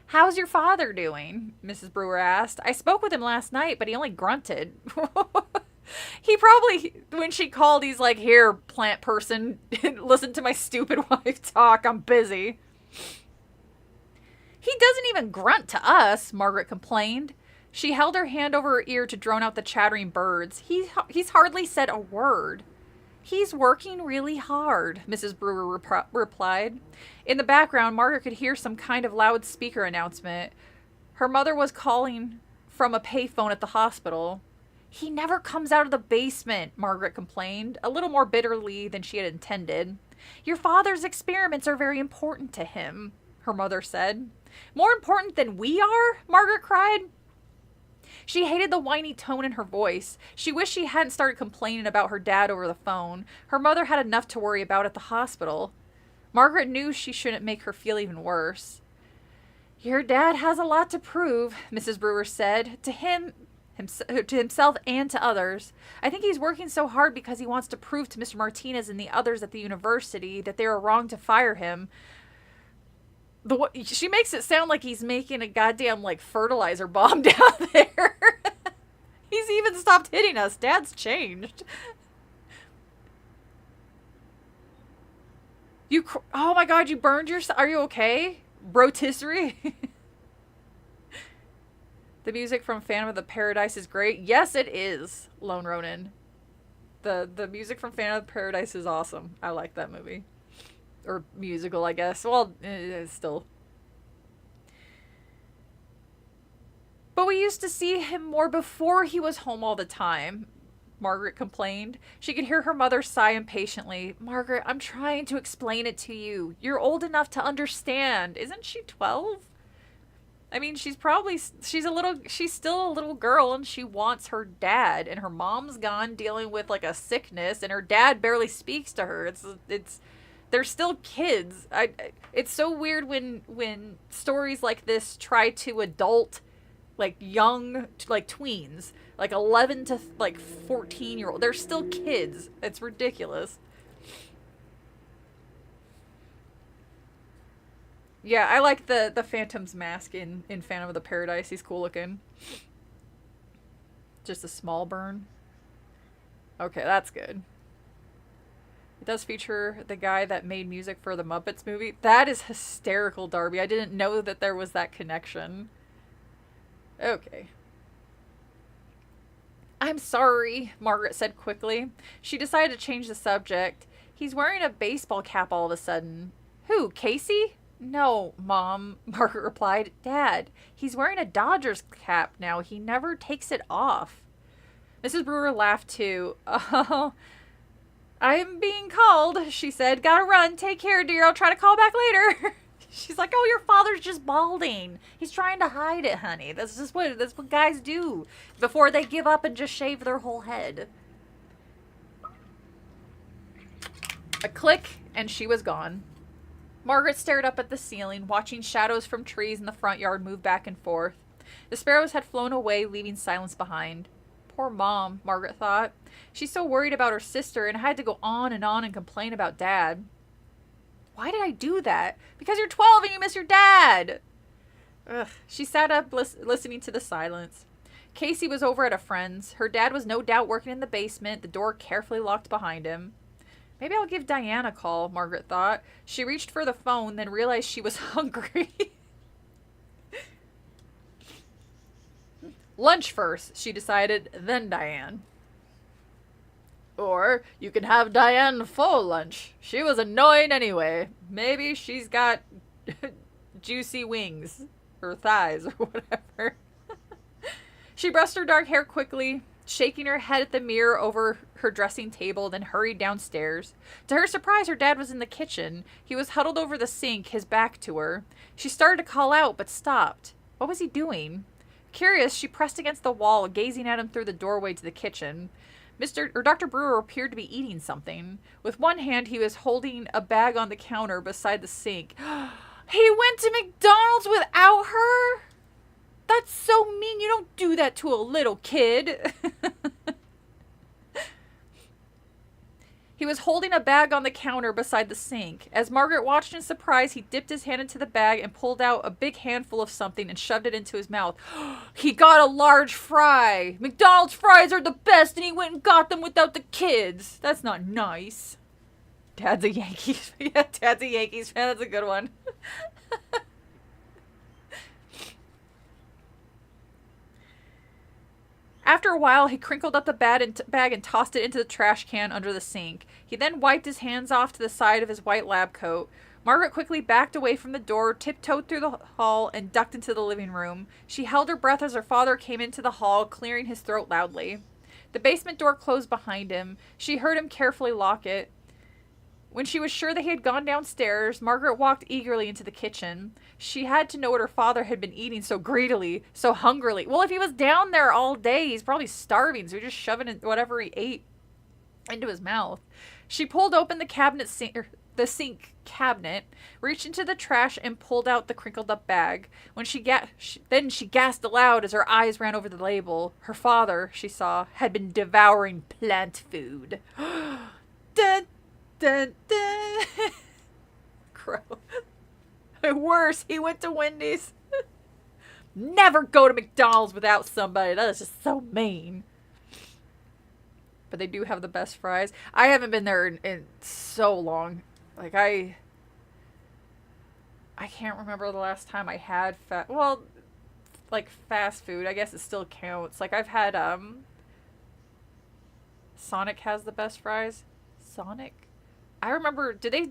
How's your father doing? Mrs. Brewer asked. I spoke with him last night, but he only grunted. He probably, when she called, he's like, here, plant person, listen to my stupid wife talk. I'm busy. He doesn't even grunt to us, Margaret complained. She held her hand over her ear to drone out the chattering birds. He's hardly said a word. He's working really hard, Mrs. Brewer replied. In the background, Margaret could hear some kind of loudspeaker announcement. Her mother was calling from a payphone at the hospital. He never comes out of the basement, Margaret complained, a little more bitterly than she had intended. Your father's experiments are very important to him, her mother said. More important than we are? Margaret cried. She hated the whiny tone in her voice. She wished she hadn't started complaining about her dad over the phone. Her mother had enough to worry about at the hospital. Margaret knew she shouldn't make her feel even worse. Your dad has a lot to prove, Mrs. Brewer said, to himself and to others. I think he's working so hard because he wants to prove to Mr. Martinez and the others at the university that they were wrong to fire him. She makes it sound like he's making a goddamn, like, fertilizer bomb down there. He's even stopped hitting us. Dad's changed. Oh my god, you burned yourself. Are you okay? Rotisserie? The music from Phantom of the Paradise is great. Yes, it is, Lone Ronin. The music from Phantom of the Paradise is awesome. I like that movie. Or musical, I guess. Well, still. But we used to see him more before he was home all the time, Margaret complained. She could hear her mother sigh impatiently. Margaret, I'm trying to explain it to you. You're old enough to understand. Isn't she 12? I mean, she's still a little girl and she wants her dad, and her mom's gone dealing with like a sickness and her dad barely speaks to her. They're still kids. It's so weird when stories like this try to adult like young, like tweens, like 11 to like 14-year-old. They're still kids. It's ridiculous. Yeah, I like the Phantom's mask in Phantom of the Paradise. He's cool looking. Just a small burn. Okay, that's good. It does feature the guy that made music for the Muppets movie. That is hysterical, Darby. I didn't know that there was that connection. Okay. I'm sorry, Margaret said quickly. She decided to change the subject. He's wearing a baseball cap all of a sudden. Who, Casey? No, Mom, Margaret replied. Dad, he's wearing a Dodgers cap now. He never takes it off. Mrs. Brewer laughed too. Oh, I'm being called, she said. Gotta run. Take care, dear. I'll try to call back later. She's like, oh, your father's just balding. He's trying to hide it, honey. That's what guys do before they give up and just shave their whole head. A click, and she was gone. Margaret stared up at the ceiling, watching shadows from trees in the front yard move back and forth. The sparrows had flown away, leaving silence behind. Poor Mom, Margaret thought. She's so worried about her sister and had to go on and complain about Dad. Why did I do that? Because you're 12 and you miss your dad! Ugh. She sat up, listening to the silence. Casey was over at a friend's. Her dad was no doubt working in the basement, the door carefully locked behind him. Maybe I'll give Diane a call, Margaret thought. She reached for the phone, then realized she was hungry. Lunch first, she decided, then Diane. Or you can have Diane for lunch. She was annoying anyway. Maybe she's got juicy wings or thighs or whatever. She brushed her dark hair quickly, shaking her head at the mirror over her dressing table, then hurried downstairs. To her surprise, her dad was in the kitchen. He was huddled over the sink, his back to her. She started to call out, but stopped. What was he doing? Curious, she pressed against the wall, gazing at him through the doorway to the kitchen. Dr. Brewer appeared to be eating something. With one hand, he was holding a bag on the counter beside the sink. He went to McDonald's without her? That's so mean. You don't do that to a little kid. He was holding a bag on the counter beside the sink. As Margaret watched in surprise, he dipped his hand into the bag and pulled out a big handful of something and shoved it into his mouth. He got a large fry. McDonald's fries are the best, and he went and got them without the kids. That's not nice. Dad's a Yankees. Yeah, Dad's a Yankees fan. That's a good one. After a while, he crinkled up the bag and tossed it into the trash can under the sink. He then wiped his hands off to the side of his white lab coat. Margaret quickly backed away from the door, tiptoed through the hall, and ducked into the living room. She held her breath as her father came into the hall, clearing his throat loudly. The basement door closed behind him. She heard him carefully lock it. When she was sure that he had gone downstairs, Margaret walked eagerly into the kitchen. She had to know what her father had been eating so greedily, so hungrily. Well, if he was down there all day, he's probably starving, so he's just shoving whatever he ate into his mouth. She pulled open the sink cabinet, reached into the trash, and pulled out the crinkled up bag. When she gasped aloud as her eyes ran over the label. Her father, she saw, had been devouring plant food. Dun, dun, dun. Crow. Worse, he went to Wendy's. Never go to McDonald's without somebody. That is just so mean. But they do have the best fries. I haven't been there in so long. Like, I can't remember the last time I had fast food. I guess it still counts. Like, I've had, Sonic has the best fries. Sonic? I remember, do they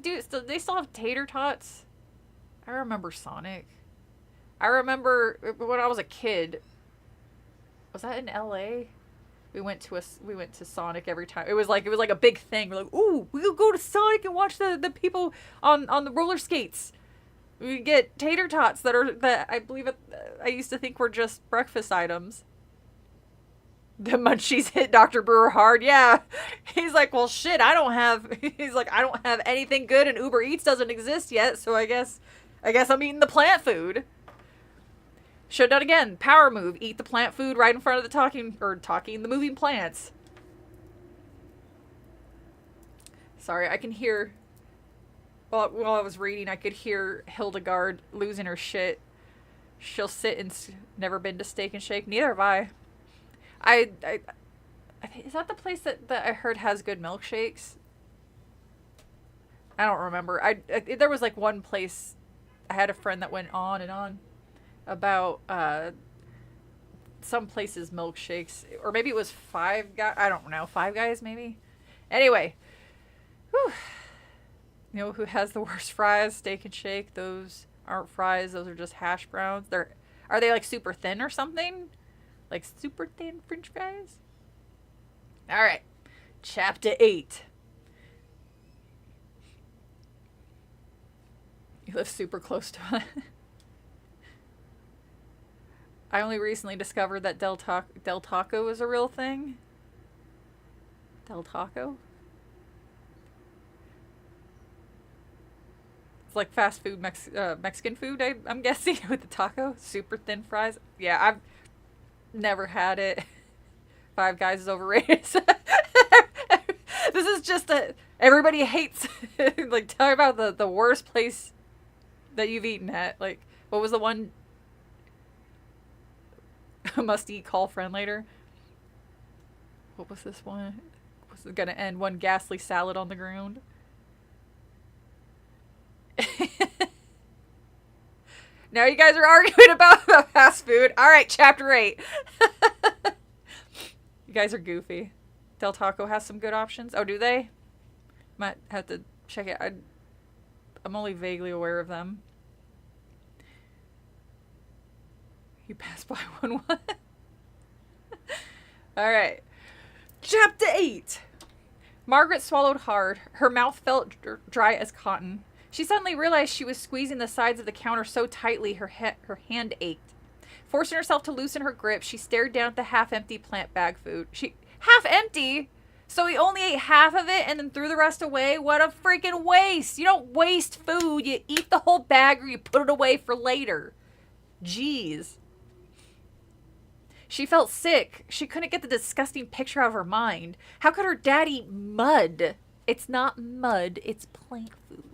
still have tater tots? I remember Sonic. I remember when I was a kid. Was that in LA? We went to Sonic every time. It was like a big thing. We're like, ooh, we'll go to Sonic and watch the people on the roller skates. We get tater tots that I believe I used to think were just breakfast items. The munchies hit Dr. Brewer hard. Yeah. He's like, well, shit, I don't have anything good, and Uber Eats doesn't exist yet, so I guess I'm eating the plant food. Should have done again. Power move. Eat the plant food right in front of the moving plants. Sorry, I can hear, while I was reading, I could hear Hildegard losing her shit. She'll sit and never been to Steak and Shake. Neither have I. Is that the place that I heard has good milkshakes? I don't remember. There was like one place. I had a friend that went on and on about some places milkshakes, or maybe it was Five Guys. I don't know, Five Guys maybe. Anyway, whew. You know who has the worst fries? Steak and Shake. Those aren't fries. Those are just hash browns. Are they like super thin or something? Like super thin French fries? All right, Chapter 8. You live super close to it. I only recently discovered that Del Taco is a real thing. Del Taco? It's like fast food Mexican food, I'm guessing, with the taco. Super thin fries. Yeah, I've never had it. Five Guys is overrated. This is just everybody hates. Like, tell me about the worst place that you've eaten at. Like, what was the one? Must eat, call friend later. What was this one? Was it gonna end one ghastly salad on the ground? Now you guys are arguing about fast food. All right, Chapter 8. You guys are goofy. Del Taco has some good options. Oh, do they? Might have to check it. I'm only vaguely aware of them. You passed by one. All right. Chapter 8. Margaret swallowed hard. Her mouth felt dry as cotton. She suddenly realized she was squeezing the sides of the counter so tightly her hand ached. Forcing herself to loosen her grip, she stared down at the half-empty plant bag food. Half-empty? So he only ate half of it and then threw the rest away? What a freaking waste! You don't waste food. You eat the whole bag or you put it away for later. Jeez. She felt sick. She couldn't get the disgusting picture out of her mind. How could her dad eat mud? It's not mud, it's plant food.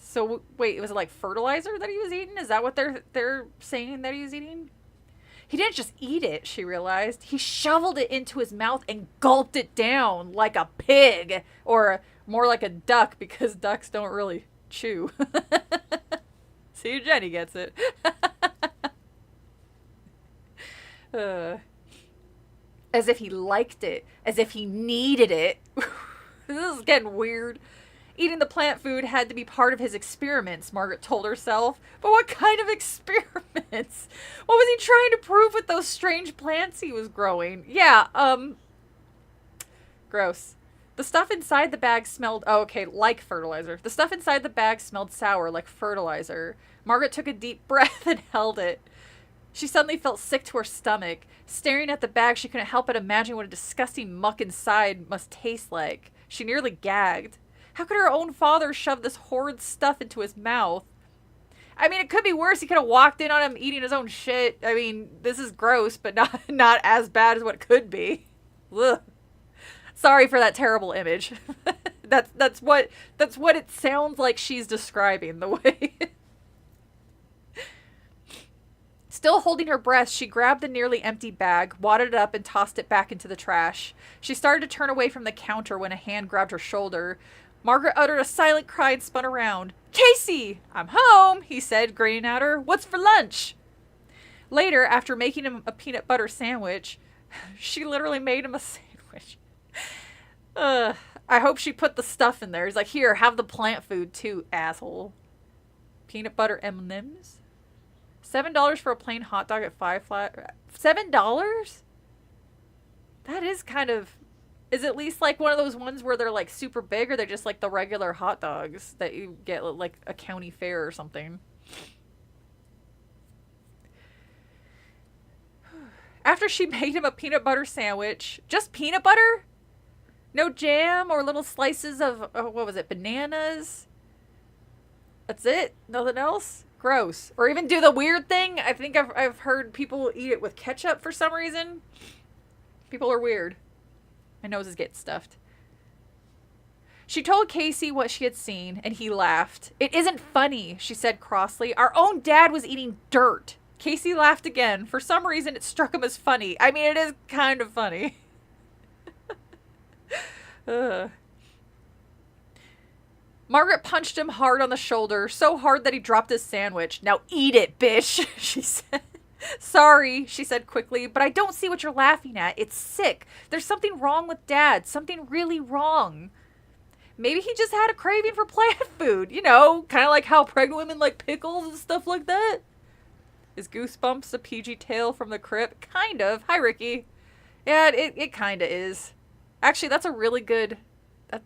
So, wait, was it like fertilizer that he was eating? Is that what they're saying that he was eating? He didn't just eat it, she realized. He shoveled it into his mouth and gulped it down like a pig. Or more like a duck, because ducks don't really chew. See, Jenny gets it. As if he liked it. As if he needed it. This is getting weird. Eating the plant food had to be part of his experiments, Margaret told herself. But what kind of experiments? What was he trying to prove with those strange plants he was growing? Yeah, gross. The stuff inside the bag smelled, like fertilizer. The stuff inside the bag smelled sour, like fertilizer. Margaret took a deep breath and held it. She suddenly felt sick to her stomach. Staring at the bag, she couldn't help but imagine what a disgusting muck inside must taste like. She nearly gagged. How could her own father shove this horrid stuff into his mouth? I mean, it could be worse. He could have walked in on him eating his own shit. I mean, this is gross, but not as bad as what it could be. Ugh. Sorry for that terrible image. That's what it sounds like she's describing the way. Still holding her breath, she grabbed the nearly empty bag, wadded it up, and tossed it back into the trash. She started to turn away from the counter when a hand grabbed her shoulder. Margaret uttered a silent cry and spun around. "Casey! I'm home," he said, grinning at her. "What's for lunch?" Later, after making him a peanut butter sandwich, she literally made him a sandwich. I hope she put the stuff in there. He's like, "Here, have the plant food too, asshole." Peanut butter M&Ms? $7 for a plain hot dog at Five Flat. $7? That is kind of... Is it at least like one of those ones where they're like super big, or they're just like the regular hot dogs that you get like a county fair or something? After she made him a peanut butter sandwich, just peanut butter? No jam or little slices of, what was it, bananas? That's it? Nothing else? Gross. Or even do the weird thing. I think I've heard people eat it with ketchup for some reason. People are weird. My nose is getting stuffed. She told Casey what she had seen, and he laughed. "It isn't funny," she said crossly. "Our own dad was eating dirt." Casey laughed again. For some reason, it struck him as funny. I mean, it is kind of funny. Margaret punched him hard on the shoulder, so hard that he dropped his sandwich. "Now eat it, bitch," she said. "Sorry," she said quickly, "but I don't see what you're laughing at. It's sick. There's something wrong with Dad. Something really wrong." Maybe he just had a craving for plant food. You know, kind of like how pregnant women like pickles and stuff like that. Is Goosebumps a PG tale from the crypt? Kind of. Hi, Ricky. Yeah, it kind of is. Actually, that's a really good...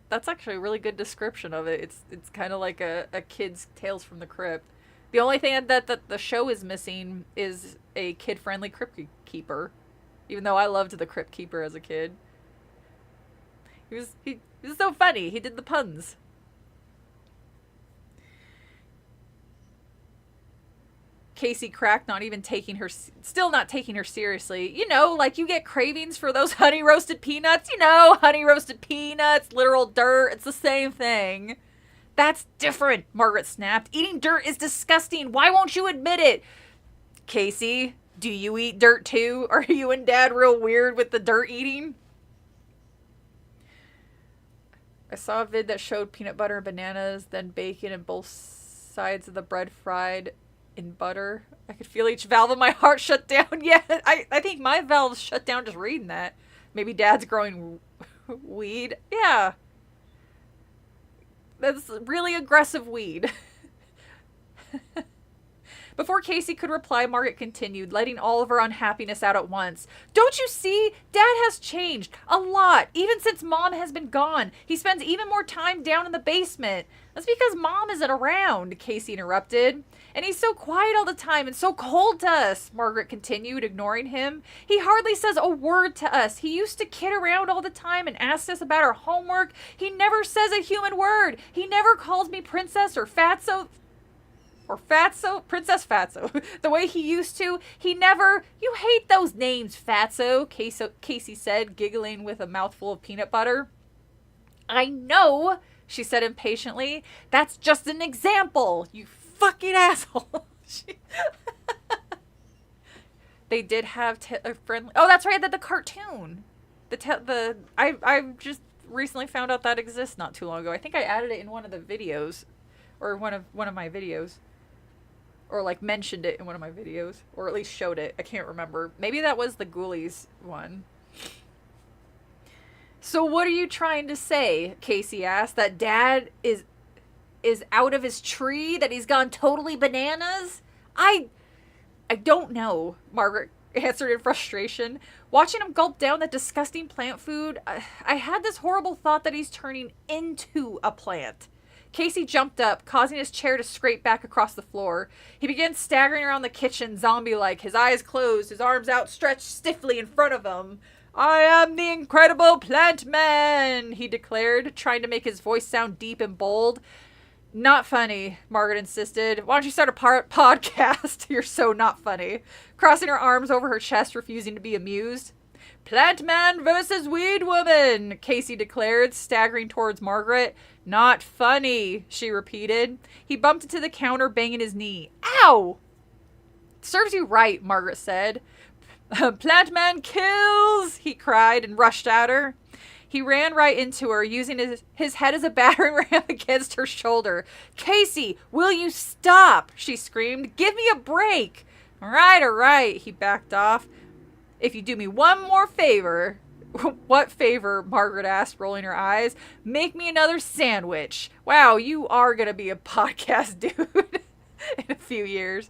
That's actually a really good description of it. It's kind of like a kid's Tales from the Crypt. The only thing that the show is missing is a kid-friendly Crypt Keeper. Even though I loved the Crypt Keeper as a kid. He was so funny. He did the puns. Casey cracked, still not taking her seriously. You know, like you get cravings for those honey roasted peanuts. You know, honey roasted peanuts, literal dirt. It's the same thing. "That's different," Margaret snapped. "Eating dirt is disgusting. Why won't you admit it?" "Casey, do you eat dirt too? Are you and Dad real weird with the dirt eating?" I saw a vid that showed peanut butter and bananas, then bacon and both sides of the bread fried in butter. I could feel each valve of my heart shut down. Yeah, I think my valves shut down just reading that. Maybe Dad's growing weed. Yeah. That's really aggressive weed. Before Casey could reply, Margaret continued, letting all of her unhappiness out at once. Don't you see? Dad has changed. A lot. Even since Mom has been gone. He spends even more time down in the basement. That's because Mom isn't around, Casey interrupted. And he's so quiet all the time and so cold to us, Margaret continued, ignoring him. He hardly says a word to us. He used to kid around all the time and ask us about our homework. He never says a human word. He never calls me princess or fatso. Or Fatso, Princess Fatso, the way he used to. He never, you hate those names, Fatso, Casey said, giggling with a mouthful of peanut butter. I know, she said impatiently. That's just an example, you fucking asshole. They did have a friendly, oh, that's right, the cartoon. I just recently found out that exists not too long ago. I think I added it in one of the videos, or one of my videos. Or like mentioned it in one of my videos. Or at least showed it. I can't remember. Maybe that was the Ghoulies one. So what are you trying to say? Casey asked. That Dad is out of his tree? That he's gone totally bananas? I don't know, Margaret answered in frustration. Watching him gulp down that disgusting plant food, I had this horrible thought that he's turning into a plant. Casey jumped up, causing his chair to scrape back across the floor. He began staggering around the kitchen, zombie-like, his eyes closed, his arms outstretched stiffly in front of him. I am the incredible plant man, he declared, trying to make his voice sound deep and bold. Not funny, Margaret insisted. Why don't you start a podcast? You're so not funny. Crossing her arms over her chest, refusing to be amused. Plant man versus weed woman, Casey declared, staggering towards Margaret. Not funny, she repeated. He bumped into the counter, banging his knee. Ow! Serves you right, Margaret said. Plant man kills, he cried and rushed at her. He ran right into her, using his head as a battering ram against her shoulder. Casey, will you stop? She screamed. Give me a break. All right, he backed off. If you do me one more favor. What favor? Margaret asked, rolling her eyes. Make me another sandwich. Wow, you are going to be a podcast dude in a few years.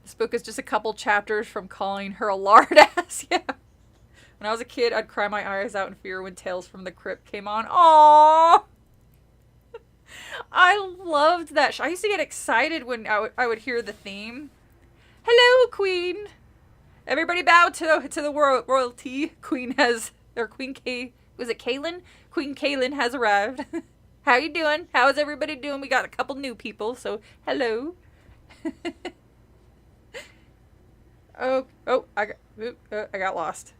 This book is just a couple chapters from calling her a lard ass. Yeah. When I was a kid, I'd cry my eyes out in fear when Tales from the Crypt came on. Aww. I loved that. I used to get excited when I would hear the theme. Hello, Queen. Everybody bow to the royalty. Queen K, was it Kaylin? Queen Kaylin has arrived. How you doing? How is everybody doing? We got a couple new people, so hello. I got lost.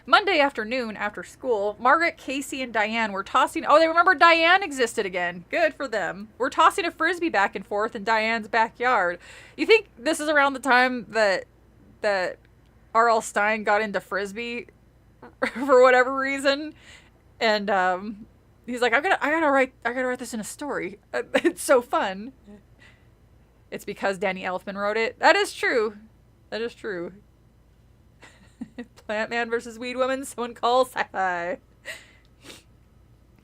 Monday afternoon after school, Margaret, Casey, and Diane were tossing... Oh, they remember Diane existed again. Good for them. We're tossing a frisbee back and forth in Diane's backyard. You think this is around the time that R.L. Stine got into frisbee for whatever reason, and he's like, I gotta write this in a story. It's so fun. It's because Danny Elfman wrote it. That is true. Plant man versus weed woman. Someone calls. Hi.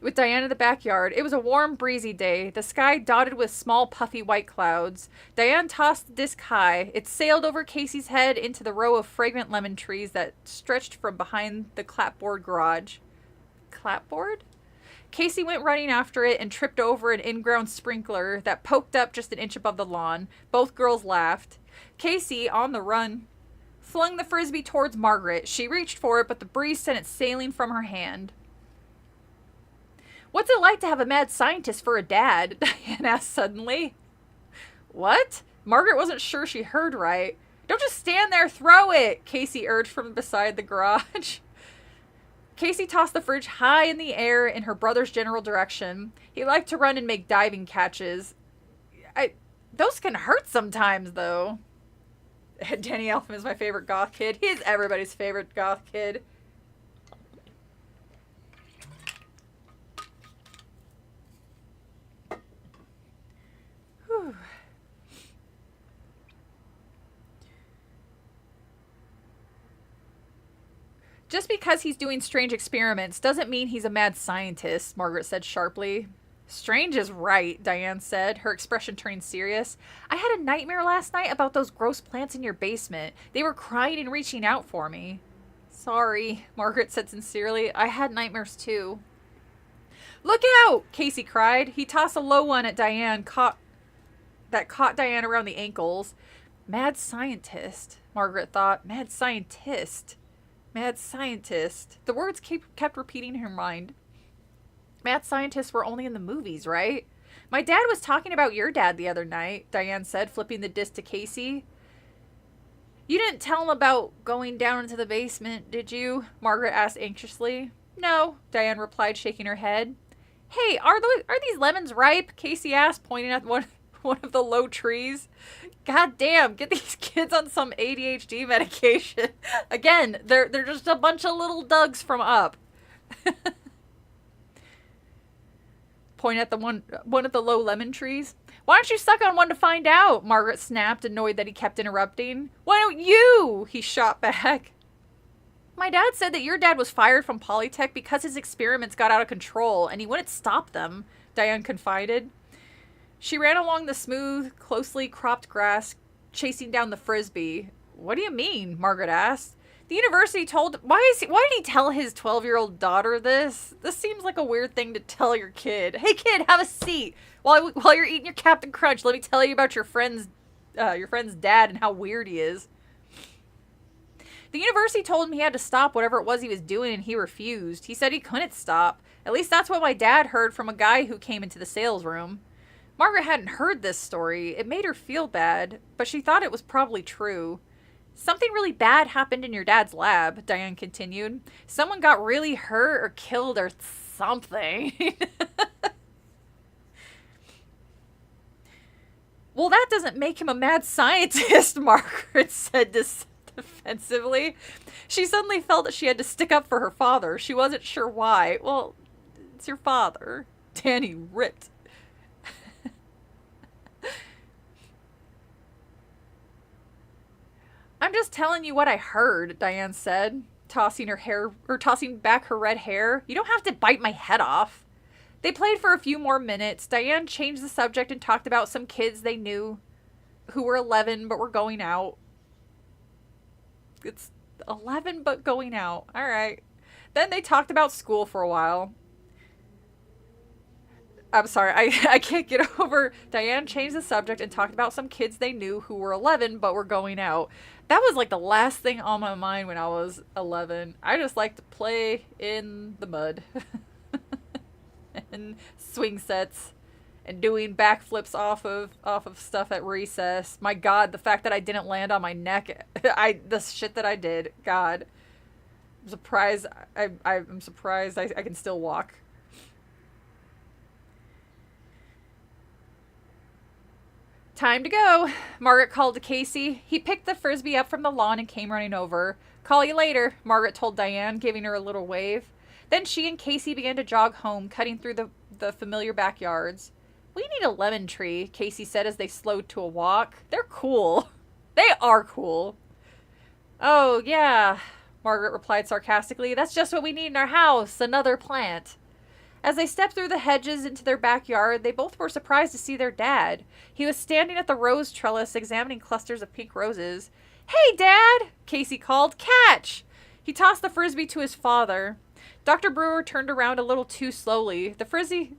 With Diane in the backyard, it was a warm, breezy day, the sky dotted with small, puffy white clouds. Diane tossed the disc high. It sailed over Casey's head into the row of fragrant lemon trees that stretched from behind the clapboard garage. Clapboard? Casey went running after it and tripped over an in-ground sprinkler that poked up just an inch above the lawn. Both girls laughed. Casey, on the run, flung the frisbee towards Margaret. She reached for it, but the breeze sent it sailing from her hand. What's it like to have a mad scientist for a dad? Diane asked suddenly. What? Margaret wasn't sure she heard right. Don't just stand there, throw it, Casey urged from beside the garage. Casey tossed the fridge high in the air in her brother's general direction. He liked to run and make diving catches. Those can hurt sometimes, though. Danny Elfman is my favorite goth kid. He's everybody's favorite goth kid. Whew. Just because he's doing strange experiments doesn't mean he's a mad scientist, Margaret said sharply. Strange is right, Diane said, her expression turning serious. I had a nightmare last night about those gross plants in your basement. They were crying and reaching out for me. Sorry, Margaret said sincerely. I had nightmares too. Look out! Casey cried. He tossed a low one at Diane, caught Diane around the ankles. Mad scientist, Margaret thought. Mad scientist. Mad scientist. The words kept repeating in her mind. Mad scientists were only in the movies, right? My dad was talking about your dad the other night, Diane said, flipping the disc to Casey. You didn't tell him about going down into the basement, did you? Margaret asked anxiously. No, Diane replied, shaking her head. Hey, are these lemons ripe? Casey asked, pointing at one of the low trees. God damn, get these kids on some ADHD medication. Again, they're just a bunch of little Dougs from Up. Point at the one of the low lemon trees. Why don't you suck on one to find out? Margaret snapped, annoyed that he kept interrupting. Why don't you? He shot back. My dad said that your dad was fired from Polytech because his experiments got out of control and he wouldn't stop them, Diane confided. She ran along the smooth, closely cropped grass, chasing down the frisbee. What do you mean? Margaret asked. The university told... Why did he tell his 12-year-old daughter this? This seems like a weird thing to tell your kid. Hey, kid, have a seat. While you're eating your Captain Crunch, let me tell you about your friend's dad and how weird he is. The university told him he had to stop whatever it was he was doing, and he refused. He said he couldn't stop. At least that's what my dad heard from a guy who came into the sales room. Margaret hadn't heard this story. It made her feel bad, but she thought it was probably true. Something really bad happened in your dad's lab, Diane continued. Someone got really hurt or killed or something. Well, that doesn't make him a mad scientist, Margaret said defensively. She suddenly felt that she had to stick up for her father. She wasn't sure why. Well, it's your father. Danny ripped. I'm just telling you what I heard, Diane said, tossing back her red hair. You don't have to bite my head off. They played for a few more minutes. Diane changed the subject and talked about some kids they knew who were 11 but were going out. It's 11 but going out. All right. Then they talked about school for a while. I'm sorry, I can't get over. Diane changed the subject and talked about some kids they knew who were 11 but were going out. That was like the last thing on my mind when I was 11. I just like to play in the mud. And swing sets. And doing backflips off of stuff at recess. My God, the fact that I didn't land on my neck. The shit that I did. God. I'm surprised. I'm surprised I can still walk. Time to go, Margaret called to Casey. He picked the frisbee up from the lawn and came running over. Call you later, Margaret told Diane, giving her a little wave. Then she and Casey began to jog home, cutting through the familiar backyards. We need a lemon tree, Casey said as they slowed to a walk. They're cool. They are cool. Oh, yeah, Margaret replied sarcastically. That's just what we need in our house, another plant. As they stepped through the hedges into their backyard, they both were surprised to see their dad. He was standing at the rose trellis, examining clusters of pink roses. Hey, Dad! Casey called. Catch! He tossed the frisbee to his father. Dr. Brewer turned around a little too slowly. The frisbee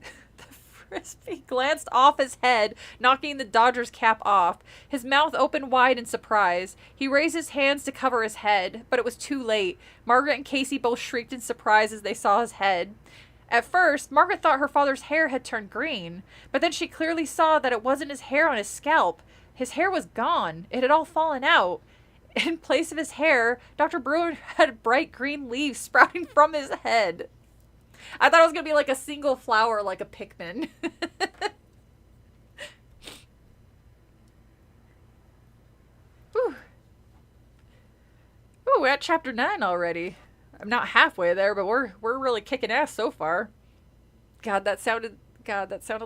glanced off his head, knocking the Dodger's cap off. His mouth opened wide in surprise. He raised his hands to cover his head, but it was too late. Margaret and Casey both shrieked in surprise as they saw his head. At first, Margaret thought her father's hair had turned green, but then she clearly saw that it wasn't his hair on his scalp. His hair was gone. It had all fallen out. In place of his hair, Dr. Brewer had bright green leaves sprouting from his head. I thought it was going to be like a single flower, like a Pikmin. Ooh, we're at chapter 9 already. I'm not halfway there, but we're really kicking ass so far. God, that sounded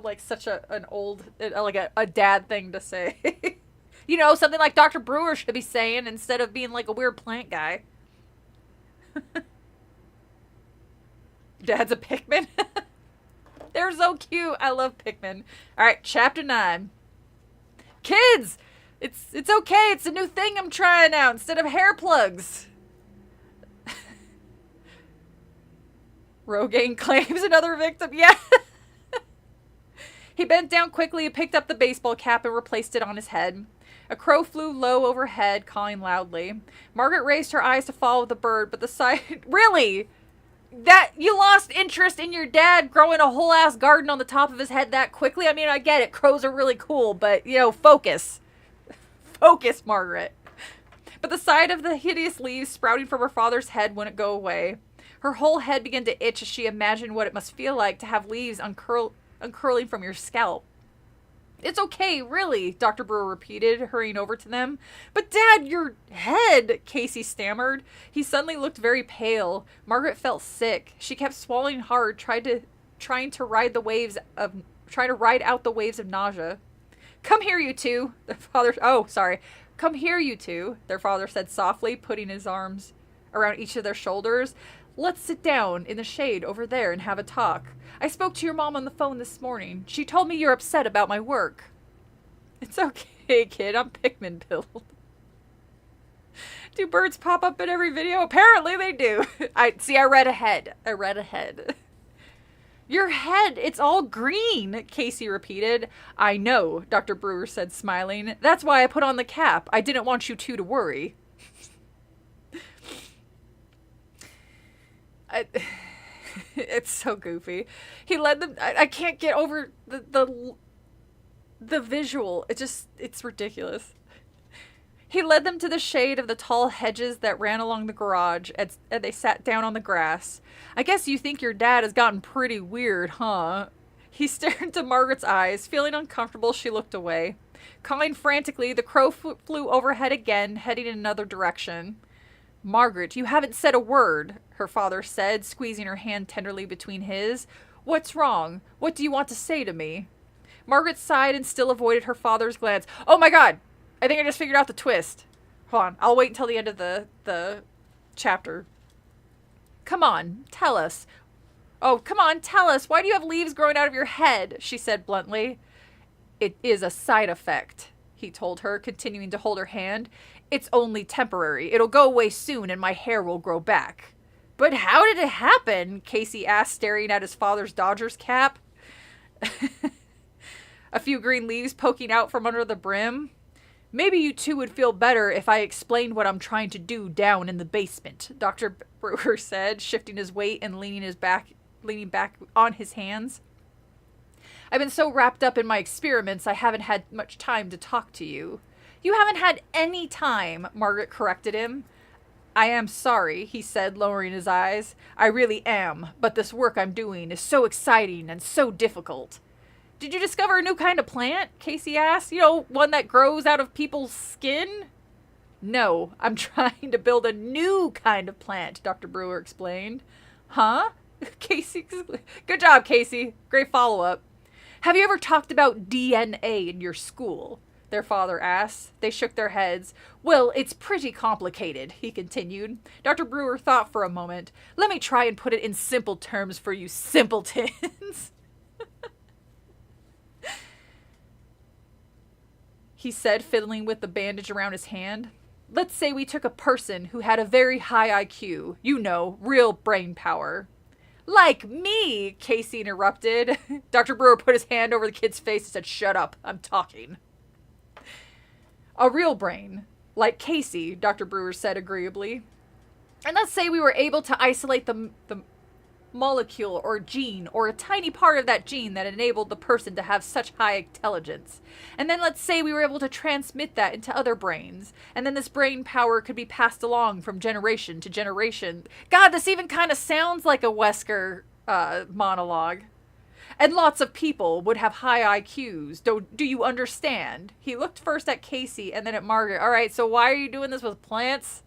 like such an old, like a dad thing to say. You know, something like Dr. Brewer should be saying instead of being like a weird plant guy. Dad's a Pikmin? They're so cute. I love Pikmin. All right, chapter 9. Kids, it's okay. It's a new thing I'm trying out instead of hair plugs. Rogaine claims another victim. Yeah. He bent down quickly and picked up the baseball cap and replaced it on his head. A crow flew low overhead, cawing loudly. Margaret raised her eyes to follow the bird, but the sight... Really? That you lost interest in your dad growing a whole ass garden on the top of his head that quickly? I mean, I get it. Crows are really cool, but, you know, focus. Focus, Margaret. But the sight of the hideous leaves sprouting from her father's head wouldn't go away. Her whole head began to itch as she imagined what it must feel like to have leaves uncurling from your scalp. It's okay, really, Dr. Brewer repeated, hurrying over to them. But Dad, your head, Casey stammered. He suddenly looked very pale. Margaret felt sick. She kept swallowing hard, trying to ride out the waves of nausea. Come here, you two, Come here, you two, their father said softly, putting his arms around each of their shoulders. Let's sit down in the shade over there and have a talk. I spoke to your mom on the phone this morning. She told me you're upset about my work. It's okay, kid. I'm Pikmin pilled. Do birds pop up in every video? Apparently they do. I read ahead. Your head, it's all green, Casey repeated. I know, Dr. Brewer said, smiling. That's why I put on the cap. I didn't want you two to worry. It's so goofy. He led them. I can't get over the visual. It's ridiculous. He led them to the shade of the tall hedges that ran along the garage, and they sat down on the grass. I guess you think your dad has gotten pretty weird, huh? He stared into Margaret's eyes. Feeling uncomfortable, she looked away. Calling frantically, the crow flew overhead again, heading in another direction. Margaret, you haven't said a word, her father said, squeezing her hand tenderly between his. What's wrong? What do you want to say to me? Margaret sighed and still avoided her father's glance. Oh my God! I think I just figured out the twist. Hold on, I'll wait until the end of the chapter. Come on, tell us. Oh, come on, tell us. Why do you have leaves growing out of your head? She said bluntly. It is a side effect, he told her, continuing to hold her hand. It's only temporary. It'll go away soon and my hair will grow back. But how did it happen? Casey asked, staring at his father's Dodgers cap. A few green leaves poking out from under the brim. Maybe you two would feel better if I explained what I'm trying to do down in the basement, Dr. Brewer said, shifting his weight and leaning back on his hands. I've been so wrapped up in my experiments I haven't had much time to talk to you. You haven't had any time, Margaret corrected him. I am sorry, he said, lowering his eyes. I really am, but this work I'm doing is so exciting and so difficult. Did you discover a new kind of plant? Casey asked. You know, one that grows out of people's skin? No, I'm trying to build a new kind of plant, Dr. Brewer explained. Huh? Casey, good job, Casey. Great follow-up. Have you ever talked about DNA in your school? Their father asked. They shook their heads. Well, it's pretty complicated, he continued. Dr. Brewer thought for a moment. Let me try and put it in simple terms for you simpletons. He said, fiddling with the bandage around his hand. Let's say we took a person who had a very high IQ. You know, real brain power. Like me, Casey interrupted. Dr. Brewer put his hand over the kid's face and said, Shut up, I'm talking. A real brain, like Casey, Dr. Brewer said agreeably. And let's say we were able to isolate the molecule or gene or a tiny part of that gene that enabled the person to have such high intelligence. And then let's say we were able to transmit that into other brains. And then this brain power could be passed along from generation to generation. God, this even kind of sounds like a Wesker monologue. And lots of people would have high IQs. Do you understand? He looked first at Casey and then at Margaret. All right, so why are you doing this with plants?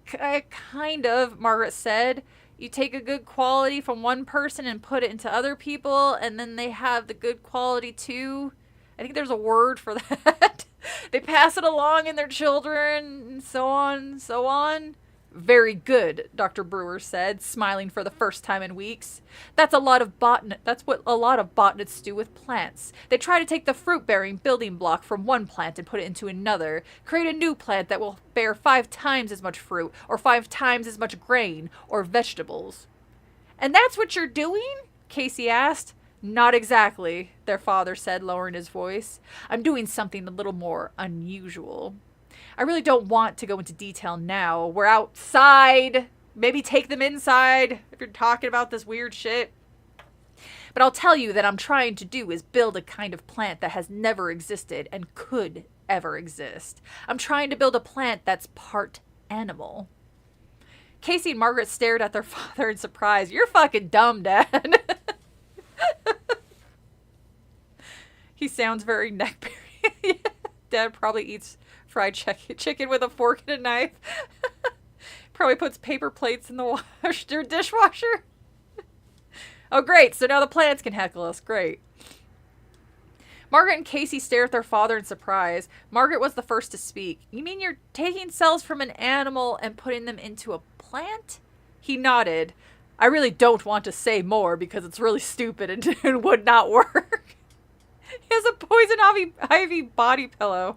Kind of, Margaret said. You take a good quality from one person and put it into other people, and then they have the good quality too. I think there's a word for that. They pass it along in their children, and so on, so on. Very good, Dr. Brewer said, smiling for the first time in weeks. That's what a lot of botanists do with plants. They try to take the fruit-bearing building block from one plant and put it into another, create a new plant that will bear 5 times as much fruit, or 5 times as much grain, or vegetables. And that's what you're doing? Casey asked. Not exactly, their father said, lowering his voice. I'm doing something a little more unusual. I really don't want to go into detail now. We're outside. Maybe take them inside if you're talking about this weird shit. But I'll tell you that I'm trying to do is build a kind of plant that has never existed and could ever exist. I'm trying to build a plant that's part animal. Casey and Margaret stared at their father in surprise. You're fucking dumb, Dad. He sounds very neck-bearded. Dad probably eats fried chicken with a fork and a knife. Probably puts paper plates in the dishwasher. Oh, great. So now the plants can heckle us. Great. Margaret and Casey stared at their father in surprise. Margaret was the first to speak. You mean you're taking cells from an animal and putting them into a plant? He nodded. I really don't want to say more because it's really stupid and would not work. He has a poison ivy body pillow.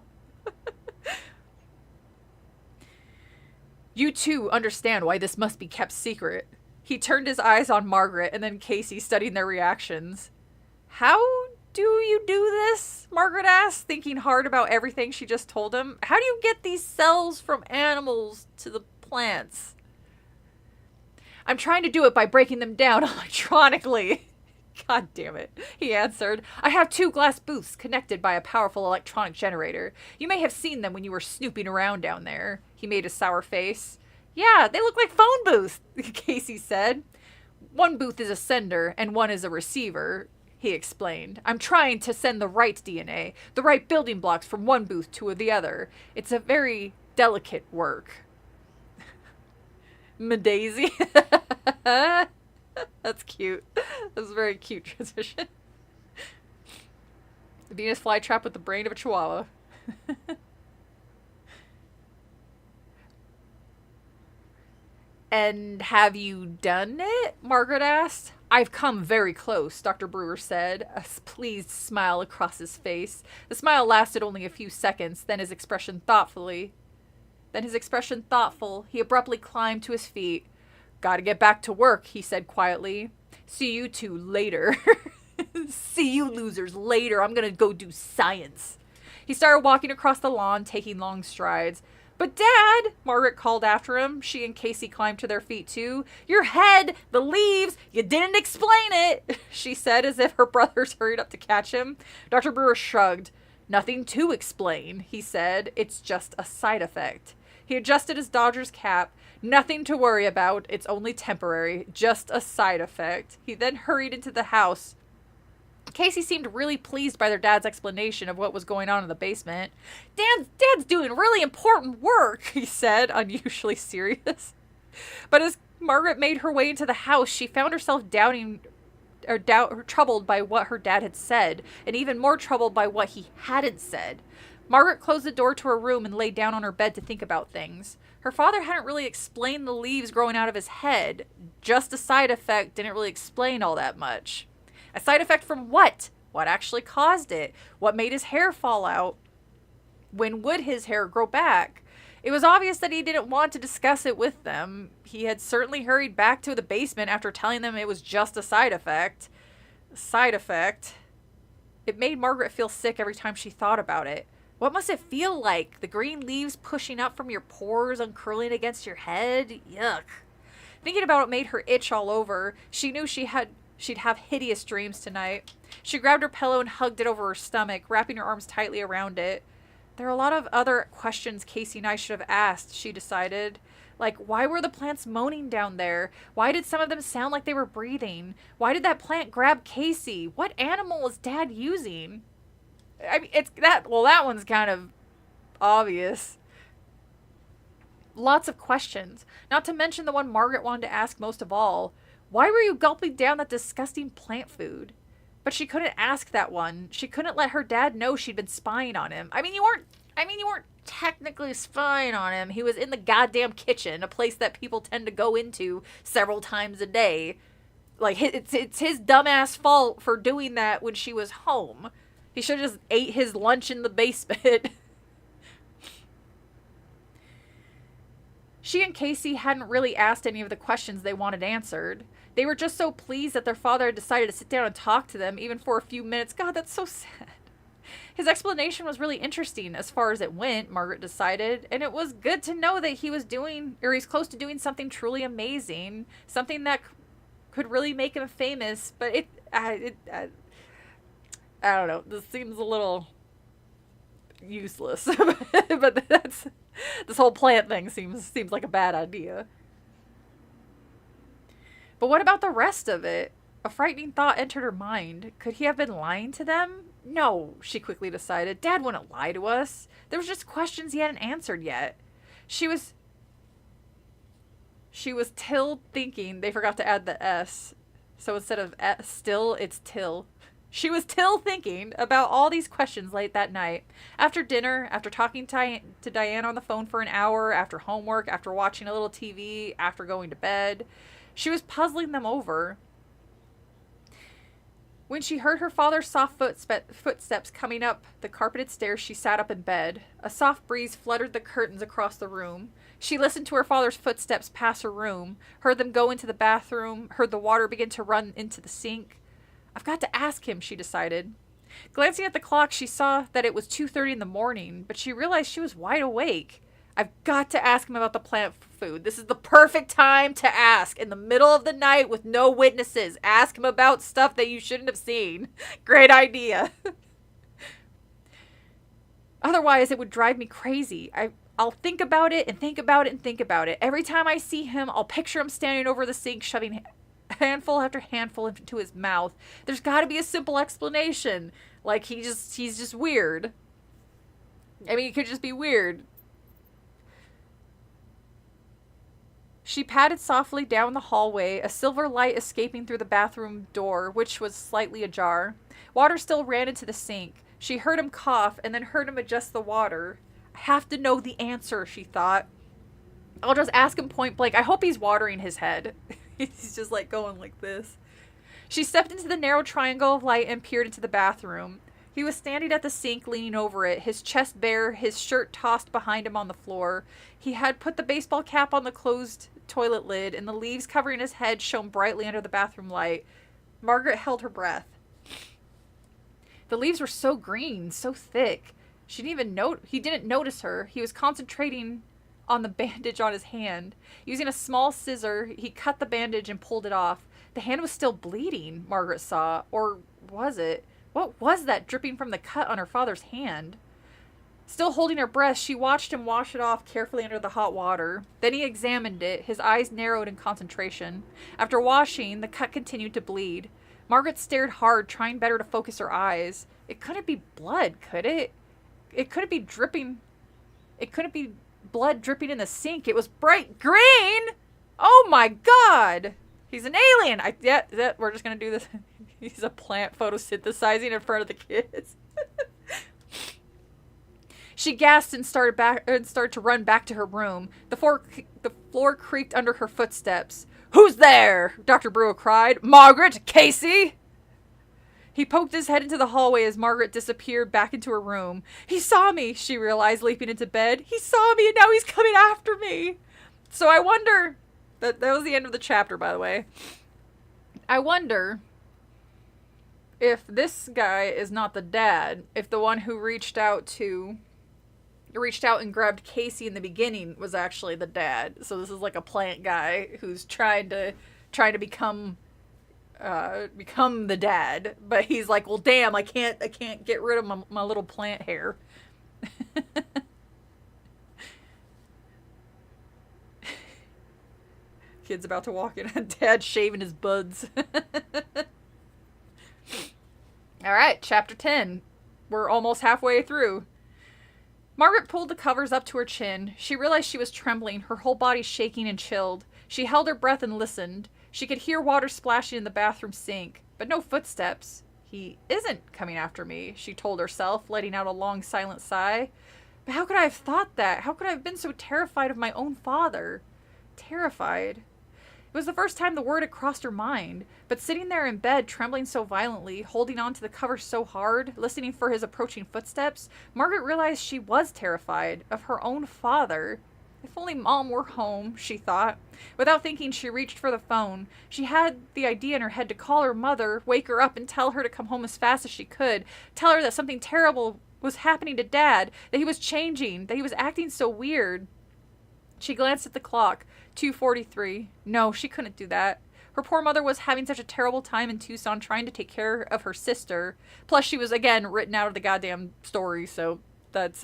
You two understand why this must be kept secret. He turned his eyes on Margaret and then Casey, studying their reactions. How do you do this? Margaret asked, thinking hard about everything she just told him. How do you get these cells from animals to the plants? I'm trying to do it by breaking them down electronically. God damn it, he answered. I have 2 glass booths connected by a powerful electronic generator. You may have seen them when you were snooping around down there. He made a sour face. Yeah, they look like phone booths, Casey said. One booth is a sender and one is a receiver, he explained. I'm trying to send the right DNA, the right building blocks from one booth to the other. It's a very delicate work. Daisy. That's cute. That's a very cute transition. The Venus flytrap with the brain of a chihuahua. And have you done it? Margaret asked. I've come very close, Dr. Brewer said, a pleased smile across his face. The smile lasted only a few seconds, then his expression thoughtful, he abruptly climbed to his feet. Gotta get back to work, he said quietly. See you two later. See you losers later. I'm gonna go do science. He started walking across the lawn, taking long strides. But Dad, Margaret called after him. She and Casey climbed to their feet too. Your head, the leaves, you didn't explain it, she said as if her brothers hurried up to catch him. Dr. Brewer shrugged. Nothing to explain, he said. It's just a side effect. He adjusted his Dodgers cap. Nothing to worry about. It's only temporary. Just a side effect. He then hurried into the house. Casey seemed really pleased by their dad's explanation of what was going on in the basement. Dad's doing really important work, he said, unusually serious. But as Margaret made her way into the house, she found herself troubled by what her dad had said, and even more troubled by what he hadn't said. Margaret closed the door to her room and lay down on her bed to think about things. Her father hadn't really explained the leaves growing out of his head. Just a side effect didn't really explain all that much. A side effect from what? What actually caused it? What made his hair fall out? When would his hair grow back? It was obvious that he didn't want to discuss it with them. He had certainly hurried back to the basement after telling them it was just a side effect. A side effect. It made Margaret feel sick every time she thought about it. What must it feel like? The green leaves pushing up from your pores, uncurling against your head? Yuck. Thinking about it made her itch all over. She knew she'd have hideous dreams tonight. She grabbed her pillow and hugged it over her stomach, wrapping her arms tightly around it. There are a lot of other questions Casey and I should have asked, she decided. Like, why were the plants moaning down there? Why did some of them sound like they were breathing? Why did that plant grab Casey? What animal is Dad using? I mean, that one's kind of obvious. Lots of questions. Not to mention the one Margaret wanted to ask most of all. Why were you gulping down that disgusting plant food? But she couldn't ask that one. She couldn't let her dad know she'd been spying on him. I mean, you weren't technically spying on him. He was in the goddamn kitchen, a place that people tend to go into several times a day. Like, it's his dumbass fault for doing that when she was home. He should have just ate his lunch in the basement. She and Casey hadn't really asked any of the questions they wanted answered. They were just so pleased that their father had decided to sit down and talk to them, even for a few minutes. God, that's so sad. His explanation was really interesting as far as it went, Margaret decided, and it was good to know that he was doing, or he's close to doing something truly amazing, something that could really make him famous, but I don't know, this seems a little useless, but this whole plant thing seems like a bad idea. But what about the rest of it? A frightening thought entered her mind. Could he have been lying to them? No, she quickly decided. Dad wouldn't lie to us. There was just questions he hadn't answered yet. She was still thinking. They forgot to add the S. So instead of still, it's till. She was still thinking about all these questions late that night. After dinner, after talking to Diane on the phone for an hour, after homework, after watching a little TV, after going to bed. She was puzzling them over. When she heard her father's soft footsteps coming up the carpeted stairs, she sat up in bed. A soft breeze fluttered the curtains across the room. She listened to her father's footsteps pass her room, heard them go into the bathroom, heard the water begin to run into the sink. I've got to ask him, she decided. Glancing at the clock, she saw that it was 2:30 in the morning, but she realized she was wide awake. I've got to ask him about the plant food. This is the perfect time to ask. In the middle of the night with no witnesses. Ask him about stuff that you shouldn't have seen. Great idea. Otherwise, it would drive me crazy. I'll think about it and think about it and think about it. Every time I see him, I'll picture him standing over the sink, shoving handful after handful into his mouth. There's got to be a simple explanation. Like, he's just weird. I mean, it could just be weird. She padded softly down the hallway, a silver light escaping through the bathroom door, which was slightly ajar. Water still ran into the sink. She heard him cough and then heard him adjust the water. I have to know the answer, she thought. I'll just ask him point blank. I hope he's watering his head. He's just like going like this. She stepped into the narrow triangle of light and peered into the bathroom. He was standing at the sink, leaning over it, his chest bare, his shirt tossed behind him on the floor. He had put the baseball cap on the closed toilet lid, and the leaves covering his head shone brightly under the bathroom light. Margaret held her breath. The leaves were so green, so thick. He didn't notice her. He was concentrating on the bandage on his hand. Using a small scissor, he cut the bandage and pulled it off. The hand was still bleeding, Margaret saw. Or was it? What was that dripping from the cut on her father's hand? Still holding her breath, she watched him wash it off carefully under the hot water. Then he examined it, his eyes narrowed in concentration. After washing, the cut continued to bleed. Margaret stared hard, trying better to focus her eyes. It couldn't be blood, could it? It couldn't be dripping. It couldn't be blood dripping in the sink. It was bright green! Oh my god! He's an alien! We're just gonna do this. He's a plant photosynthesizing in front of the kids. She gasped and started to run back to her room. The floor creaked under her footsteps. Who's there? Dr. Brewer cried. Margaret! Casey! He poked his head into the hallway as Margaret disappeared back into her room. He saw me, she realized, leaping into bed. He saw me and now he's coming after me. So I wonder... That was the end of the chapter, by the way. I wonder if this guy is not the dad, if the one who reached out and grabbed Casey in the beginning was actually the dad. So this is like a plant guy who's trying to become the dad, but he's like, well, damn, I can't get rid of my little plant hair. Kid's about to walk in and Dad shaving his buds. All right, chapter 10. We're almost halfway through. Margaret pulled the covers up to her chin. She realized she was trembling, her whole body shaking and chilled. She held her breath and listened. She could hear water splashing in the bathroom sink, but no footsteps. He isn't coming after me, she told herself, letting out a long, silent sigh. But how could I have thought that? How could I have been so terrified of my own father? Terrified. It was the first time the word had crossed her mind, but sitting there in bed, trembling so violently, holding on to the covers so hard, listening for his approaching footsteps, Margaret realized she was terrified of her own father. If only Mom were home, she thought. Without thinking, she reached for the phone. She had the idea in her head to call her mother, wake her up, and tell her to come home as fast as she could. Tell her that something terrible was happening to Dad, that he was changing, that he was acting so weird. She glanced at the clock. 2:43. No, she couldn't do that. Her poor mother was having such a terrible time in Tucson trying to take care of her sister. Plus, she was, again, written out of the goddamn story, so that's,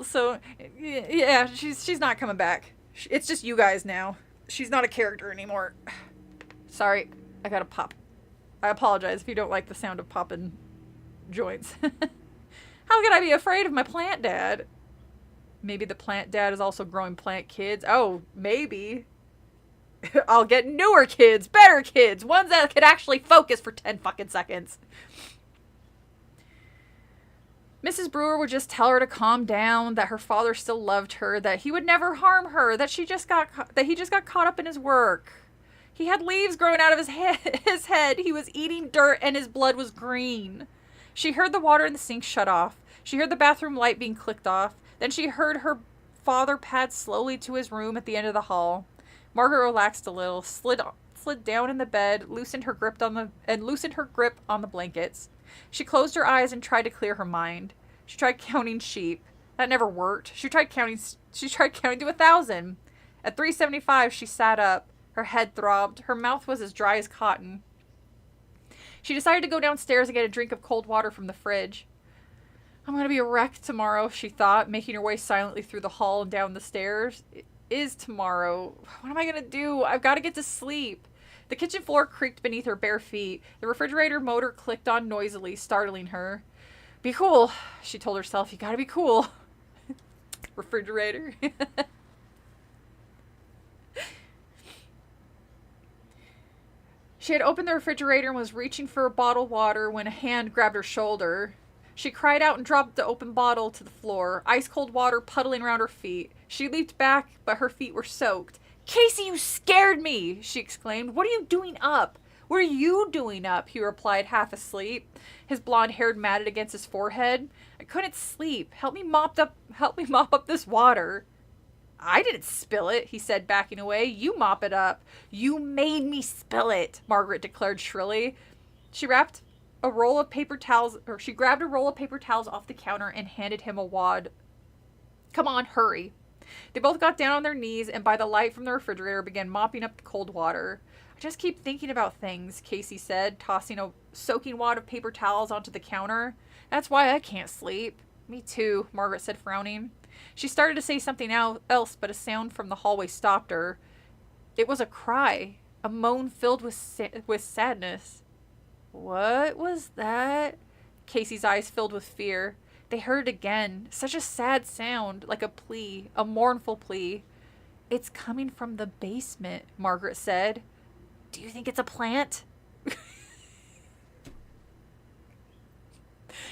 So, yeah, she's not coming back. It's just you guys now. She's not a character anymore. Sorry, I gotta pop. I apologize if you don't like the sound of popping joints. How could I be afraid of my plant dad? Maybe the plant dad is also growing plant kids. Oh, maybe. I'll get newer kids, better kids, ones that could actually focus for 10 fucking seconds. Mrs. Brewer would just tell her to calm down, that her father still loved her, that he would never harm her, that he just got caught up in his work. He had leaves growing out of his head. He was eating dirt and his blood was green. She heard the water in the sink shut off. She heard the bathroom light being clicked off. Then she heard her father pad slowly to his room at the end of the hall. Margaret relaxed a little, slid down in the bed, loosened her grip on the blankets. She closed her eyes and tried to clear her mind. She tried counting sheep. That never worked. She tried counting to 1,000. At 375, she sat up. Her head throbbed. Her mouth was as dry as cotton. She decided to go downstairs and get a drink of cold water from the fridge. I'm going to be a wreck tomorrow, she thought, making her way silently through the hall and down the stairs. It is tomorrow. What am I going to do? I've got to get to sleep. The kitchen floor creaked beneath her bare feet. The refrigerator motor clicked on noisily, startling her. Be cool, she told herself. You got to be cool. Refrigerator. She had opened the refrigerator and was reaching for a bottle of water when a hand grabbed her shoulder. She cried out and dropped the open bottle to the floor, ice-cold water puddling around her feet. She leaped back, but her feet were soaked. Casey, you scared me, she exclaimed. What are you doing up? What are you doing up? He replied, half asleep, his blonde hair matted against his forehead. I couldn't sleep. Help me mop up this water. I didn't spill it, he said, backing away. You mop it up. You made me spill it, Margaret declared shrilly. She grabbed a roll of paper towels off the counter and handed him a wad. Come on, hurry. They both got down on their knees and by the light from the refrigerator began mopping up the cold water. I just keep thinking about things, Casey said, tossing a soaking wad of paper towels onto the counter. That's why I can't sleep. Me too, Margaret said, frowning. She started to say something else, but a sound from the hallway stopped her. It was a cry, a moan filled with sadness. What was that? Casey's eyes filled with fear. They heard it again. Such a sad sound, like a plea, a mournful plea. It's coming from the basement, Margaret said. Do you think it's a plant?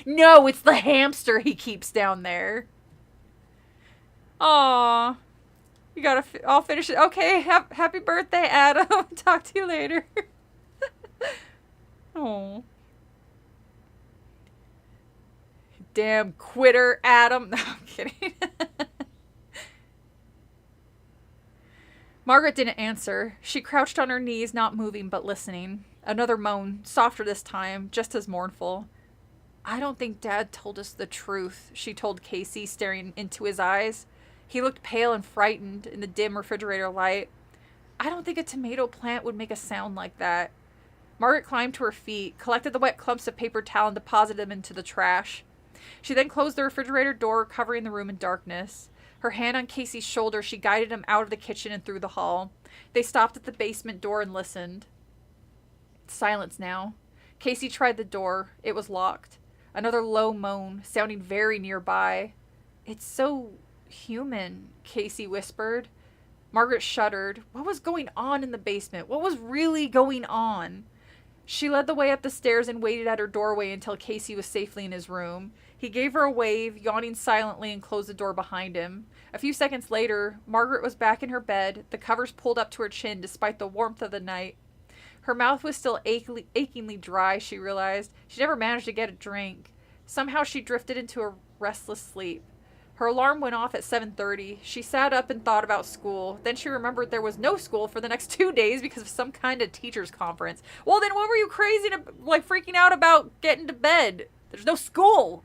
No, it's the hamster he keeps down there. Aw. You gotta, I'll finish it. Okay, happy birthday, Adam. Talk to you later. Oh. Damn quitter, Adam. No, I'm kidding. Margaret didn't answer. She crouched on her knees, not moving but listening. Another moan, softer this time, just as mournful. I don't think Dad told us the truth, she told Casey, staring into his eyes. He looked pale and frightened in the dim refrigerator light. I don't think a tomato plant would make a sound like that. Margaret climbed to her feet, collected the wet clumps of paper towel and deposited them into the trash. She then closed the refrigerator door, covering the room in darkness. Her hand on Casey's shoulder, she guided him out of the kitchen and through the hall. They stopped at the basement door and listened. Silence now. Casey tried the door. It was locked. Another low moan, sounding very nearby. It's so human, Casey whispered. Margaret shuddered. What was going on in the basement? What was really going on? She led the way up the stairs and waited at her doorway until Casey was safely in his room. He gave her a wave, yawning silently, and closed the door behind him. A few seconds later, Margaret was back in her bed, the covers pulled up to her chin despite the warmth of the night. Her mouth was still achingly dry, she realized. She never managed to get a drink. Somehow she drifted into a restless sleep. Her alarm went off at 7:30. She sat up and thought about school. Then she remembered there was no school for the next 2 days because of some kind of teacher's conference. Well, then what were you crazy to, freaking out about getting to bed? There's no school.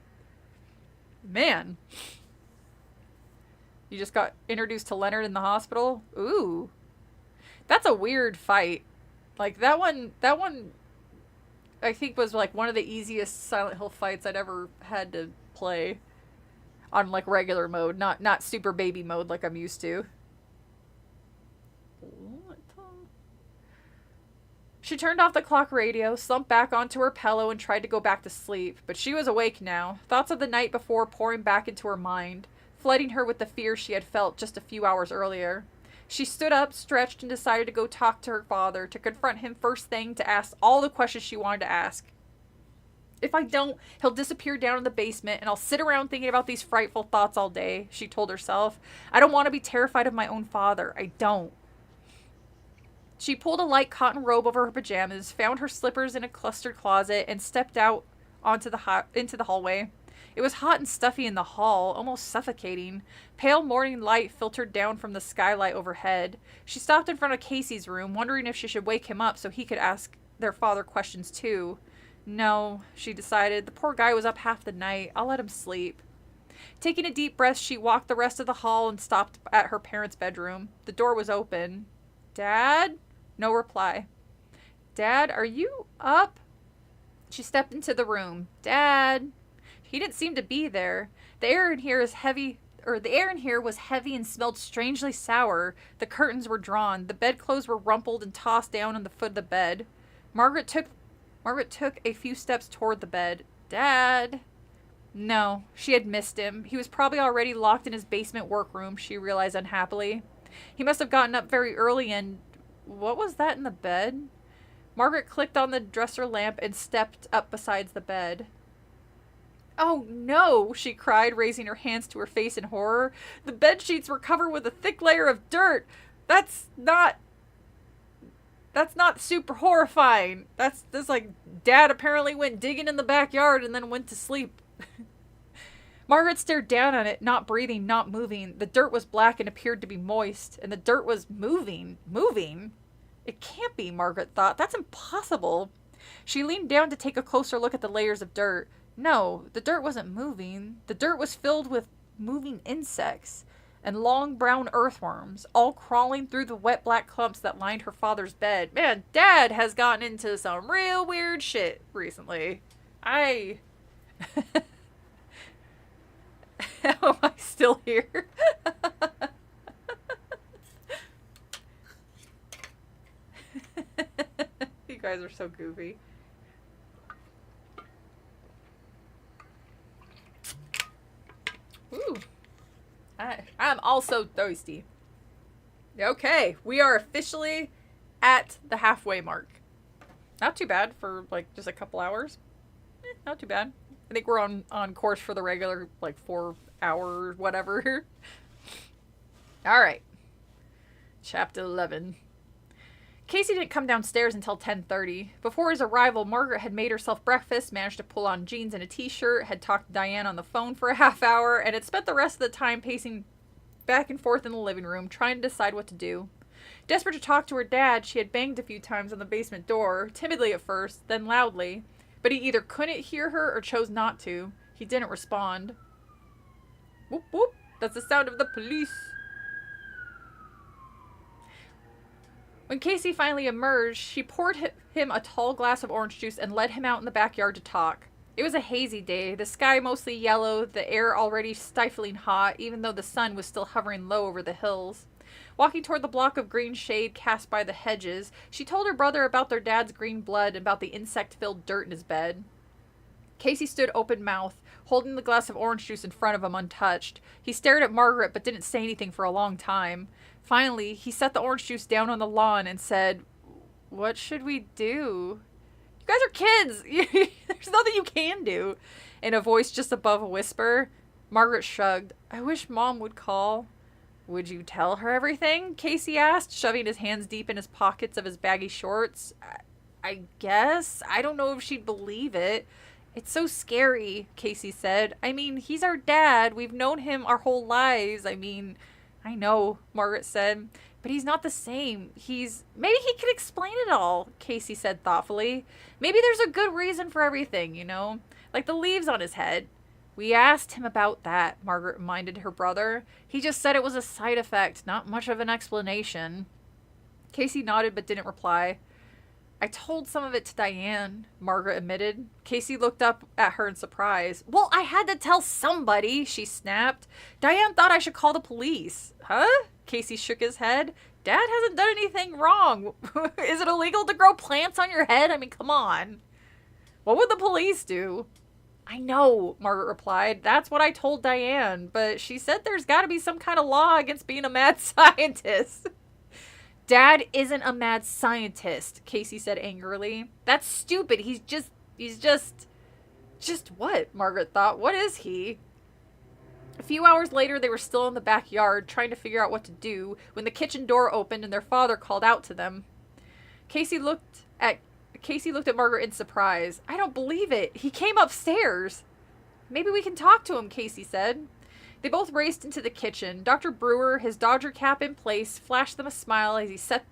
Man. You just got introduced to Leonard in the hospital? Ooh. That's a weird fight. That one I think was one of the easiest Silent Hill fights I'd ever had to play on regular mode, not super baby mode like I'm used to. She turned off the clock radio, slumped back onto her pillow, and tried to go back to sleep, but she was awake now, thoughts of the night before pouring back into her mind, flooding her with the fear she had felt just a few hours earlier. She stood up, stretched, and decided to go talk to her father, to confront him first thing, to ask all the questions she wanted to ask. If I don't, he'll disappear down in the basement, and I'll sit around thinking about these frightful thoughts all day, she told herself. I don't want to be terrified of my own father. I don't. She pulled a light cotton robe over her pajamas, found her slippers in a clustered closet, and stepped out into the hallway. It was hot and stuffy in the hall, almost suffocating. Pale morning light filtered down from the skylight overhead. She stopped in front of Casey's room, wondering if she should wake him up so he could ask their father questions too. No, she decided. The poor guy was up half the night. I'll let him sleep. Taking a deep breath, she walked the rest of the hall and stopped at her parents' bedroom. The door was open. Dad? No reply. Dad, are you up? She stepped into the room. Dad? He didn't seem to be there. The air in here was heavy and smelled strangely sour. The curtains were drawn. The bedclothes were rumpled and tossed down on the foot of the bed. Margaret took a few steps toward the bed. Dad? No, she had missed him. He was probably already locked in his basement workroom, she realized unhappily. He must have gotten up very early and... What was that in the bed? Margaret clicked on the dresser lamp and stepped up beside the bed. Oh no, she cried, raising her hands to her face in horror. The bed sheets were covered with a thick layer of dirt. That's not super horrifying. That's Dad apparently went digging in the backyard and then went to sleep. Margaret stared down at it, not breathing, not moving. The dirt was black and appeared to be moist, and the dirt was moving. Moving? It can't be, Margaret thought. That's impossible. She leaned down to take a closer look at the layers of dirt. No, the dirt wasn't moving. The dirt was filled with moving insects and long brown earthworms, all crawling through the wet black clumps that lined her father's bed. Man, Dad has gotten into some real weird shit recently. How am I still here? You guys are so goofy. Ooh. I'm also thirsty. Okay, we are officially at the halfway mark. Not too bad for just a couple hours. Not too bad. I think we're on course for the regular 4 hour whatever. All right. Chapter 11. Casey didn't come downstairs until 10:30. Before his arrival, Margaret had made herself breakfast, managed to pull on jeans and a t-shirt, had talked to Diane on the phone for a half hour, and had spent the rest of the time pacing back and forth in the living room, trying to decide what to do. Desperate to talk to her dad, she had banged a few times on the basement door, timidly at first, then loudly, but he either couldn't hear her or chose not to. He didn't respond. Whoop whoop, that's the sound of the police. When Casey finally emerged, she poured him a tall glass of orange juice and led him out in the backyard to talk. It was a hazy day, the sky mostly yellow, the air already stifling hot, even though the sun was still hovering low over the hills. Walking toward the block of green shade cast by the hedges, she told her brother about their dad's green blood and about the insect-filled dirt in his bed. Casey stood open-mouthed, holding the glass of orange juice in front of him untouched. He stared at Margaret but didn't say anything for a long time. Finally, he set the orange juice down on the lawn and said, "What should we do?" "You guys are kids. There's nothing you can do. In a voice just above a whisper, Margaret shrugged. I wish Mom would call. Would you tell her everything? Casey asked, shoving his hands deep in his pockets of his baggy shorts. I guess. I don't know if she'd believe it. It's so scary, Casey said. I mean, he's our dad. We've known him our whole lives. I mean, I know, Margaret said. But he's not the same. Maybe he could explain it all, Casey said thoughtfully. Maybe there's a good reason for everything, you know? Like the leaves on his head. We asked him about that, Margaret reminded her brother. He just said it was a side effect, not much of an explanation. Casey nodded but didn't reply. I told some of it to Diane, Margaret admitted. Casey looked up at her in surprise. Well, I had to tell somebody, she snapped. Diane thought I should call the police. Huh? Casey shook his head. Dad hasn't done anything wrong. Is it illegal to grow plants on your head? I mean, come on. What would the police do? I know, Margaret replied. That's what I told Diane, but she said there's got to be some kind of law against being a mad scientist. Dad isn't a mad scientist, Casey said angrily. That's stupid. He's just what? Margaret thought. What is he? A few hours later, they were still in the backyard trying to figure out what to do when the kitchen door opened and their father called out to them. Casey looked at Margaret in surprise. I don't believe it. He came upstairs. Maybe we can talk to him, Casey said. They both raced into the kitchen. Dr. Brewer, his Dodger cap in place, flashed them a smile as he set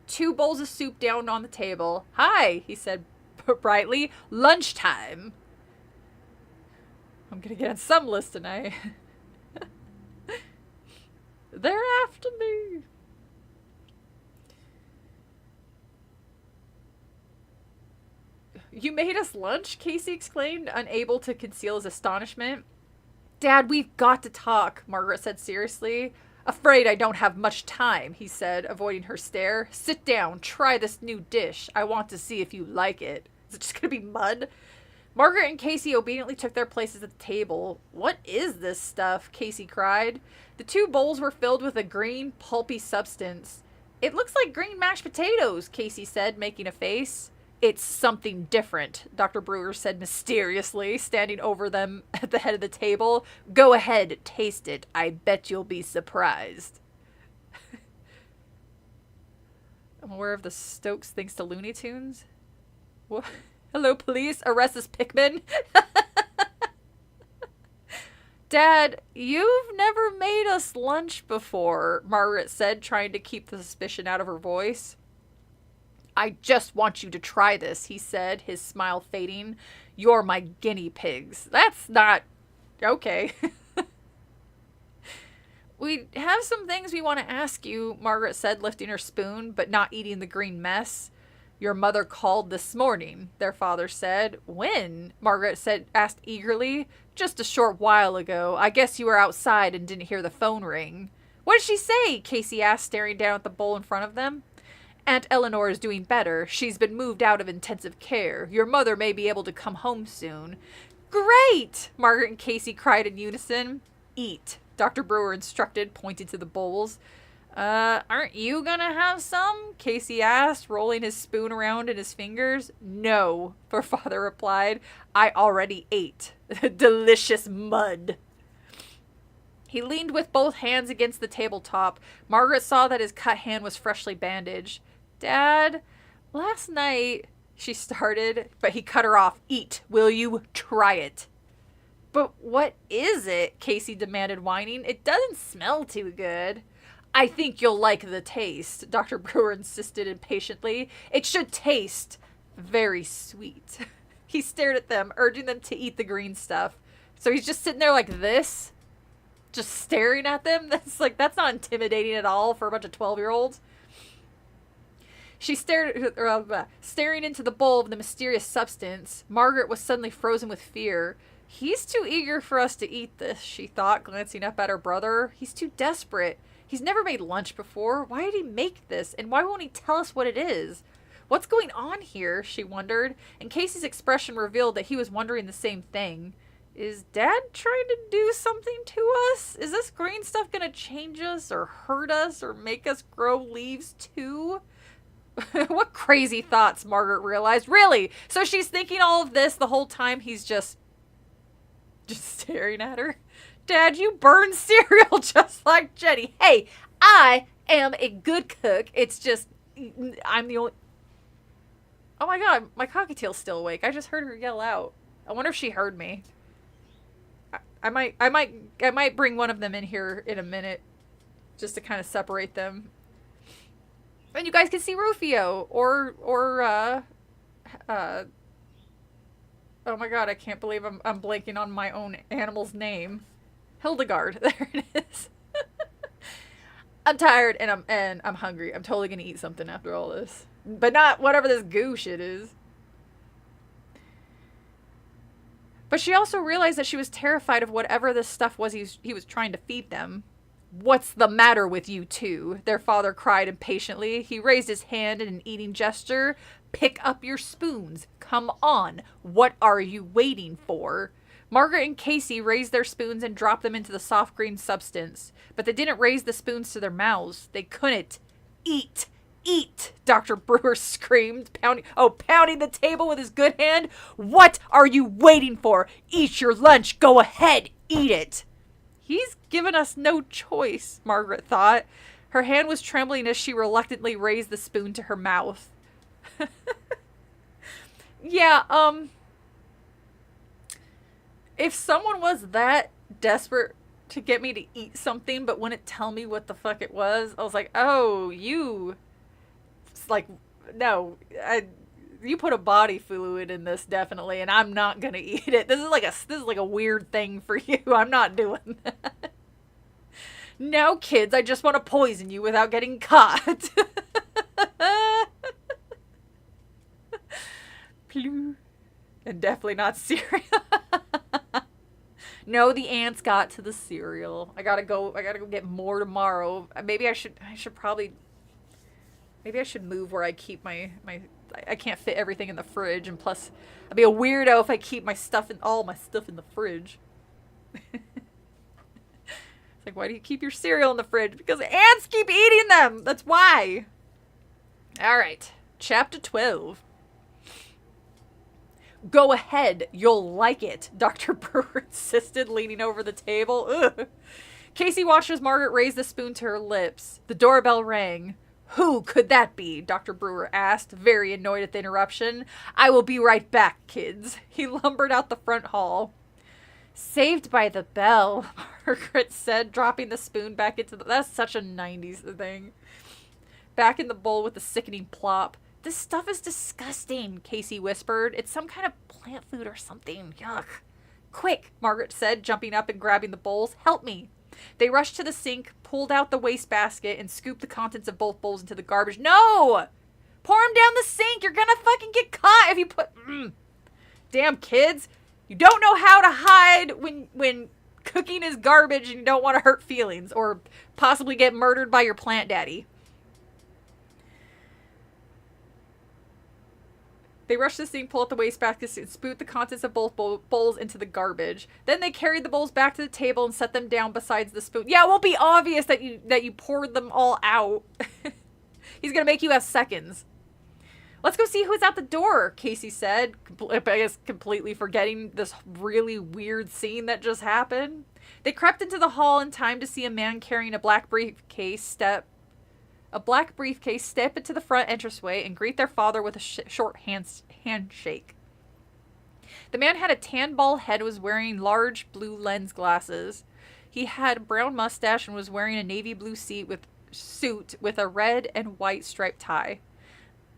2 bowls of soup down on the table. Hi, he said brightly. Lunchtime. I'm going to get on some list tonight. They're after me. You made us lunch? Casey exclaimed, unable to conceal his astonishment. Dad, we've got to talk, Margaret said seriously. Afraid I don't have much time, he said, avoiding her stare. Sit down, try this new dish. I want to see if you like it. Is it just going to be mud? Margaret and Casey obediently took their places at the table. What is this stuff? Casey cried. The 2 bowls were filled with a green, pulpy substance. It looks like green mashed potatoes, Casey said, making a face. It's something different, Dr. Brewer said mysteriously, standing over them at the head of the table. Go ahead, taste it. I bet you'll be surprised. I'm aware of the Stokes thanks to Looney Tunes. What? Hello, police. Arrest this Pikmin. Dad, you've never made us lunch before, Margaret said, trying to keep the suspicion out of her voice. I just want you to try this, he said, his smile fading. You're my guinea pigs. That's not... okay. We have some things we want to ask you, Margaret said, lifting her spoon, but not eating the green mess. Your mother called this morning, their father said. When? Margaret asked eagerly. Just a short while ago. I guess you were outside and didn't hear the phone ring. What did she say? Casey asked, staring down at the bowl in front of them. Aunt Eleanor is doing better. She's been moved out of intensive care. Your mother may be able to come home soon. Great! Margaret and Casey cried in unison. Eat, Dr. Brewer instructed, pointing to the bowls. Aren't you gonna have some? Casey asked, rolling his spoon around in his fingers. No, her father replied. I already ate. Delicious mud. He leaned with both hands against the tabletop. Margaret saw that his cut hand was freshly bandaged. Dad, last night, she started, but he cut her off. Eat, will you? Try it. But what is it? Casey demanded, whining. It doesn't smell too good. I think you'll like the taste, Dr. Brewer insisted impatiently. It should taste very sweet. He stared at them, urging them to eat the green stuff. So he's just sitting there like this, just staring at them. That's not intimidating at all for a bunch of 12-year-olds. She staring into the bowl of the mysterious substance. Margaret was suddenly frozen with fear. He's too eager for us to eat this, she thought, glancing up at her brother. He's too desperate. He's never made lunch before. Why did he make this? And why won't he tell us what it is? What's going on here? She wondered. And Casey's expression revealed that he was wondering the same thing. Is Dad trying to do something to us? Is this green stuff going to change us or hurt us or make us grow leaves too? What crazy thoughts, Margaret realized. Really? So she's thinking all of this the whole time he's just staring at her? Dad, you burn cereal just like Geny. Hey, I am a good cook. It's just, I'm the only... Oh my god, my cockatiel's still awake. I just heard her yell out. I wonder if she heard me. I might bring one of them in here in a minute, just to kind of separate them. And you guys can see Rufio, or oh my god, I can't believe I'm blanking on my own animal's name. Hildegard. There it is. I'm tired and I'm hungry. I'm totally gonna eat something after all this. But not whatever this goo shit is. But she also realized that she was terrified of whatever this stuff was he was trying to feed them. What's the matter with you two? Their father cried impatiently. He raised his hand in an eating gesture. Pick up your spoons. Come on. What are you waiting for? Margaret and Casey raised their spoons and dropped them into the soft green substance. But they didn't raise the spoons to their mouths. They couldn't. Eat. Eat, Dr. Brewer screamed, pounding the table with his good hand. What are you waiting for? Eat your lunch. Go ahead. Eat it. He's given us no choice, Margaret thought. Her hand was trembling as she reluctantly raised the spoon to her mouth. Yeah, if someone was that desperate to get me to eat something but wouldn't tell me what the fuck it was, I was like, oh, you... It's like, no, you put a body fluid in this definitely, and I'm not gonna eat it. This is like a weird thing for you. I'm not doing that. No, kids, I just want to poison you without getting caught. And definitely not cereal. No, the ants got to the cereal. I gotta go get more tomorrow. Maybe I should move where I keep my I can't fit everything in the fridge, and plus I'd be a weirdo if I keep all my stuff in the fridge. It's like, why do you keep your cereal in the fridge? Because ants keep eating them. That's why. All right. Chapter 12. Go ahead, you'll like it, Dr. Brewer insisted, leaning over the table. Ugh. Casey watched as Margaret raised the spoon to her lips. The doorbell rang. Who could that be? Dr. Brewer asked, very annoyed at the interruption. I will be right back, kids. He lumbered out the front hall. Saved by the bell, Margaret said, dropping the spoon back into the... That's such a 90s thing. Back in the bowl with a sickening plop. This stuff is disgusting, Casey whispered. It's some kind of plant food or something. Yuck. Quick, Margaret said, jumping up and grabbing the bowls. Help me. They rushed to the sink, pulled out the wastebasket, and scooped the contents of both bowls into the garbage. No! Pour them down the sink. You're gonna fucking get caught if you put... Damn kids. You don't know how to hide when cooking is garbage and you don't want to hurt feelings or possibly get murdered by your plant daddy. They rushed the sink, pulled out the wastebasket, and spewed the contents of both bowls into the garbage. Then they carried the bowls back to the table and set them down beside the spoon. Yeah, it won't be obvious that you poured them all out. He's gonna make you have seconds. Let's go see who's at the door, Casey said, I guess completely forgetting this really weird scene that just happened. They crept into the hall in time to see a man carrying a black briefcase step into the front entranceway and greet their father with a short handshake. The man had a tan bald head and was wearing large blue lens glasses. He had a brown mustache and was wearing a navy blue suit with a red and white striped tie.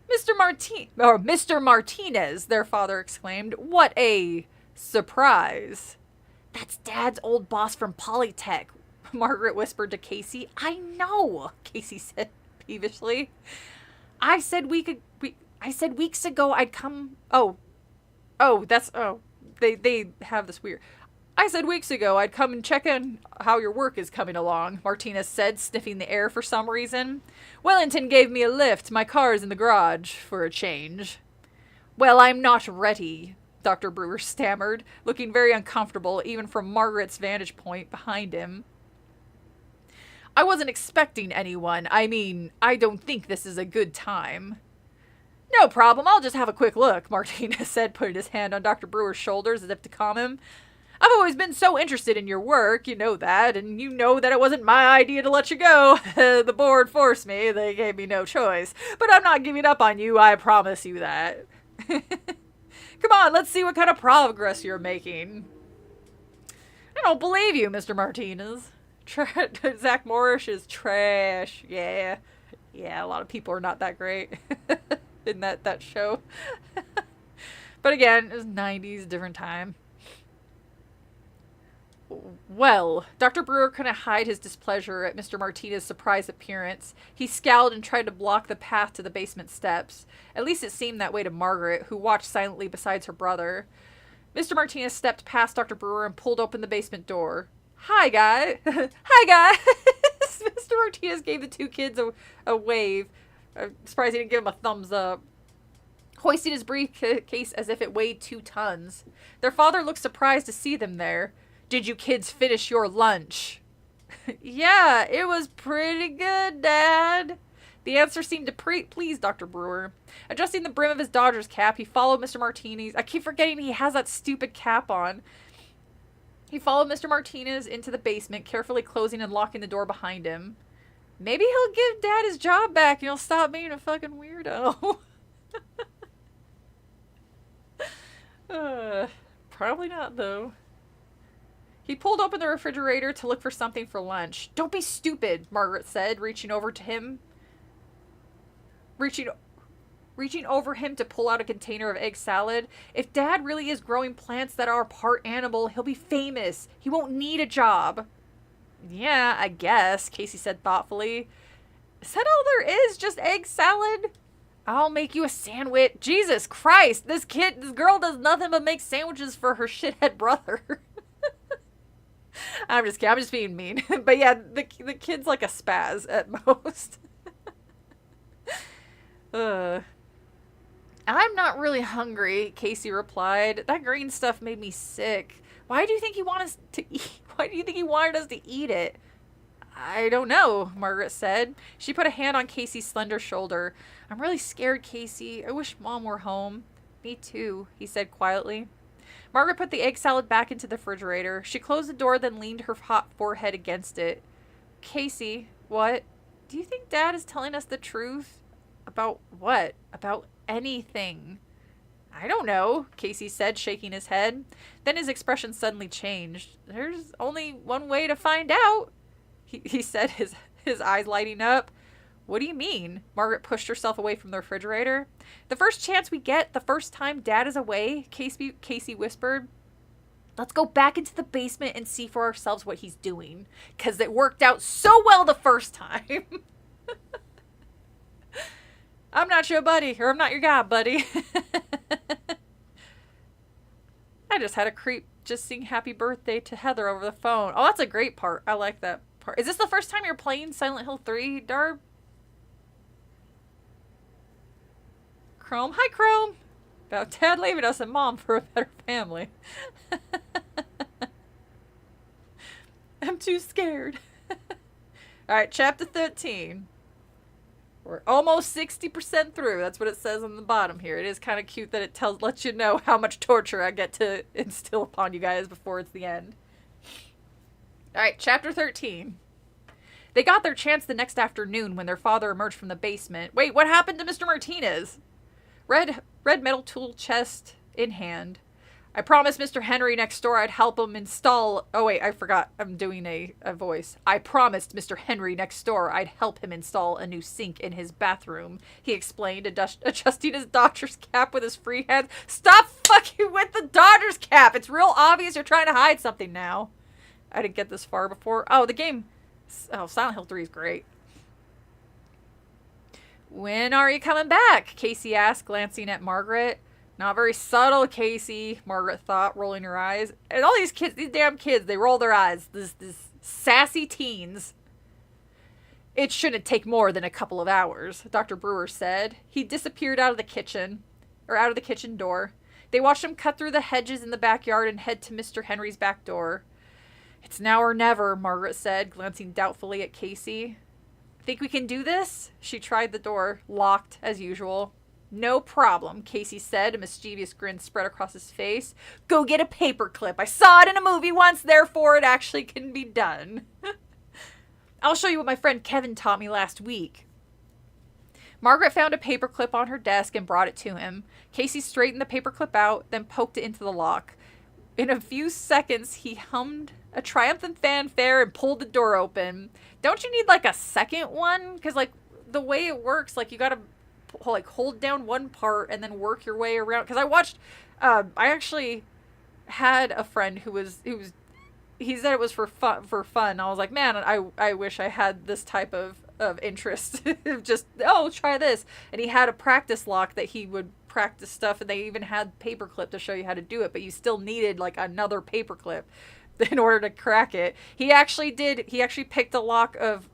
Mr. Martinez, their father exclaimed. What a surprise. That's Dad's old boss from Polytech, Margaret whispered to Casey. I know, Casey said peevishly. I said weeks ago I'd come. They have this weird. I said weeks ago I'd come and check in how your work is coming along, Martinez said, sniffing the air for some reason. Wellington gave me a lift. My car's in the garage for a change. Well, I'm not ready, Dr. Brewer stammered, looking very uncomfortable even from Margaret's vantage point behind him. I wasn't expecting anyone. I mean, I don't think this is a good time. No problem, I'll just have a quick look, Martinez said, putting his hand on Dr. Brewer's shoulders as if to calm him. I've always been so interested in your work, you know that, and you know that it wasn't my idea to let you go. The board forced me, they gave me no choice. But I'm not giving up on you, I promise you that. Come on, let's see what kind of progress you're making. I don't believe you, Mr. Martinez. Zach Morris is trash. Yeah, a lot of people are not that great in that show. But again, it was 90s, different time. Well, Dr. Brewer couldn't hide his displeasure at Mr. Martinez's surprise appearance. He scowled and tried to block the path to the basement steps. At least it seemed that way to Margaret, who watched silently beside her brother. Mr. Martinez stepped past Dr. Brewer and pulled open the basement door. Hi, guy. Hi, guys. Mr. Martinez gave the two kids a wave. I'm surprised he didn't give them a thumbs up. Hoisting his briefcase as if it weighed 2 tons. Their father looked surprised to see them there. Did you kids finish your lunch? Yeah, it was pretty good, Dad. The answer seemed to please Dr. Brewer. Adjusting the brim of his Dodgers cap, he followed Mr. Martinez. I keep forgetting he has that stupid cap on. He followed Mr. Martinez into the basement, carefully closing and locking the door behind him. Maybe he'll give Dad his job back and he'll stop being a fucking weirdo. Probably not, though. He pulled open the refrigerator to look for something for lunch. Don't be stupid, Margaret said, reaching over him to pull out a container of egg salad. If Dad really is growing plants that are part animal, he'll be famous. He won't need a job. Yeah, I guess, Casey said thoughtfully. Is that all there is? Just egg salad? I'll make you a sandwich. Jesus Christ, this girl does nothing but make sandwiches for her shithead brother. I'm just kidding. I'm just being mean. But yeah, the kid's like a spaz at most. I'm not really hungry, Casey replied. That green stuff made me sick. Why do you think he wanted us to eat? Why do you think he wanted us to eat it? I don't know, Margaret said. She put a hand on Casey's slender shoulder. I'm really scared, Casey. I wish Mom were home. Me too, he said quietly. Margaret put the egg salad back into the refrigerator. She closed the door, then leaned her hot forehead against it. Casey, what? Do you think Dad is telling us the truth? About what? About anything. I don't know, Casey said, shaking his head. Then his expression suddenly changed. There's only one way to find out, he said, his eyes lighting up. What do you mean? Margaret pushed herself away from the refrigerator. The first chance we get, the first time Dad is away, Casey whispered. Let's go back into the basement and see for ourselves what he's doing. Because it worked out so well the first time. I'm not your buddy, or I'm not your guy, buddy. I just had a creep just sing happy birthday to Heather over the phone. Oh, that's a great part. I like that part. Is this the first time you're playing Silent Hill 3, Darb? Chrome. Hi, Chrome. About Dad leaving us and Mom for a better family. I'm too scared. Alright, chapter 13. We're almost 60% through. That's what it says on the bottom here. It is kind of cute that it lets you know how much torture I get to instill upon you guys before it's the end. Alright, chapter 13. They got their chance the next afternoon when their father emerged from the basement. Wait, what happened to Mr. Martinez? Red metal tool chest in hand. I promised Mr. Henry next door I'd help him install... Oh, wait, I forgot. I'm doing a voice. I promised Mr. Henry next door I'd help him install a new sink in his bathroom, he explained, adjusting his Dodgers cap with his free hands. Stop fucking with the Dodgers cap! It's real obvious you're trying to hide something now. I didn't get this far before. Oh, the game... Oh, Silent Hill 3 is great. When are you coming back? Casey asked, glancing at Margaret. Not very subtle, Casey, Margaret thought, rolling her eyes. And all these kids, these damn kids, they roll their eyes. This sassy teens. It shouldn't take more than a couple of hours, Dr. Brewer said. He disappeared out of the kitchen door. They watched him cut through the hedges in the backyard and head to Mr. Henry's back door. It's now or never, Margaret said, glancing doubtfully at Casey. Think we can do this? She tried the door, locked as usual. No problem, Casey said, a mischievous grin spread across his face. Go get a paperclip. I saw it in a movie once, therefore it actually can be done. I'll show you what my friend Kevin taught me last week. Margaret found a paperclip on her desk and brought it to him. Casey straightened the paperclip out, then poked it into the lock. In a few seconds, he hummed a triumphant fanfare and pulled the door open. Don't you need, like, a second one? Because, like, the way it works, like, you gotta, like, hold down one part and then work your way around. Because I watched, I actually had a friend who he said it was for fun. I was like, man, I wish I had this type of interest. Just, oh, try this. And he had a practice lock that he would practice stuff, and they even had paperclip to show you how to do it, but you still needed like another paperclip in order to crack it. He actually picked a lock of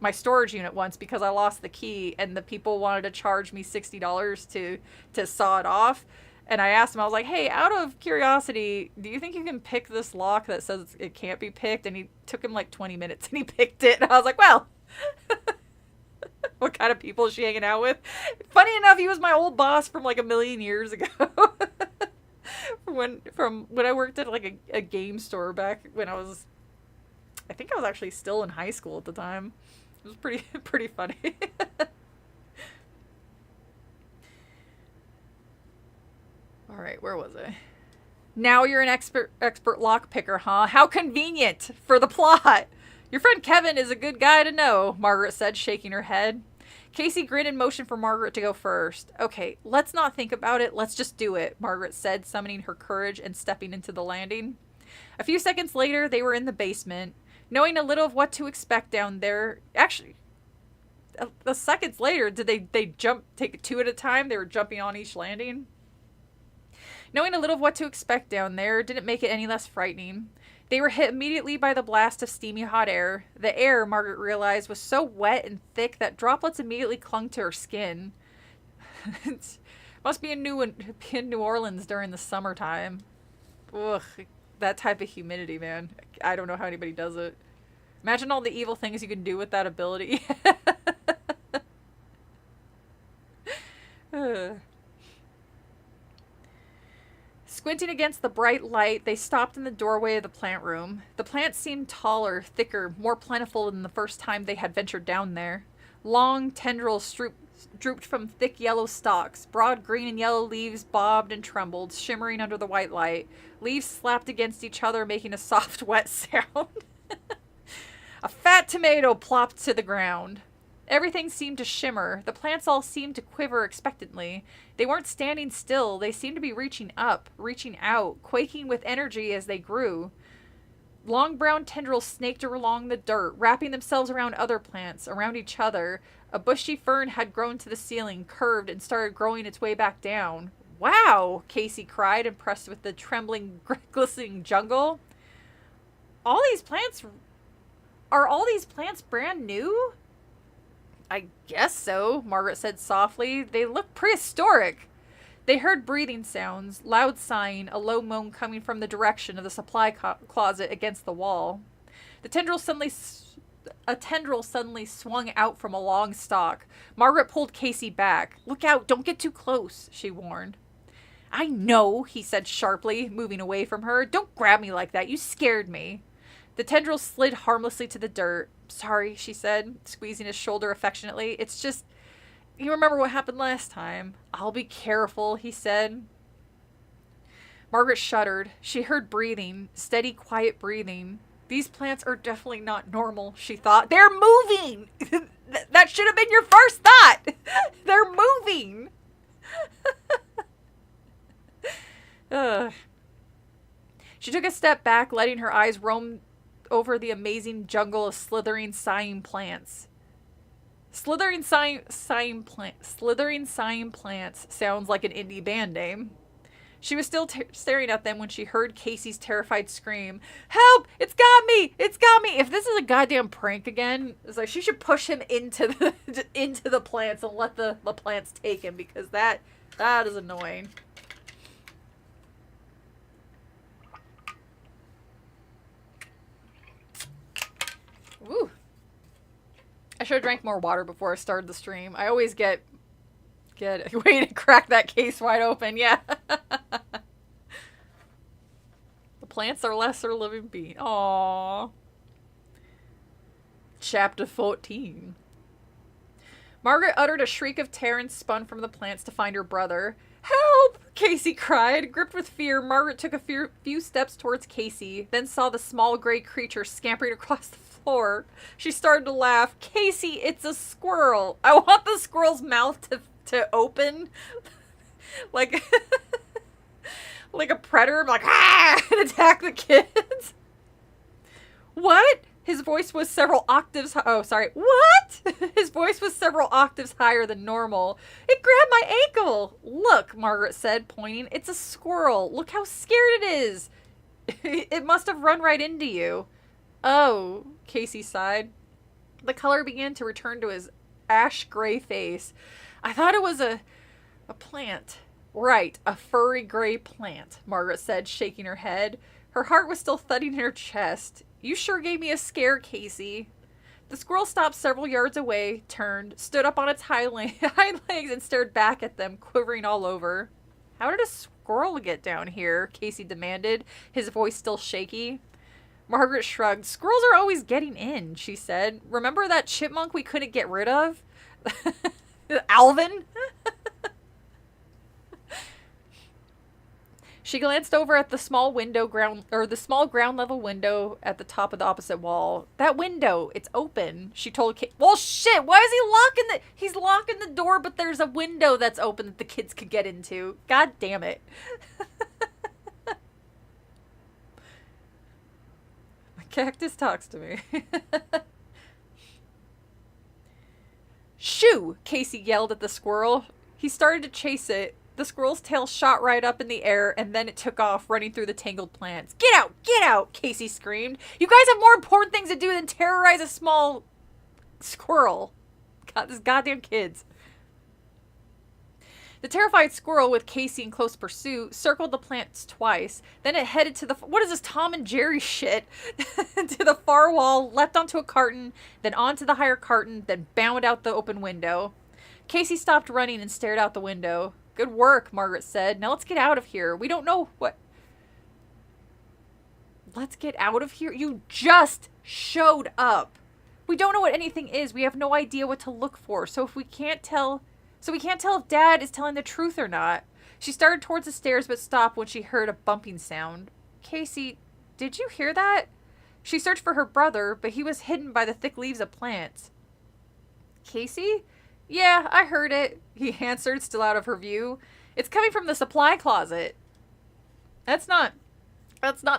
my storage unit once because I lost the key, and the people wanted to charge me $60 to saw it off. And I asked him, I was like, hey, out of curiosity, do you think you can pick this lock that says it can't be picked? And he took him like 20 minutes and he picked it. And I was like, well, what kind of people is she hanging out with? Funny enough, he was my old boss from like a million years ago. from when I worked at like a game store back when I think I was actually still in high school at the time. It was pretty funny. All right, where was I? Now you're an expert lock picker, huh? How convenient for the plot. Your friend Kevin is a good guy to know, Margaret said, shaking her head. Casey grinned and motioned for Margaret to go first. Okay, let's not think about it. Let's just do it, Margaret said, summoning her courage and stepping into the landing. A few seconds later, they were in the basement. Knowing a little of what to expect down there... Actually, a seconds later, did they take it two at a time? They were jumping on each landing? Knowing a little of what to expect down there didn't make it any less frightening. They were hit immediately by the blast of steamy hot air. The air, Margaret realized, was so wet and thick that droplets immediately clung to her skin. It must be in New Orleans during the summertime. Ugh, that type of humidity, man. I don't know how anybody does it. Imagine all the evil things you can do with that ability. Squinting against the bright light, they stopped in the doorway of the plant room. The plants seemed taller, thicker, more plentiful than the first time they had ventured down there. Long tendrils drooped from thick yellow stalks. Broad green and yellow leaves bobbed and trembled, shimmering under the white light. Leaves slapped against each other, making a soft, wet sound. A fat tomato plopped to the ground. Everything seemed to shimmer. The plants all seemed to quiver expectantly. They weren't standing still. They seemed to be reaching up, reaching out, quaking with energy as they grew. Long brown tendrils snaked along the dirt, wrapping themselves around other plants, around each other. A bushy fern had grown to the ceiling, curved, and started growing its way back down. Wow, Casey cried, impressed with the trembling, glistening jungle. Are all these plants brand new? I guess so, Margaret said softly. They look prehistoric. They heard breathing sounds, loud sighing, a low moan coming from the direction of the supply closet against the wall. A tendril suddenly swung out from a long stalk. Margaret pulled Casey back. Look out, don't get too close, she warned. I know, he said sharply, moving away from her. Don't grab me like that, you scared me. The tendril slid harmlessly to the dirt. Sorry, she said, squeezing his shoulder affectionately. It's just, you remember what happened last time. I'll be careful, he said. Margaret shuddered. She heard breathing, steady, quiet breathing. These plants are definitely not normal, she thought. They're moving! That should have been your first thought! They're moving! She took a step back, letting her eyes roam over the amazing jungle of slithering, sighing plants. Slithering, sighing plants sounds like an indie band name. She was still staring at them when she heard Casey's terrified scream. Help! It's got me! It's got me! If this is a goddamn prank again, it's like she should push him into the plants and let the plants take him, because that is annoying. Woo. I should have drank more water before I started the stream. I always get Get it. Way to crack that case wide open, yeah. The plants are lesser living beings. Aww. Chapter 14. Margaret uttered a shriek of terror and spun from the plants to find her brother. Help! Casey cried. Gripped with fear, Margaret took a few steps towards Casey, then saw the small gray creature scampering across the floor. She started to laugh. Casey, it's a squirrel. I want the squirrel's mouth to open. like like a predator, like, ah! And attack the kids. What? His voice was several octaves What? His voice was several octaves higher than normal. It grabbed my ankle. Look, Margaret said, pointing. It's a squirrel. Look how scared it is. It must have run right into you. Oh, Casey sighed. The color began to return to his ash gray face. I thought it was a plant. Right, a furry gray plant, Margaret said, shaking her head. Her heart was still thudding in her chest. You sure gave me a scare, Casey. The squirrel stopped several yards away, turned, stood up on its hind legs, and stared back at them, quivering all over. How did a squirrel get down here? Casey demanded, his voice still shaky. Margaret shrugged. Squirrels are always getting in, she said. Remember that chipmunk we couldn't get rid of? Alvin? She glanced over at the small ground level window at the top of the opposite wall. That window, it's open. She told Kate. Well, shit. Why is he's locking the door, but there's a window that's open that the kids could get into. God damn it. My cactus talks to me. Shoo! Casey yelled at the squirrel. He started to chase it. The squirrel's tail shot right up in the air, and then it took off, running through the tangled plants. Get out! Get out! Casey screamed. You guys have more important things to do than terrorize a small squirrel. God, these goddamn kids. The terrified squirrel, with Casey in close pursuit, circled the plants twice. Then it headed to the... What is this Tom and Jerry shit? To the far wall, leapt onto a carton, then onto the higher carton, then bounded out the open window. Casey stopped running and stared out the window. Good work, Margaret said. Now let's get out of here. We don't know what... Let's get out of here? You just showed up. We don't know what anything is. We have no idea what to look for. So we can't tell if Dad is telling the truth or not. She started towards the stairs but stopped when she heard a bumping sound. Casey, did you hear that? She searched for her brother, but he was hidden by the thick leaves of plants. Casey? Yeah, I heard it, he answered, still out of her view. It's coming from the supply closet. That's not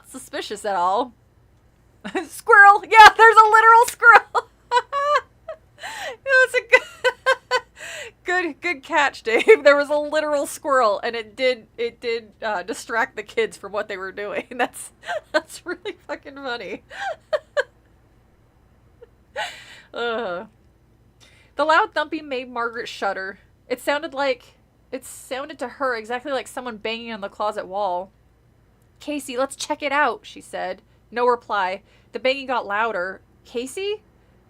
suspicious at all. Squirrel! Yeah, there's a literal squirrel! That's a good catch, Dave. There was a literal squirrel, and it did distract the kids from what they were doing. That's really fucking funny. The loud thumping made Margaret shudder. It sounded to her exactly like someone banging on the closet wall. Casey, let's check it out, she said. No reply. The banging got louder. Casey?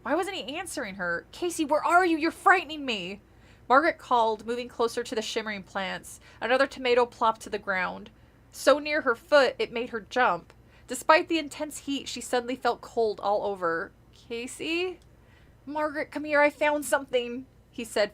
Why wasn't he answering her? Casey, where are you? You're frightening me. Margaret called, moving closer to the shimmering plants. Another tomato plopped to the ground. So near her foot, it made her jump. Despite the intense heat, she suddenly felt cold all over. Casey? Margaret, come here, I found something, he said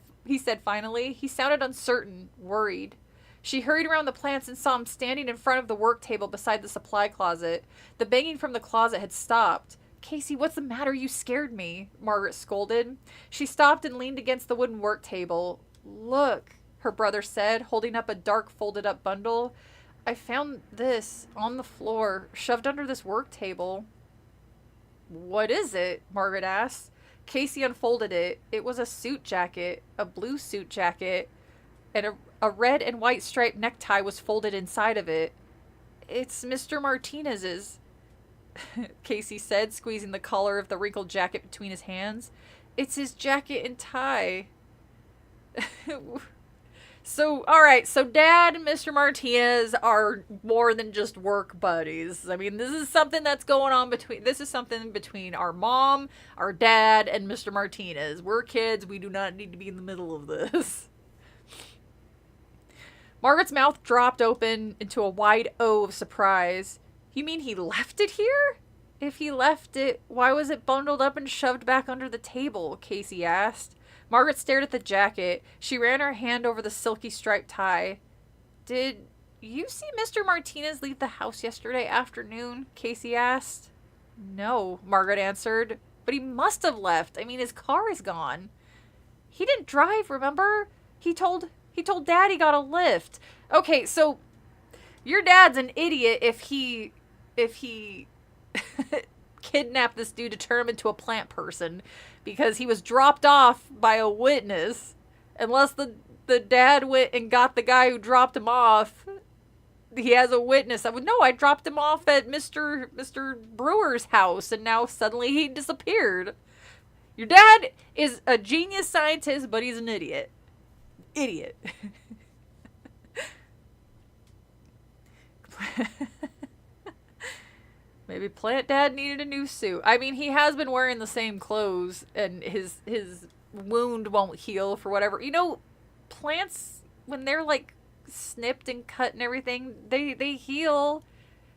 finally. He sounded uncertain, worried. She hurried around the plants and saw him standing in front of the work table beside the supply closet. The banging from the closet had stopped. Casey, what's the matter? You scared me, Margaret scolded. She stopped and leaned against the wooden work table. Look, her brother said, holding up a dark folded up bundle. I found this on the floor, shoved under this work table. What is it? Margaret asked. Casey unfolded it. It was a suit jacket, a blue suit jacket, and a red and white striped necktie was folded inside of it. It's Mr. Martinez's, Casey said, squeezing the collar of the wrinkled jacket between his hands. It's his jacket and tie. So, alright, so Dad and Mr. Martinez are more than just work buddies. I mean, this is something between our mom, our dad, and Mr. Martinez. We're kids, we do not need to be in the middle of this. Margaret's mouth dropped open into a wide O of surprise. You mean he left it here? If he left it, why was it bundled up and shoved back under the table? Casey asked. Margaret stared at the jacket. She ran her hand over the silky striped tie. Did you see Mr. Martinez leave the house yesterday afternoon? Casey asked. No, Margaret answered. But he must have left. I mean, his car is gone. He didn't drive, remember? He told Dad he got a lift. Okay, so your dad's an idiot if he kidnapped this dude to turn him into a plant person because he was dropped off by a witness. Unless the dad went and got the guy who dropped him off. He has a witness. I dropped him off at Mr. Brewer's house and now suddenly he disappeared. Your dad is a genius scientist, but he's an idiot. Idiot. Maybe Plant Dad needed a new suit. I mean, he has been wearing the same clothes and his wound won't heal for whatever. You know, plants, when they're like snipped and cut and everything, they heal.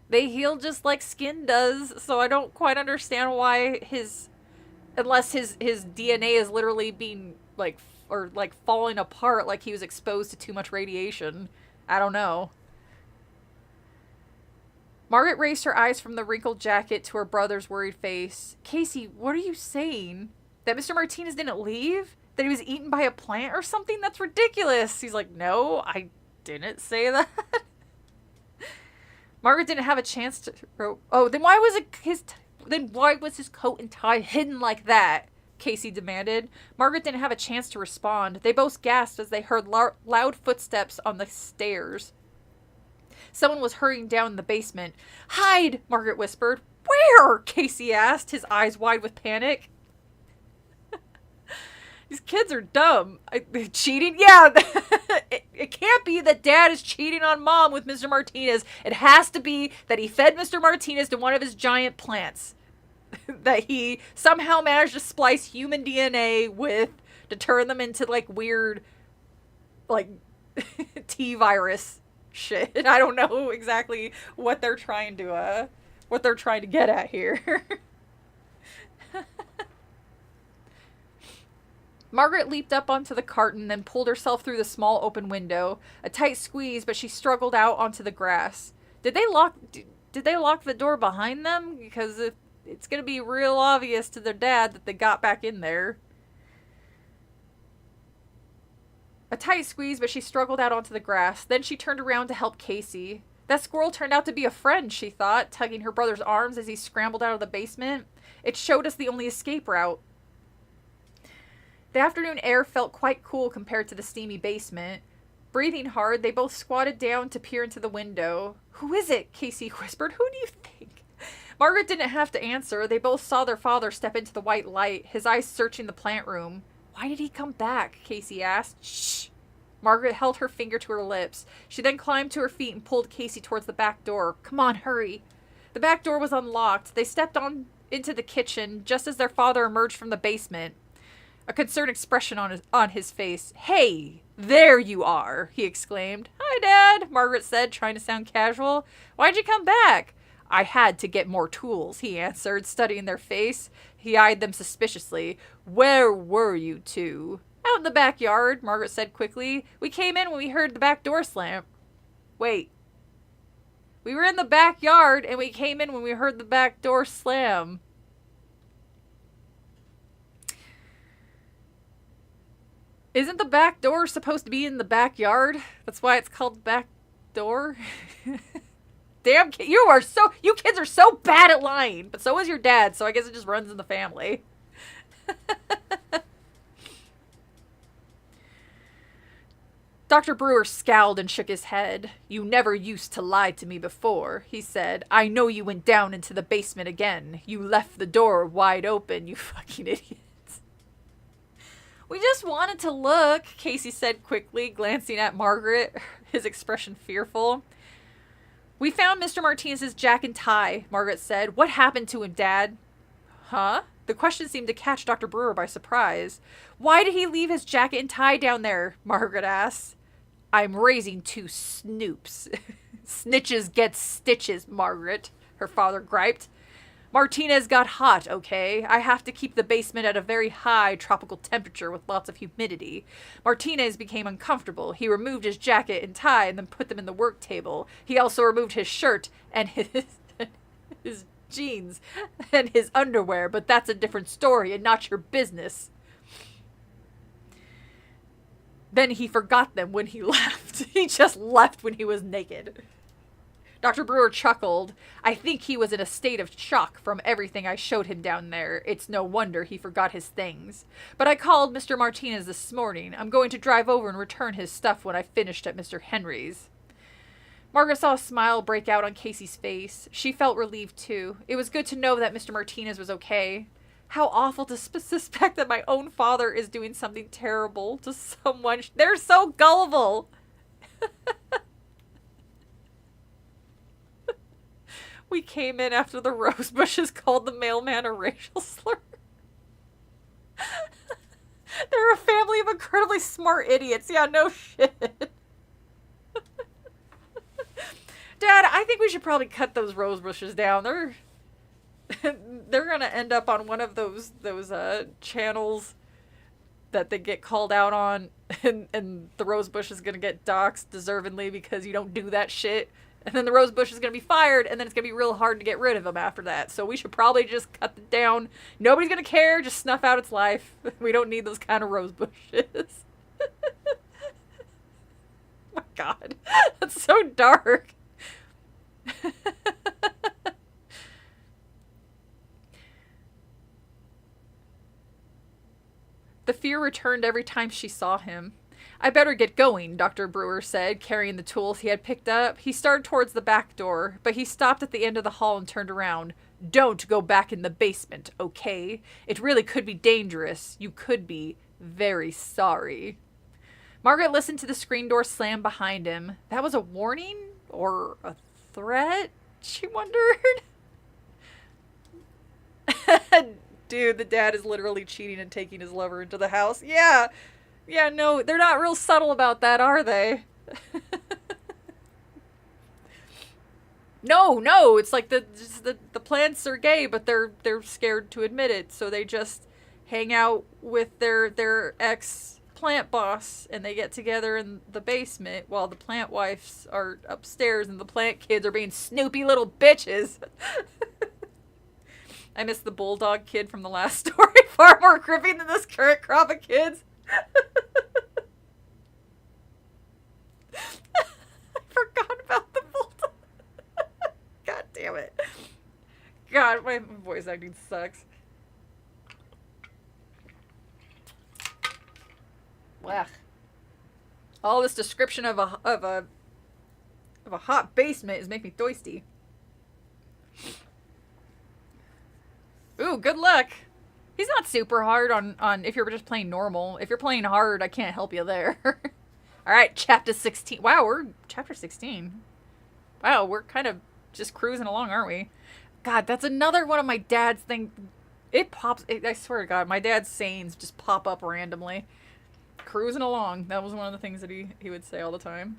They heal just like skin does. So I don't quite understand why unless his DNA is literally being falling apart, like he was exposed to too much radiation. I don't know. Margaret raised her eyes from the wrinkled jacket to her brother's worried face. Casey, what are you saying? That Mr. Martinez didn't leave? That he was eaten by a plant or something? That's ridiculous. He's like, no, I didn't say that. Margaret didn't have a chance to... Oh, then why was his coat and tie hidden like that? Casey demanded. Margaret didn't have a chance to respond. They both gasped as they heard loud footsteps on the stairs. Someone was hurrying down the basement. Hide, Margaret whispered. Where? Casey asked, his eyes wide with panic. These kids are dumb. Cheating? Yeah. It can't be that Dad is cheating on Mom with Mr. Martinez. It has to be that he fed Mr. Martinez to one of his giant plants. That he somehow managed to splice human DNA with to turn them into like weird T-virus shit. I don't know exactly what they're trying to get at here. Margaret leaped up onto the carton, then pulled herself through the small open window. A tight squeeze, but she struggled out onto the grass. Did they lock the door behind them? Because it's going to be real obvious to their dad that they got back in there. A tight squeeze, but she struggled out onto the grass. Then she turned around to help Casey. That squirrel turned out to be a friend, she thought, tugging her brother's arms as he scrambled out of the basement. It showed us the only escape route. The afternoon air felt quite cool compared to the steamy basement. Breathing hard, they both squatted down to peer into the window. Who is it? Casey whispered. Who do you think? Margaret didn't have to answer. They both saw their father step into the white light, his eyes searching the plant room. Why did he come back? Casey asked. Shh. Margaret held her finger to her lips. She then climbed to her feet and pulled Casey towards the back door. Come on, hurry. The back door was unlocked. They stepped into the kitchen just as their father emerged from the basement. A concerned expression on his face. Hey, there you are, he exclaimed. Hi, Dad, Margaret said, trying to sound casual. Why'd you come back? I had to get more tools, he answered, studying their face. He eyed them suspiciously. Where were you two? Out in the backyard, Margaret said quickly. We came in when we heard the back door slam. Wait. We were in the backyard and we came in when we heard the back door slam. Isn't the back door supposed to be in the backyard? That's why it's called back door? Damn, you kids are so bad at lying. But so is your dad, so I guess it just runs in the family. Dr. Brewer scowled and shook his head. You never used to lie to me before, he said. I know you went down into the basement again. You left the door wide open, you fucking idiot. We just wanted to look, Casey said quickly, glancing at Margaret, his expression fearful. We found Mr. Martinez's jacket and tie, Margaret said. What happened to him, Dad? Huh? The question seemed to catch Dr. Brewer by surprise. Why did he leave his jacket and tie down there? Margaret asked. I'm raising two snoops. Snitches get stitches, Margaret, her father griped. Martinez got hot, okay? I have to keep the basement at a very high tropical temperature with lots of humidity. Martinez became uncomfortable. He removed his jacket and tie and then put them in the work table. He also removed his shirt and his jeans and his underwear, but that's a different story and not your business. Then he forgot them when he left. He just left when he was naked. Dr. Brewer chuckled. I think he was in a state of shock from everything I showed him down there. It's no wonder he forgot his things. But I called Mr. Martinez this morning. I'm going to drive over and return his stuff when I finished at Mr. Henry's. Margaret saw a smile break out on Casey's face. She felt relieved, too. It was good to know that Mr. Martinez was okay. How awful to suspect that my own father is doing something terrible to someone. They're so gullible. We came in after the rose bushes called the mailman a racial slur. They're a family of incredibly smart idiots. Yeah, no shit. Dad, I think we should probably cut those rose bushes down. They're gonna end up on one of those channels that they get called out on, and the rose bush is gonna get doxxed deservedly because you don't do that shit. And then the rose bush is going to be fired, and then it's going to be real hard to get rid of them after that. So we should probably just cut it down. Nobody's going to care. Just snuff out its life. We don't need those kind of rose bushes. My God. That's so dark. The fear returned every time she saw him. I better get going, Dr. Brewer said, carrying the tools he had picked up. He started towards the back door, but he stopped at the end of the hall and turned around. Don't go back in the basement, okay? It really could be dangerous. You could be very sorry. Margaret listened to the screen door slam behind him. That was a warning? Or a threat? She wondered. Dude, the dad is literally cheating and taking his lover into the house. Yeah. Yeah, no, they're not real subtle about that, are they? No, it's like the plants are gay, but they're scared to admit it, so they just hang out with their ex-plant boss, and they get together in the basement while the plant wives are upstairs and the plant kids are being snoopy little bitches. I miss the bulldog kid from the last story. Far more creepy than this current crop of kids. I forgot about the bulldog. God damn it. God, my voice acting sucks. Wow. All this description of a hot basement is making me thirsty. Ooh, good luck. He's not super hard on if you're just playing normal. If you're playing hard, I can't help you there. Alright, chapter 16. Wow, we're chapter 16. Wow, we're kind of just cruising along, aren't we? God, that's another one of my dad's thing. I swear to God, my dad's sayings just pop up randomly. Cruising along. That was one of the things that he would say all the time.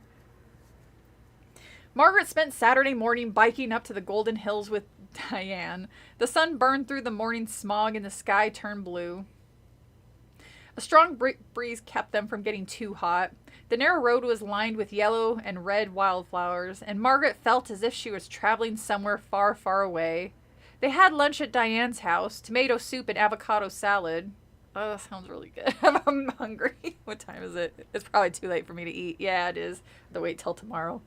Margaret spent Saturday morning biking up to the Golden Hills with Diane. The sun burned through the morning smog and the sky turned blue. A strong breeze kept them from getting too hot. The narrow road was lined with yellow and red wildflowers, and Margaret felt as if she was traveling somewhere far, far away. They had lunch at Diane's house, tomato soup and avocado salad. Oh, that sounds really good. I'm hungry. What time is it? It's probably too late for me to eat. Yeah, it is. I have to wait till tomorrow.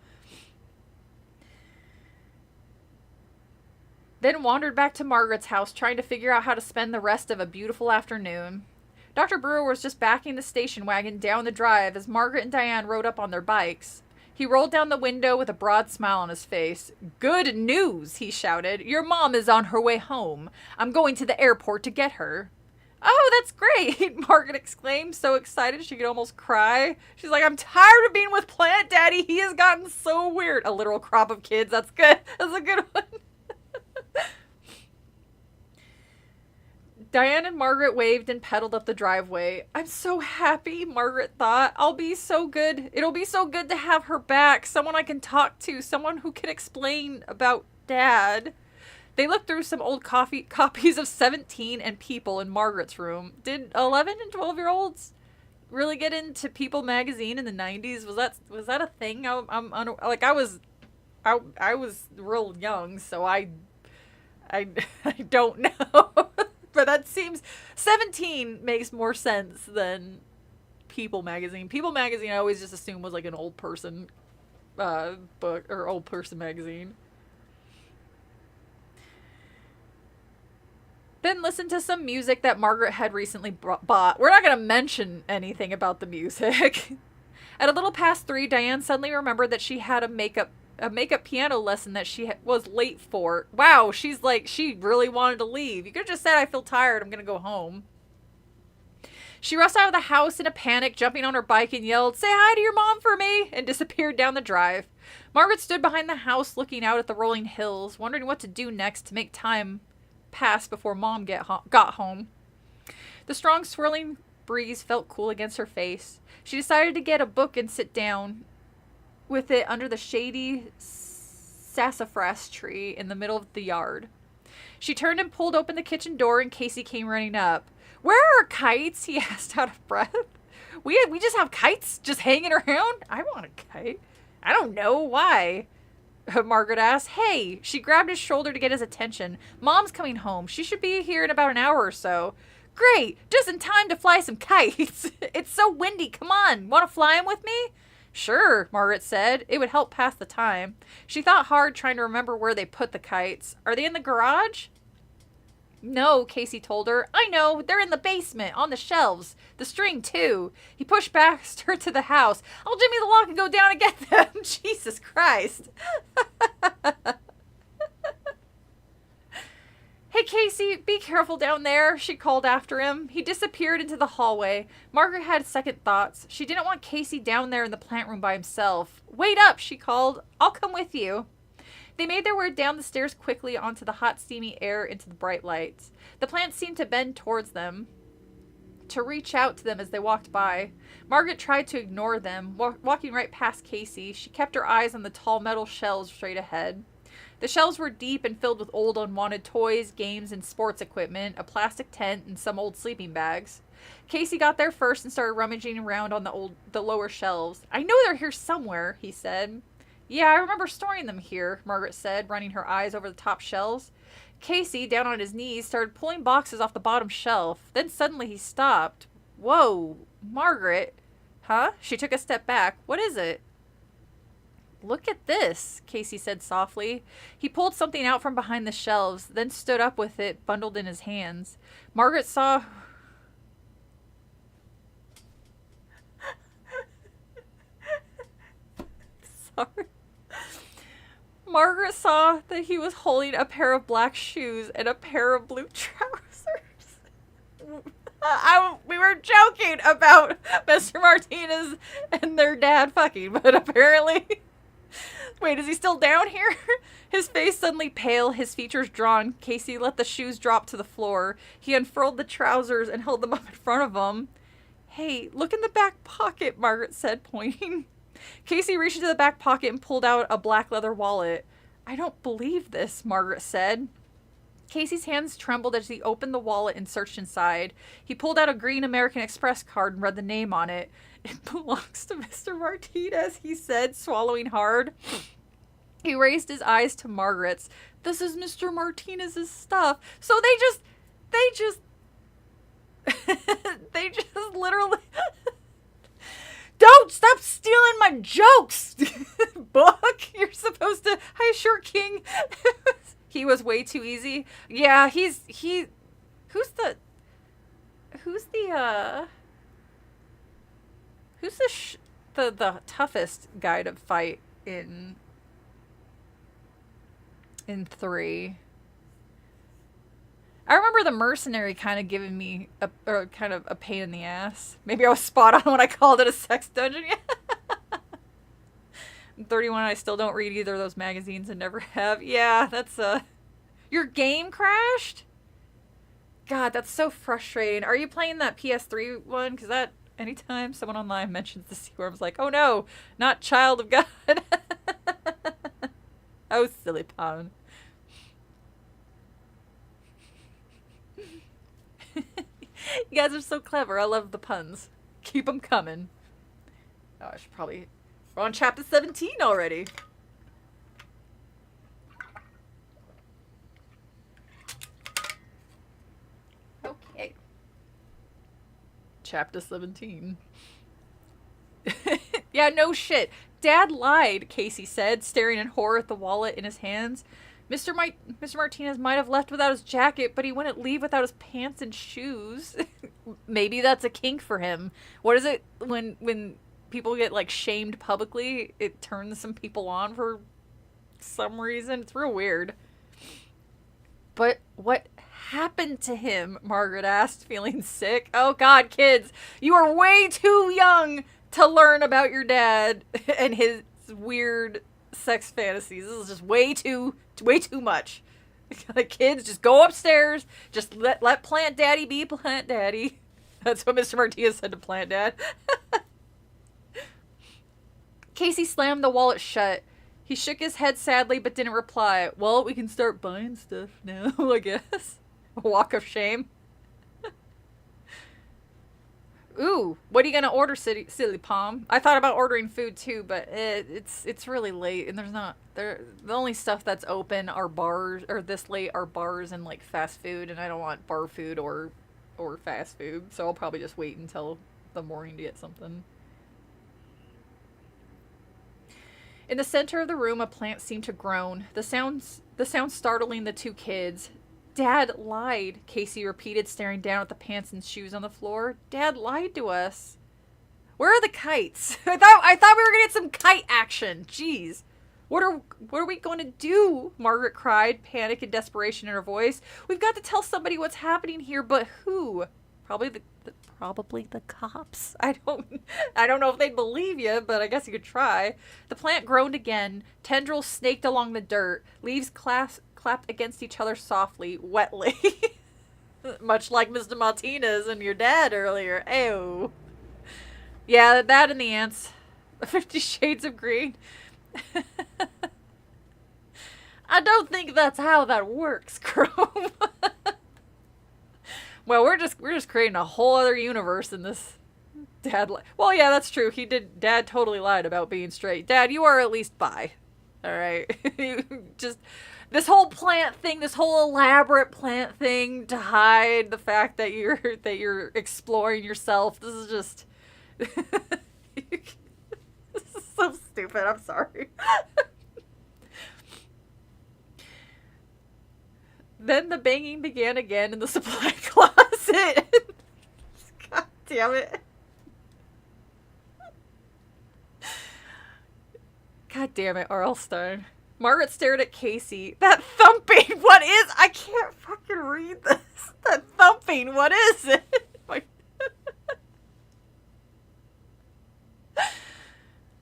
Then wandered back to Margaret's house, trying to figure out how to spend the rest of a beautiful afternoon. Dr. Brewer was just backing the station wagon down the drive as Margaret and Diane rode up on their bikes. He rolled down the window with a broad smile on his face. "Good news," he shouted. "Your mom is on her way home. I'm going to the airport to get her." "Oh, that's great," Margaret exclaimed, so excited she could almost cry. She's like, "I'm tired of being with Plant Daddy. He has gotten so weird." A literal crop of kids. That's good. That's a good one. Diane and Margaret waved and pedaled up the driveway. I'm so happy, Margaret thought. It'll be so good to have her back. Someone I can talk to. Someone who can explain about Dad. They looked through some old copies of 17 and People in Margaret's room. Did 11 and 12-year-olds really get into People magazine in the 90s? Was that a thing? I was real young, so I don't know. But that seems 17 makes more sense than People magazine. People magazine I always just assumed was like an old person book or old person magazine. Then listen to some music that Margaret had recently bought. We're not going to mention anything about the music. At a little past 3, Diane suddenly remembered that she had a makeup piano lesson that she was late for. Wow, she's like, she really wanted to leave. You could have just said, I feel tired, I'm going to go home. She rushed out of the house in a panic, jumping on her bike and yelled, say hi to your mom for me, and disappeared down the drive. Margaret stood behind the house looking out at the rolling hills, wondering what to do next to make time pass before Mom got home. The strong swirling breeze felt cool against her face. She decided to get a book and sit down with it under the shady sassafras tree in the middle of the yard. She turned and pulled open the kitchen door and Casey came running up. Where are our kites? He asked out of breath. We just have kites just hanging around? I want a kite. I don't know. Why? Margaret asked. Hey! She grabbed his shoulder to get his attention. Mom's coming home. She should be here in about an hour or so. Great! Just in time to fly some kites. It's so windy. Come on. Want to fly them with me? Sure, Margaret said. It would help pass the time. She thought hard, trying to remember where they put the kites. Are they in the garage? No, Casey told her. I know. They're in the basement, on the shelves. The string, too. He pushed past her to the house. I'll jimmy the lock and go down and get them. Jesus Christ. Hey, Casey, be careful down there, she called after him. He disappeared into the hallway. Margaret had second thoughts. She didn't want Casey down there in the plant room by himself. Wait up, she called. I'll come with you. They made their way down the stairs quickly onto the hot, steamy air into the bright lights. The plants seemed to bend towards them, to reach out to them as they walked by. Margaret tried to ignore them, walking right past Casey. She kept her eyes on the tall metal shelves straight ahead. The shelves were deep and filled with old unwanted toys, games, and sports equipment, a plastic tent, and some old sleeping bags. Casey got there first and started rummaging around on the lower shelves. I know they're here somewhere, he said. Yeah, I remember storing them here, Margaret said, running her eyes over the top shelves. Casey, down on his knees, started pulling boxes off the bottom shelf. Then suddenly he stopped. Whoa, Margaret. Huh? She took a step back. What is it? Look at this, Casey said softly. He pulled something out from behind the shelves, then stood up with it bundled in his hands. Margaret saw... Sorry. Margaret saw that he was holding a pair of black shoes and a pair of blue trousers. We were joking about Mr. Martinez and their dad fucking, but apparently... Wait, is he still down here? His face suddenly pale, his features drawn. Casey let the shoes drop to the floor. He unfurled the trousers and held them up in front of him. Hey, look in the back pocket, Margaret said, pointing. Casey reached into the back pocket and pulled out a black leather wallet. I don't believe this, Margaret said. Casey's hands trembled as he opened the wallet and searched inside. He pulled out a green American Express card and read the name on it. It belongs to Mr. Martinez, he said, swallowing hard. He raised his eyes to Margaret's. This is Mr. Martinez's stuff. So they just literally... Don't stop stealing my jokes, book. You're supposed to... Hi, Short King. He was way too easy. Yeah, who's the toughest guy to fight in 3? I remember the mercenary kind of giving me a pain in the ass. Maybe I was spot on when I called it a sex dungeon. I'm 31 and I still don't read either of those magazines and never have. Yeah, that's your game crashed? God, that's so frustrating. Are you playing that PS3 one? Because that, anytime someone online mentions the C word, I was like, oh no, not child of God. Oh, silly pun. You guys are so clever. I love the puns. Keep them coming. Oh, I should probably... We're on chapter 17 already. Okay. Chapter 17. Yeah, no shit. Dad lied, Casey said, staring in horror at the wallet in his hands. Mr. Martinez might have left without his jacket, but he wouldn't leave without his pants and shoes. Maybe that's a kink for him. What is it when people get like shamed publicly? It turns some people on for some reason. It's real weird. But what happened to him? Margaret asked, feeling sick. Oh God, kids, you are way too young to learn about your dad and his weird sex fantasies. This is just way too much. The kids, just go upstairs. Just let Plant Daddy be Plant Daddy. That's what Mr. Martinez said to Plant Dad. Casey slammed the wallet shut. He shook his head sadly but didn't reply. Well, we can start buying stuff now, I guess. A walk of shame. Ooh, what are you gonna order, silly palm? I thought about ordering food too, but it's really late, and the only stuff that's open are bars, or this late are bars and like fast food, and I don't want bar food or fast food, so I'll probably just wait until the morning to get something. In the center of the room, a plant seemed to groan. The sound startling the two kids. Dad lied, Casey repeated, staring down at the pants and shoes on the floor. Dad lied to us. Where are the kites? I thought we were gonna get some kite action. Jeez. What are we going to do? Margaret cried, panic and desperation in her voice. We've got to tell somebody what's happening here, but who? Probably the cops. I don't know if they'd believe you, but I guess you could try. The plant groaned again. Tendrils snaked along the dirt. Leaves clapped against each other softly, wetly. Much like Mr. Martinez and your dad earlier. Ew. Yeah, that and the ants. 50 Shades of Green. I don't think that's how that works, Chrome. Well, we're just creating a whole other universe in this. Well, yeah, that's true. Dad totally lied about being straight. Dad, you are at least bi. All right. Just this whole plant thing, this whole elaborate plant thing to hide the fact that you're exploring yourself. This is just this is so stupid. I'm sorry. Then the banging began again in the supply closet. God damn it. God damn it, R.L. Stone. Margaret stared at Casey. That thumping, what is... I can't fucking read this. That thumping, what is it?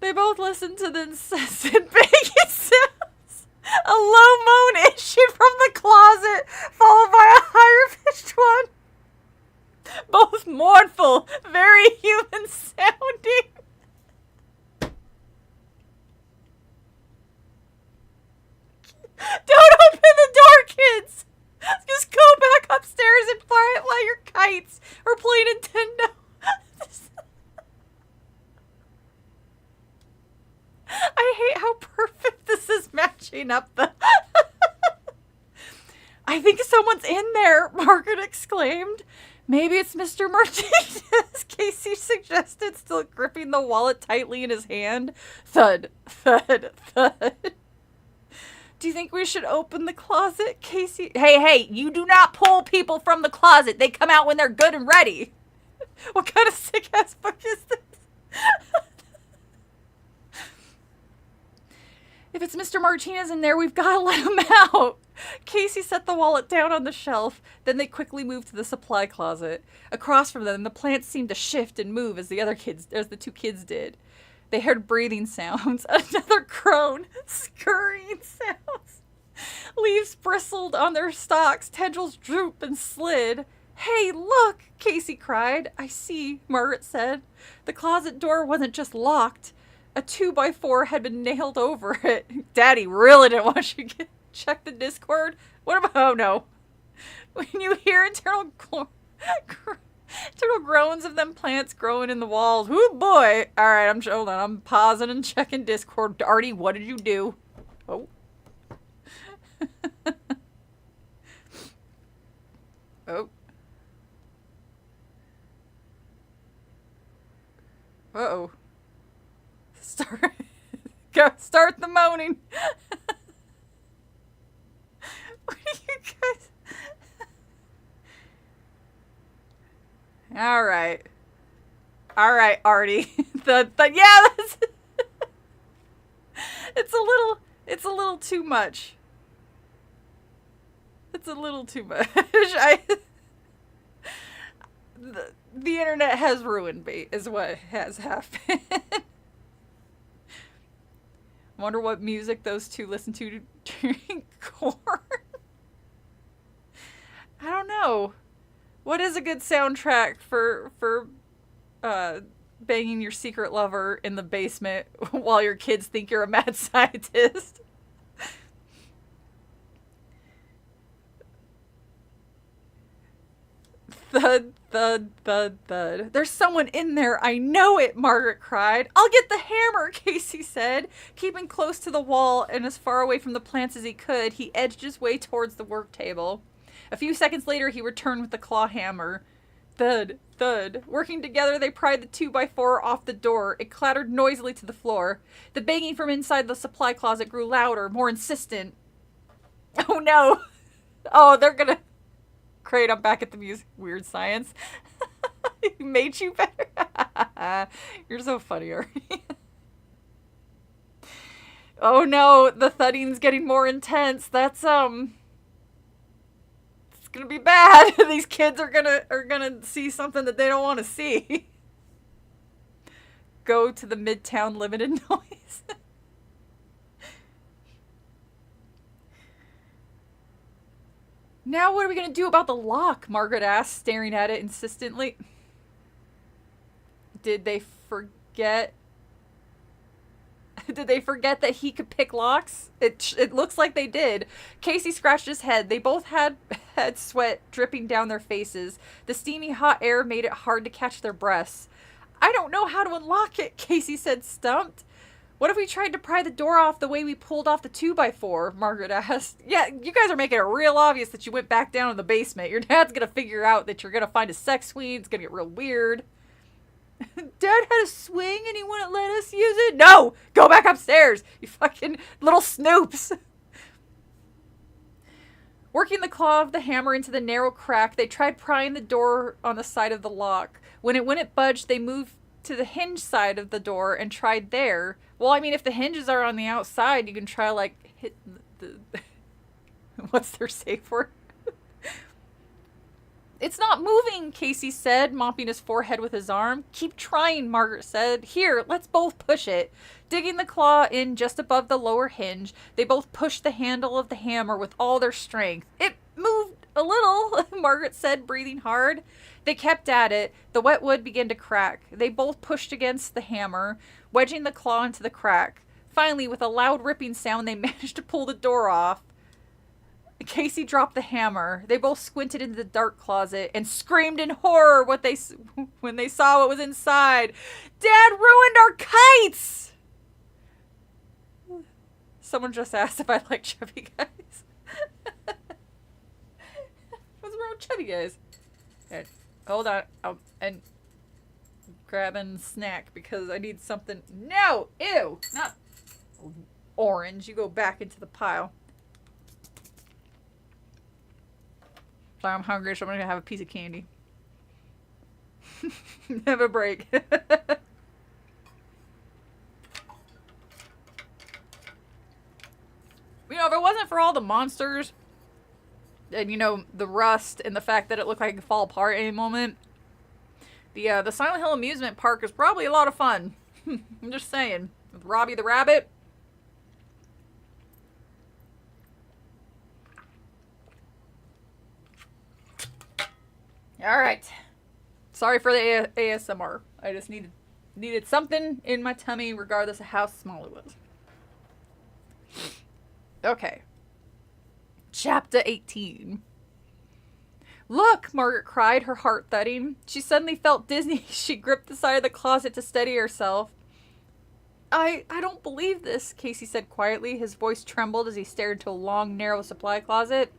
They both listened to the incessant banging sounds. A low moan issued from the closet, followed by a higher pitched one. Both mournful, very human sounding. Don't open the door, kids! Just go back upstairs and fly your kites or play Nintendo. I hate how perfect this is matching up. I think someone's in there, Margaret exclaimed. Maybe it's Mr. Martinez, Casey suggested, still gripping the wallet tightly in his hand. Thud, thud, thud. Do you think we should open the closet, Casey? Hey, you do not pull people from the closet. They come out when they're good and ready. What kind of sick-ass book is this? If it's Mr. Martinez in there, we've got to let him out. Casey set the wallet down on the shelf. Then they quickly moved to the supply closet. Across from them, the plants seemed to shift and move as the two kids did. They heard breathing sounds, another groan, scurrying sounds. Leaves bristled on their stalks, tendrils drooped and slid. Hey, look, Casey cried. I see, Margaret said. The closet door wasn't just locked. A 2x4 had been nailed over it. Daddy really didn't want you to check the Discord. What about, oh no. When you hear internal groans of them plants growing in the walls. Ooh boy. Alright, hold on. I'm pausing and checking Discord. Artie, what did you do? Oh. Oh. Uh-oh. Start the moaning. What are you guys? All right, Artie. Yeah, that's. It's a little too much. It's a little too much. The internet has ruined me, is what has happened. Wonder what music those two listen to during corn. I don't know. What is a good soundtrack for banging your secret lover in the basement while your kids think you're a mad scientist? Thud, thud, thud, thud. There's someone in there. I know it, Margaret cried. I'll get the hammer, Casey said. Keeping close to the wall and as far away from the plants as he could, he edged his way towards the work table. A few seconds later, he returned with the claw hammer. Thud, thud. Working together, they pried the 2x4 off the door. It clattered noisily to the floor. The banging from inside the supply closet grew louder, more insistent. Oh no! Oh, they're gonna... Great, I'm back at the music. Weird science. Made you better. You're so funny, Artie. Oh no, the thudding's getting more intense. That's it's gonna be bad. These kids are gonna see something that they don't want to see. Go to the Midtown Limited Noise. Now what are we going to do about the lock? Margaret asked, staring at it insistently. Did they forget? Did they forget that he could pick locks? It looks like they did. Casey scratched his head. They both had sweat dripping down their faces. The steamy hot air made it hard to catch their breaths. I don't know how to unlock it, Casey said, stumped. What if we tried to pry the door off the way we pulled off the 2x4? Margaret asked. Yeah, you guys are making it real obvious that you went back down in the basement. Your dad's gonna figure out that you're gonna find a sex swing. It's gonna get real weird. Dad had a swing and he wouldn't let us use it? No! Go back upstairs, you fucking little snoops. Working the claw of the hammer into the narrow crack, they tried prying the door on the side of the lock. When it wouldn't budge, they moved to the hinge side of the door and tried there. Well, I mean, if the hinges are on the outside, you can try, like, hit the what's their safe word? It's not moving, Casey said, mopping his forehead with his arm. Keep trying, Margaret said. Here, let's both push it. Digging the claw in just above the lower hinge, they both pushed the handle of the hammer with all their strength. It moved a little, Margaret said, breathing hard. They kept at it. The wet wood began to crack. They both pushed against the hammer, wedging the claw into the crack. Finally, with a loud ripping sound, they managed to pull the door off. Casey dropped the hammer. They both squinted into the dark closet and screamed in horror when they saw what was inside. Dad ruined our kites! Someone just asked if I like chubby guys. What's wrong with chubby guys? Okay, hold on. And grabbing snack because I need something. No! Ew! Not orange. You go back into the pile. Sorry, I'm hungry, so I'm gonna have a piece of candy. Have a break. You know, if it wasn't for all the monsters and, you know, the rust and the fact that it looked like it could fall apart at any moment, the Silent Hill amusement park is probably a lot of fun. I'm just saying. With Robbie the rabbit. All right. Sorry for the ASMR. I just needed something in my tummy, regardless of how small it was. Okay. Chapter 18. Look, Margaret cried, her heart thudding. She suddenly felt dizzy. She gripped the side of the closet to steady herself. I don't believe this, Casey said quietly. His voice trembled as he stared into a long, narrow supply closet.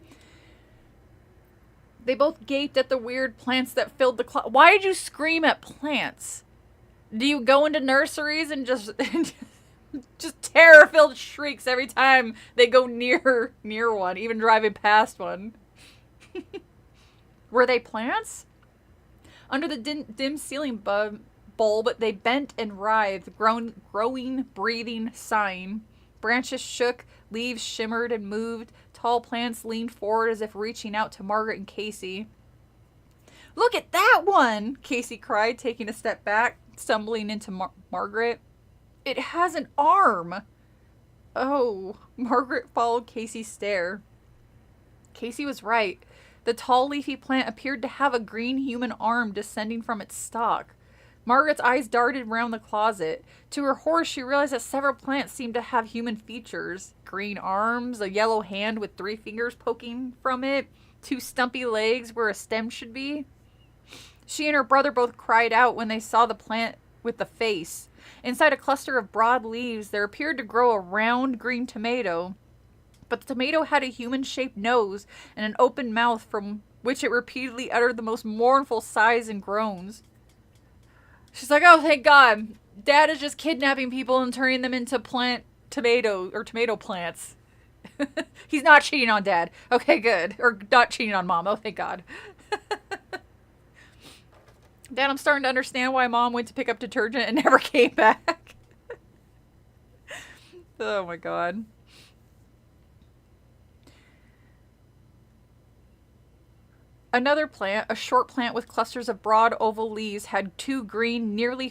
They both gaped at the weird plants that filled the closet. Why did you scream at plants? Do you go into nurseries and just terror-filled shrieks every time they go near one, even driving past one? Were they plants? Under the dim ceiling bulb, they bent and writhed, growing, breathing, sighing. Branches shook, leaves shimmered and moved. Tall plants leaned forward as if reaching out to Margaret and Casey. Look at that one, Casey cried, taking a step back, stumbling into Margaret. It has an arm. Oh, Margaret followed Casey's stare. Casey was right. The tall leafy plant appeared to have a green human arm descending from its stalk. Margaret's eyes darted around the closet. To her horror, she realized that several plants seemed to have human features. Green arms, a yellow hand with 3 fingers poking from it, 2 stumpy legs where a stem should be. She and her brother both cried out when they saw the plant with the face. Inside a cluster of broad leaves, there appeared to grow a round green tomato. But the tomato had a human-shaped nose and an open mouth from which it repeatedly uttered the most mournful sighs and groans. She's like, oh, thank God. Dad is just kidnapping people and turning them into tomato plants. He's not cheating on Dad. Okay, good. Or not cheating on Mom. Oh, thank God. Dad, I'm starting to understand why Mom went to pick up detergent and never came back. Oh, my God. Another plant, a short plant with clusters of broad oval leaves, had 2 green, nearly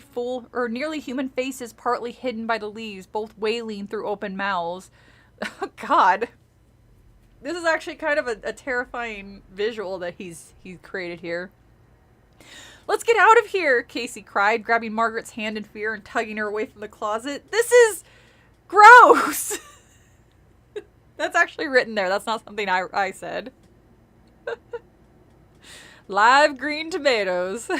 human faces partly hidden by the leaves, both wailing through open mouths. Oh, God. This is actually kind of a terrifying visual that he's created here. Let's get out of here, Casey cried, grabbing Margaret's hand in fear and tugging her away from the closet. This is gross. That's actually written there. That's not something I said. Live green tomatoes.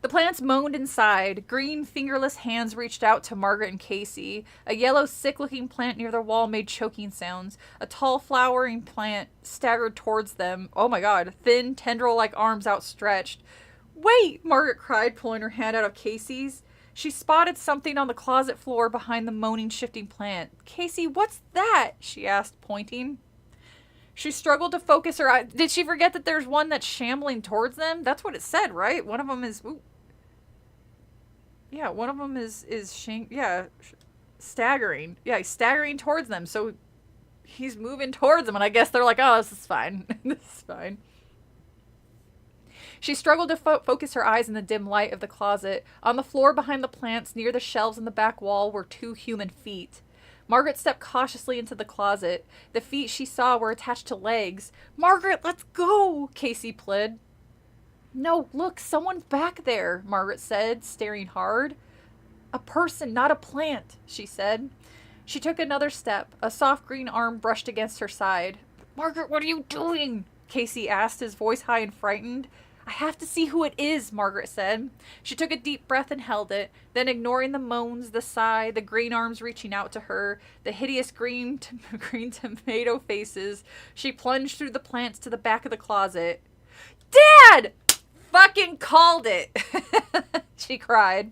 The plants moaned and sighed. Green, fingerless hands reached out to Margaret and Casey. A yellow, sick-looking plant near the wall made choking sounds. A tall, flowering plant staggered towards them. Oh my God, thin, tendril-like arms outstretched. Wait, Margaret cried, pulling her hand out of Casey's. She spotted something on the closet floor behind the moaning, shifting plant. Casey, what's that? She asked, pointing. She struggled to focus her eyes. Did she forget that there's one that's shambling towards them? That's what it said, right? One of them is... Ooh. Yeah, one of them is staggering. Yeah, he's staggering towards them, so he's moving towards them, and I guess they're like, oh, this is fine. This is fine. She struggled to focus her eyes in the dim light of the closet. On the floor behind the plants, near the shelves in the back wall, were 2 human feet. Margaret stepped cautiously into the closet. The feet she saw were attached to legs. Margaret, let's go, Casey pled. No, look, someone's back there, Margaret said, staring hard. A person, not a plant, she said. She took another step. A soft green arm brushed against her side. Margaret, what are you doing? Casey asked, his voice high and frightened. I have to see who it is, Margaret said. She took a deep breath and held it. Then, ignoring the moans, the sigh, the green arms reaching out to her, the hideous green tomato faces, she plunged through the plants to the back of the closet. Dad! Fucking called it! She cried.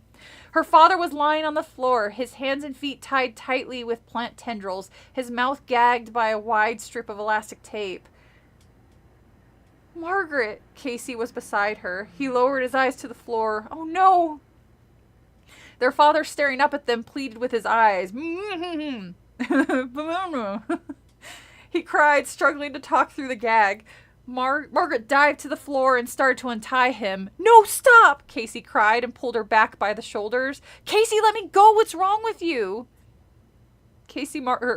Her father was lying on the floor, his hands and feet tied tightly with plant tendrils, his mouth gagged by a wide strip of elastic tape. Margaret, Casey was beside her. He lowered his eyes to the floor. Oh no! Their father, staring up at them, pleaded with his eyes. He cried, struggling to talk through the gag. Margaret dived to the floor and started to untie him. No, stop! Casey cried and pulled her back by the shoulders. Casey, let me go! What's wrong with you?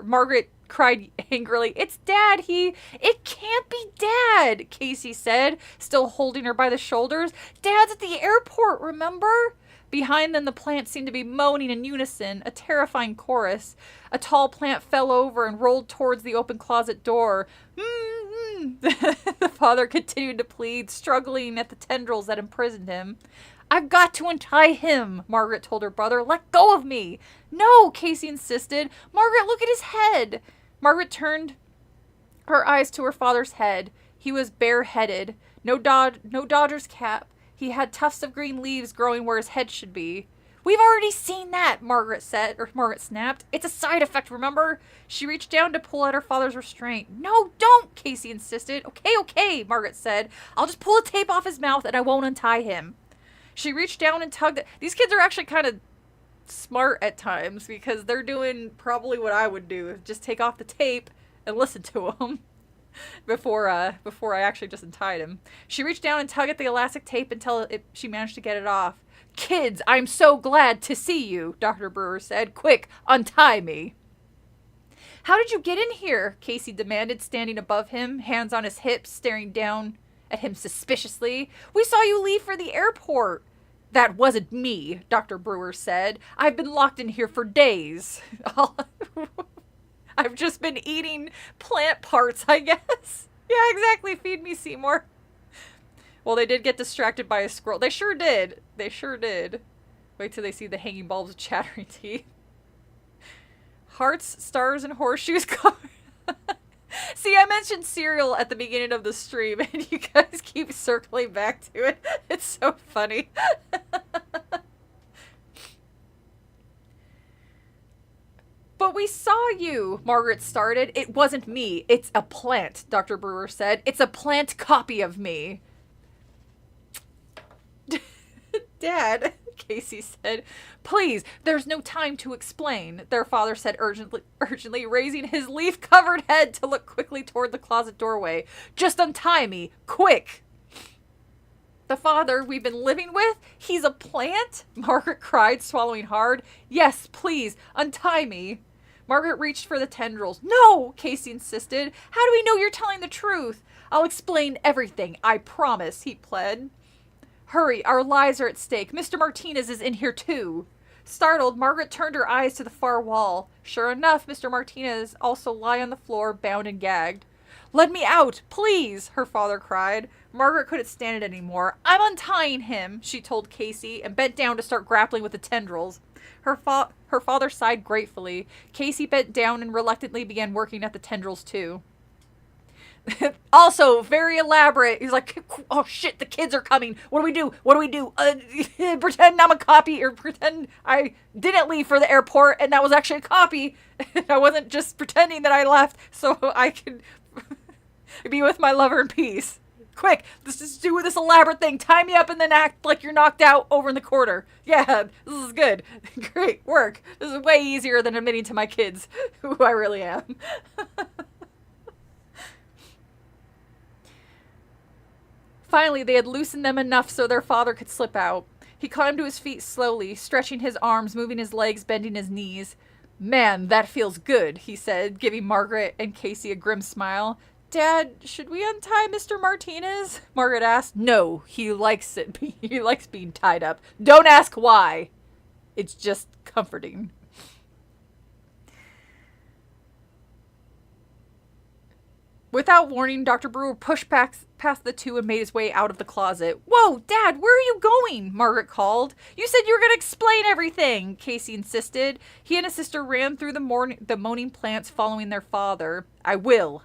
Margaret cried angrily. It's Dad. It can't be Dad, Casey said, still holding her by the shoulders. Dad's at the airport, remember? Behind them, the plants seemed to be moaning in unison, a terrifying chorus. A tall plant fell over and rolled towards the open closet door. The father continued to plead, struggling at the tendrils that imprisoned him. I've got to untie him, Margaret told her brother. Let go of me. No, Casey insisted. Margaret, look at his head. Margaret turned her eyes to her father's head. He was bareheaded. No Dodger's cap. He had tufts of green leaves growing where his head should be. We've already seen that, Margaret snapped. It's a side effect, remember? She reached down to pull at her father's restraint. No, don't, Casey insisted. Okay, Margaret said. I'll just pull the tape off his mouth and I won't untie him. She reached down and tugged at... These kids are actually kind of smart at times because they're doing probably what I would do. Just take off the tape and listen to him before I actually just untied him. She reached down and tugged at the elastic tape until she managed to get it off. Kids, I'm so glad to see you, Dr. Brewer said. Quick, untie me. How did you get in here? Casey demanded, standing above him, hands on his hips, staring down at him suspiciously. We saw you leave for the airport. That wasn't me, Dr. Brewer said. I've been locked in here for days. I've just been eating plant parts, I guess. Yeah, exactly. Feed me, Seymour. Well, they did get distracted by a squirrel. They sure did. Wait till they see the hanging bulbs of chattering teeth. Hearts, stars, and horseshoes covered. See, I mentioned cereal at the beginning of the stream, and you guys keep circling back to it. It's so funny. But we saw you, Margaret started. It wasn't me. It's a plant, Dr. Brewer said. It's a plant copy of me. Dad, Casey said. Please, there's no time to explain, their father said urgently, raising his leaf-covered head to look quickly toward the closet doorway. Just untie me, quick. The father we've been living with? He's a plant? Margaret cried, swallowing hard. Yes, please, untie me. Margaret reached for the tendrils. No, Casey insisted. How do we know you're telling the truth? I'll explain everything, I promise, he pled. Hurry, our lives are at stake. Mr. Martinez is in here too. Startled, Margaret turned her eyes to the far wall. Sure enough, Mr. Martinez also lay on the floor, bound and gagged. Let me out, please, her father cried. Margaret couldn't stand it anymore. I'm untying him, she told Casey, and bent down to start grappling with the tendrils. Her father sighed gratefully. Casey bent down and reluctantly began working at the tendrils too. Also, very elaborate. He's like, oh shit, the kids are coming. What do we do? Pretend I'm a copy, or pretend I didn't leave for the airport and that was actually a copy. I wasn't just pretending that I left so I could be with my lover in peace. Quick, let's just do this elaborate thing. Tie me up and then act like you're knocked out over in the corner. Yeah, this is good. Great work. This is way easier than admitting to my kids who I really am. Finally, they had loosened them enough so their father could slip out. He climbed to his feet slowly, stretching his arms, moving his legs, bending his knees. Man, that feels good, he said, giving Margaret and Casey a grim smile. Dad, should we untie Mr. Martinez? Margaret asked. No, he likes it. He likes being tied up. Don't ask why. It's just comforting. Without warning, Dr. Brewer pushed past the two and made his way out of the closet. Whoa, Dad, where are you going? Margaret called. You said you were going to explain everything, Casey insisted. He and his sister ran through the moaning plants following their father. I will.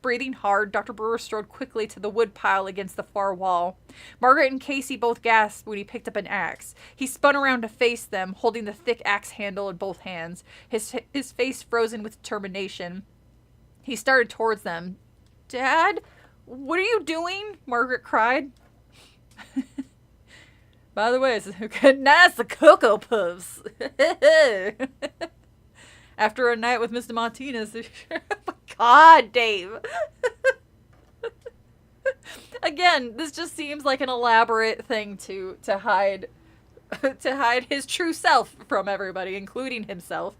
Breathing hard, Dr. Brewer strode quickly to the wood pile against the far wall. Margaret and Casey both gasped when he picked up an axe. He spun around to face them, holding the thick axe handle in both hands, his face frozen with determination. He started towards them. Dad, what are you doing? Margaret cried. By the way, it's nice the Cocoa Puffs. After a night with Mr. Martinez. Oh my God, Dave. Again, this just seems like an elaborate thing to hide his true self from everybody, including himself.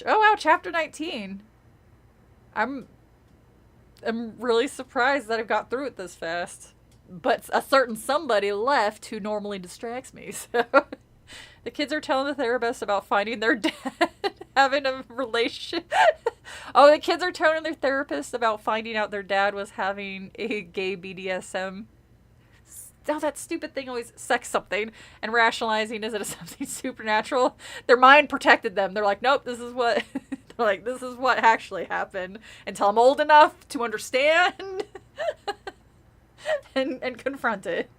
Oh, wow, chapter 19. I'm really surprised that I've got through it this fast. But a certain somebody left who normally distracts me, so... The kids are telling the therapist about finding their dad having a relationship. Oh, the kids are telling their therapist about finding out their dad was having a gay BDSM. Oh, that stupid thing always sex something and rationalizing is it something supernatural. Their mind protected them. They're like, nope, this is what they're like, this is what actually happened until I'm old enough to understand and confront it.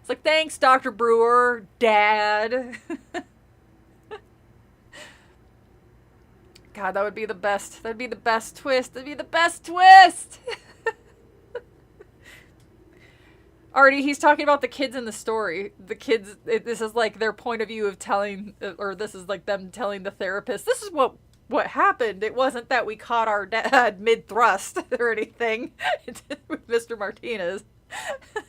It's like, thanks, Dr. Brewer, Dad. God, that would be the best. That'd be the best twist. That'd be the best twist. Already, he's talking about the kids in the story. The kids, this is like their point of view of telling, or this is like them telling the therapist, this is what happened. It wasn't that we caught our dad mid-thrust or anything with Mr. Martinez.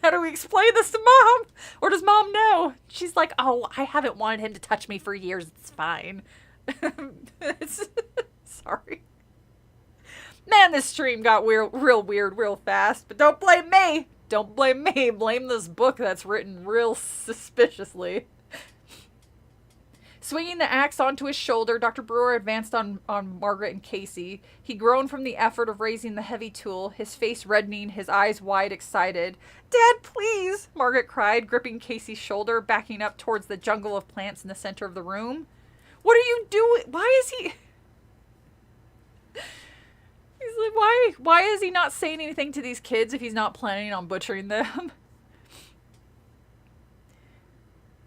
How do we explain this to Mom? Or does Mom know? She's like, oh, I haven't wanted him to touch me for years. It's fine. Sorry. Man, this stream got real weird real fast. But don't blame me. Don't blame me. Blame this book that's written real suspiciously. Swinging the axe onto his shoulder, Dr. Brewer advanced on Margaret and Casey. He groaned from the effort of raising the heavy tool, his face reddening, his eyes wide, excited. Dad, please, Margaret cried, gripping Casey's shoulder, backing up towards the jungle of plants in the center of the room. What are you doing? Why is he... He's like, why is he not saying anything to these kids if he's not planning on butchering them?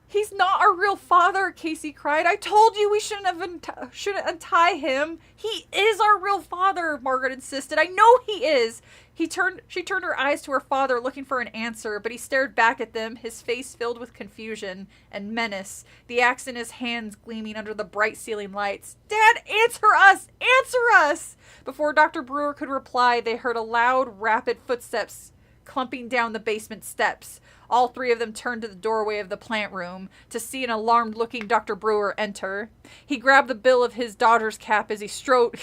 He's not our real father, Casey cried. I told you we shouldn't untie him. He is our real father, Margaret insisted. I know he is. She turned her eyes to her father, looking for an answer, but he stared back at them, his face filled with confusion and menace, the axe in his hands gleaming under the bright ceiling lights. Dad, answer us! Answer us! Before Dr. Brewer could reply, they heard a loud, rapid footsteps clumping down the basement steps. All three of them turned to the doorway of the plant room to see an alarmed-looking Dr. Brewer enter. He grabbed the bill of his daughter's cap as he strode...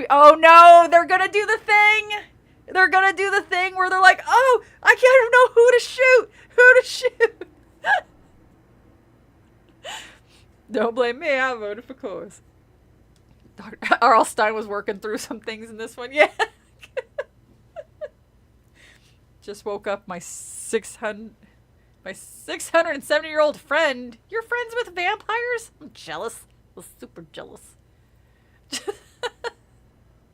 Oh no, they're gonna do the thing! They're gonna do the thing where they're like, oh, I can't know who to shoot! Who to shoot! Don't blame me, I voted for course. R.L. Stein was working through some things in this one, yeah. Just woke up my 670-year-old friend. You're friends with vampires? I'm jealous. I'm super jealous.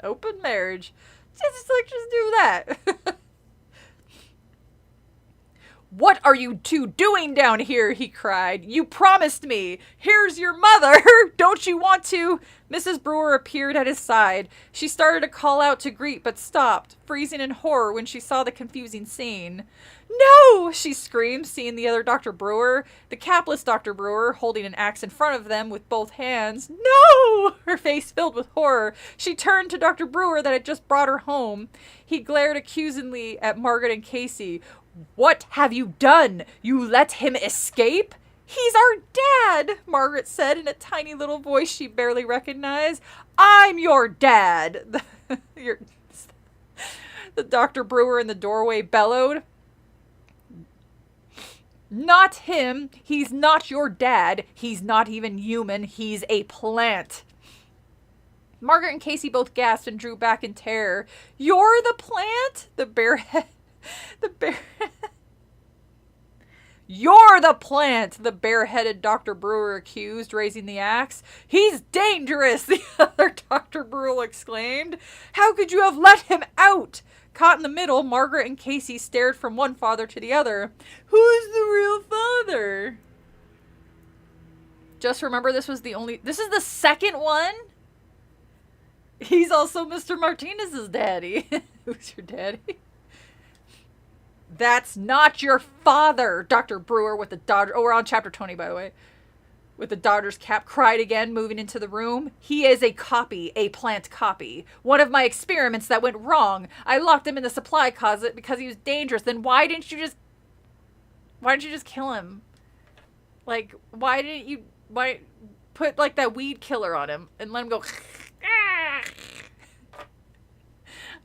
Open marriage. Just do that. What are you two doing down here? He cried. You promised me. Here's your mother. Don't you want to? Mrs. Brewer appeared at his side. She started to call out to greet, but stopped, freezing in horror when she saw the confusing scene. No! She screamed, seeing the other Dr. Brewer, the capless Dr. Brewer, holding an axe in front of them with both hands. No! Her face filled with horror. She turned to Dr. Brewer that had just brought her home. He glared accusingly at Margaret and Casey. What have you done? You let him escape? He's our dad, Margaret said in a tiny little voice she barely recognized. I'm your dad. The Dr. Brewer in the doorway bellowed. Not him. He's not your dad. He's not even human. He's a plant. Margaret and Casey both gasped and drew back in terror. You're the plant? You're the plant, the bare-headed Dr. Brewer accused, raising the axe. He's dangerous, the other Dr. Brewer exclaimed. How could you have let him out? Caught in the middle, Margaret and Casey stared from one father to the other. Who's the real father? Just remember this is the second one? He's also Mr. Martinez's daddy. Who's your daddy? That's not your father, Dr. Brewer with the Dodger... Oh, we're on chapter 20, by the way. With the Dodger's cap, cried again, moving into the room. He is a copy, a plant copy. One of my experiments that went wrong. I locked him in the supply closet because he was dangerous. Then why didn't you just kill him? Like, why didn't you... put like that weed killer on him and let him go.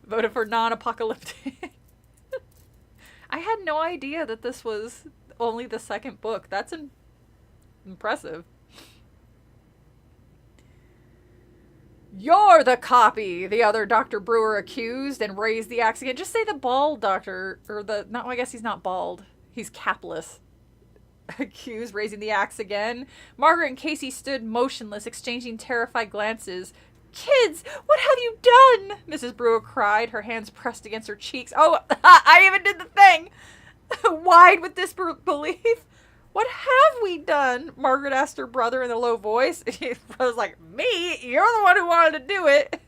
Voted for non-apocalyptic. I had no idea that this was only the second book. That's impressive. You're the copy, the other Dr. Brewer accused, and raised the axe again. Just say the bald doctor, or the, no, I guess he's not bald. He's capless. Accused, raising the axe again. Margaret and Casey stood motionless, exchanging terrified glances. Kids, what have you done? Mrs. Brewer cried, her hands pressed against her cheeks. Oh, I even did the thing! Wide with disbelief. What have we done? Margaret asked her brother in a low voice. He was like, me? You're the one who wanted to do it.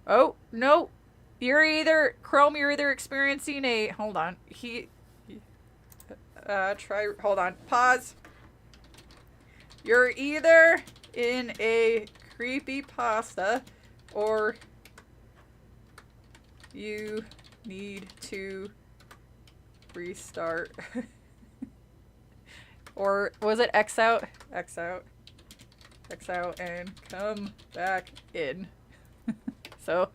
Oh, no. You're either experiencing a, hold on. Hold on. Pause. You're either in a creepypasta or you need to restart. Or was it X out? X out. X out and come back in. So.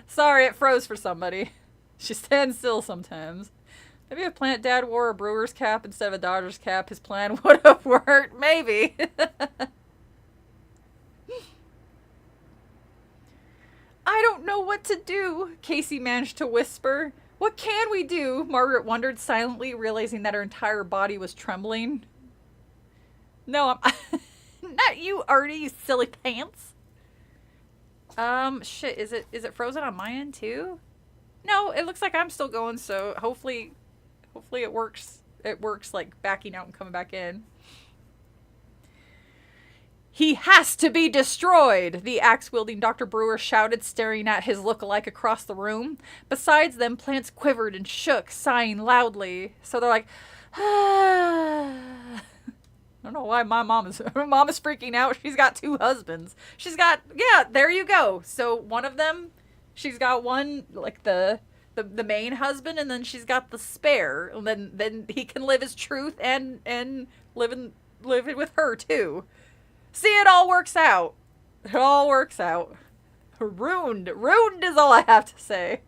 Sorry, it froze for somebody. She stands still sometimes. Maybe if Plant Dad wore a Brewer's cap instead of a Dodger's cap, his plan would have worked. Maybe. I don't know what to do, Casey managed to whisper. What can we do? Margaret wondered silently, realizing that her entire body was trembling. No, I'm not you, Artie, you silly pants. Shit, is it frozen on my end too? No, it looks like I'm still going, so hopefully it works. It works like backing out and coming back in. He has to be destroyed, the axe-wielding Dr. Brewer shouted, staring at his look-alike across the room. Besides them, plants quivered and shook, sighing loudly. So they're like, I don't know why my mom is freaking out. She's got two husbands. She's got, yeah, there you go. So one of them, she's got one, like the main husband, and then she's got the spare. And then he can live his truth and live it with her too. See, it all works out. It all works out. Ruined. Ruined is all I have to say.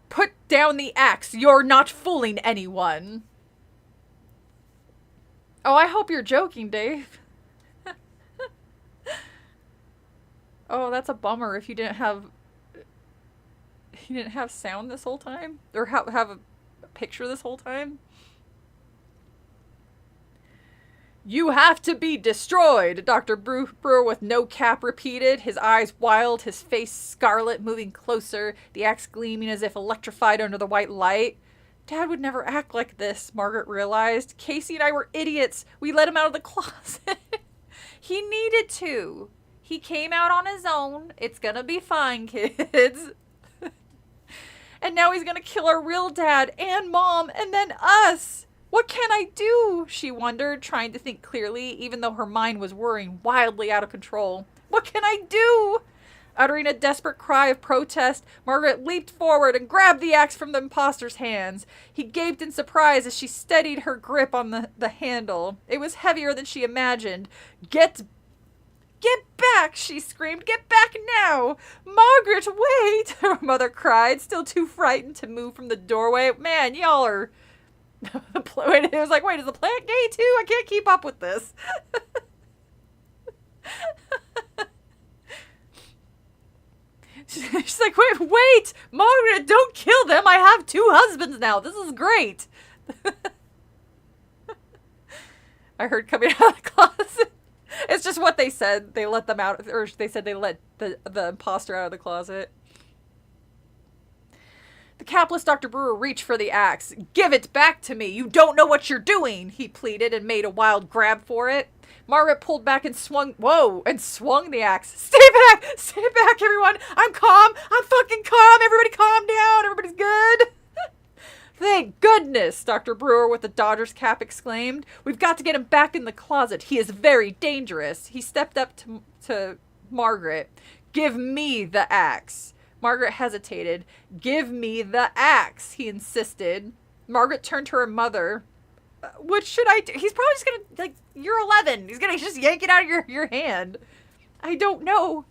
Put down the axe. You're not fooling anyone. Oh, I hope you're joking, Dave. Oh, that's a bummer if you didn't have sound this whole time, or have a picture this whole time. You have to be destroyed, Dr. Brewer with no cap repeated, his eyes wild, his face scarlet, moving closer, the axe gleaming as if electrified under the white light. Dad would never act like this, Margaret realized. Casey and I were idiots. We let him out of the closet. He needed to. He came out on his own. It's gonna be fine, kids. And now he's gonna kill our real dad and mom and then us. What can I do? She wondered, trying to think clearly, even though her mind was whirring wildly out of control. What can I do? Uttering a desperate cry of protest, Margaret leaped forward and grabbed the axe from the imposter's hands. He gaped in surprise as she steadied her grip on the handle. It was heavier than she imagined. Get back, she screamed. Get back now. Margaret, wait, her mother cried, still too frightened to move from the doorway. Man, y'all are... It was like, wait, is the plant gay too? I can't keep up with this. She's like, wait, Margaret, don't kill them. I have two husbands now. This is great. I heard coming out of the closet. It's just what they said. They let them out, or they said they let the imposter out of the closet. The capless Dr. Brewer reached for the axe. Give it back to me. You don't know what you're doing, he pleaded and made a wild grab for it. Margaret pulled back and swung the axe. Stay back, everyone. I'm calm. I'm fucking calm. Everybody calm down. Everybody's good. Thank goodness, Dr. Brewer with the Dodger's cap exclaimed. We've got to get him back in the closet. He is very dangerous. He stepped up to Margaret. Give me the axe. Margaret hesitated. Give me the axe, he insisted. Margaret turned to her mother. What should I do? He's probably just gonna, like, you're 11. He's gonna just yank it out of your hand. I don't know.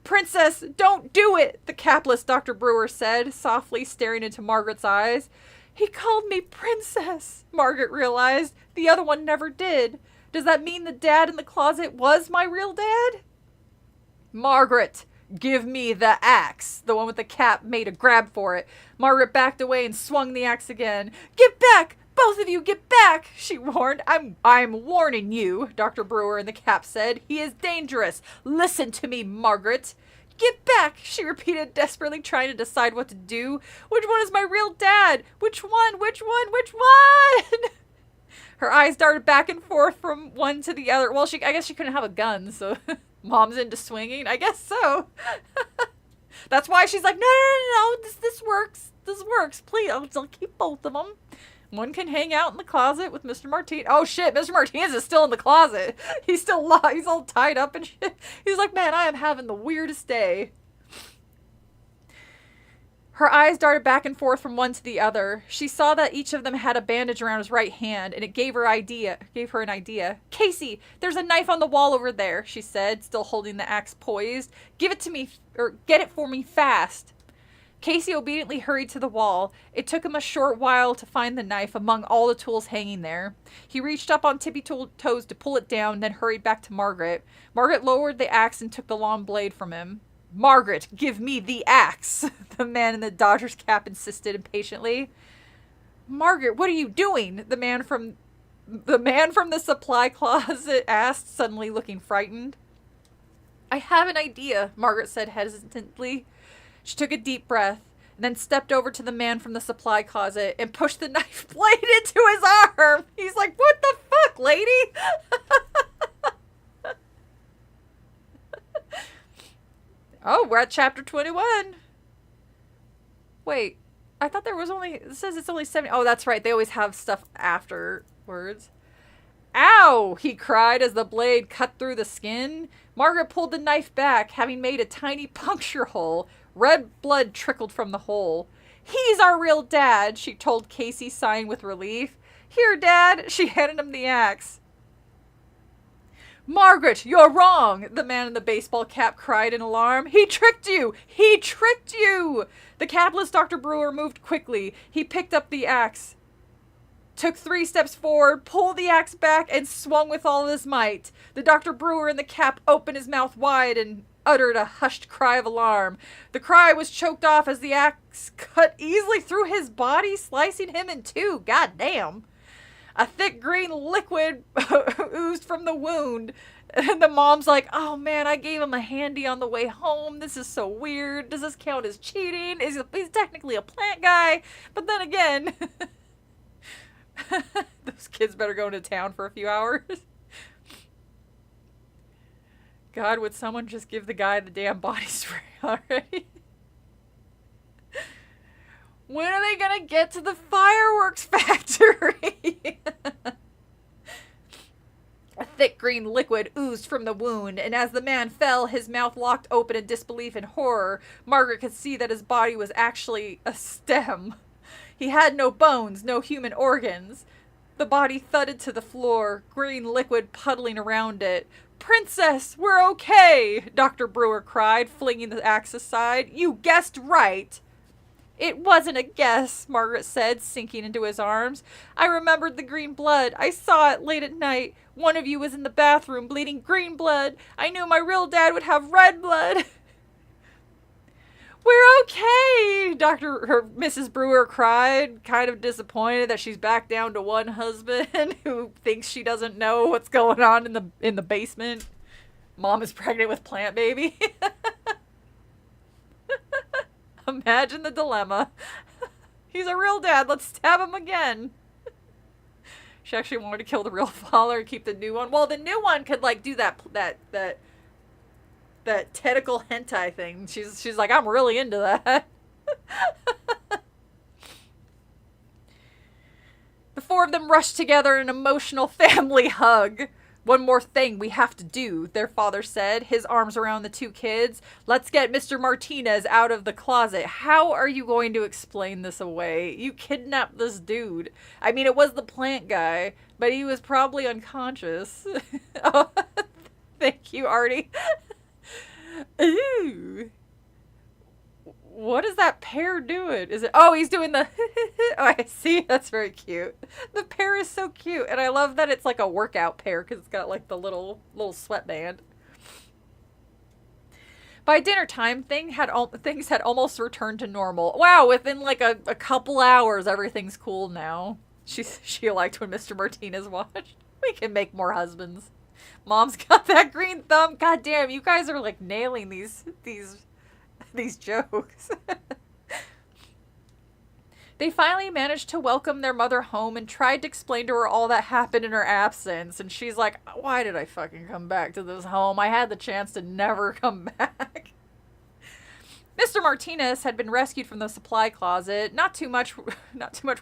Princess, don't do it, the capless Dr. Brewer said, softly staring into Margaret's eyes. He called me princess, Margaret realized. The other one never did. Does that mean the dad in the closet was my real dad? Margaret, give me the axe. The one with the cap made a grab for it. Margaret backed away and swung the axe again. Get back! Both of you get back, she warned. I'm warning you, Dr. Brewer in the cap said. He is dangerous. Listen to me, Margaret. Get back, she repeated, desperately trying to decide what to do. Which one is my real dad? Which one? Which one? Which one? Her eyes darted back and forth from one to the other. Well, I guess she couldn't have a gun, so mom's into swinging. I guess so. That's why she's like, no, this works. This works. Please, I'll keep both of them. One can hang out in the closet with Mr. Martinez. Oh shit, Mr. Martinez is still in the closet. He's still he's all tied up and shit. He's like, man, I am having the weirdest day. Her eyes darted back and forth from one to the other. She saw that each of them had a bandage around his right hand, and it gave her an idea. Casey, there's a knife on the wall over there, she said, still holding the axe poised. Give it to me, or get it for me fast. Casey obediently hurried to the wall. It took him a short while to find the knife among all the tools hanging there. He reached up on tippy toes to pull it down, then hurried back to Margaret. Margaret lowered the axe and took the long blade from him. Margaret, give me the axe, the man in the Dodgers cap insisted impatiently. Margaret, what are you doing? The man from the supply closet asked, suddenly looking frightened. I have an idea, Margaret said hesitantly. She took a deep breath, and then stepped over to the man from the supply closet and pushed the knife blade into his arm. He's like, what the fuck, lady? Oh, we're at chapter 21. Wait, I thought there was it says it's only 70. Oh, that's right. They always have stuff afterwards. Ow, he cried as the blade cut through the skin. Margaret pulled the knife back, having made a tiny puncture hole. Red blood trickled from the hole. He's our real dad, she told Casey, sighing with relief. Here, Dad. She handed him the axe. Margaret, you're wrong, the man in the baseball cap cried in alarm. He tricked you! He tricked you! The capless Dr. Brewer moved quickly. He picked up the axe, took 3 steps forward, pulled the axe back, and swung with all his might. The Dr. Brewer in the cap opened his mouth wide and uttered a hushed cry of alarm. The cry was choked off as the axe cut easily through his body, slicing him in two. God damn. A thick green liquid oozed from the wound. And the mom's like, oh man, I gave him a handy on the way home. This is so weird. Does this count as cheating? He's technically a plant guy. But then again, those kids better go into town for a few hours. God, would someone just give the guy the damn body spray already? When are they gonna get to the fireworks factory? A thick green liquid oozed from the wound, and as the man fell, his mouth locked open in disbelief and horror. Margaret could see that his body was actually a stem. He had no bones, no human organs. The body thudded to the floor, green liquid puddling around it. Princess, we're okay, Dr. Brewer cried, flinging the axe aside. You guessed right. It wasn't a guess, Margaret said, sinking into his arms. I remembered the green blood. I saw it late at night. One of you was in the bathroom bleeding green blood. I knew my real dad would have red blood. We're okay, Mrs. Brewer cried, kind of disappointed that she's back down to one husband who thinks she doesn't know what's going on in the basement. Mom is pregnant with plant baby. Imagine the dilemma. He's a real dad. Let's stab him again. She actually wanted to kill the real father and keep the new one. Well, the new one could like do that tentacle hentai thing. She's like, I'm really into that. The four of them rushed together in an emotional family hug. One more thing we have to do, their father said, his arms around the two kids. Let's get Mr. Martinez out of the closet. How are you going to explain this away? You kidnapped this dude. I mean, it was the plant guy, but he was probably unconscious. Oh, thank you, Artie. Ooh. What is that pear doing? Is it? Oh, he's doing the. Oh, I see. That's very cute. The pear is so cute, and I love that it's like a workout pear because it's got like the little sweatband. By dinner time, things had almost returned to normal. Wow, within like a couple hours, everything's cool now. She liked when Mr. Martinez watched. We can make more husbands. Mom's got that green thumb. God damn, you guys are like nailing these jokes. They finally managed to welcome their mother home and tried to explain to her all that happened in her absence. And she's like, why did I fucking come back to this home? I had the chance to never come back. Mr. Martinez had been rescued from the supply closet. Not too much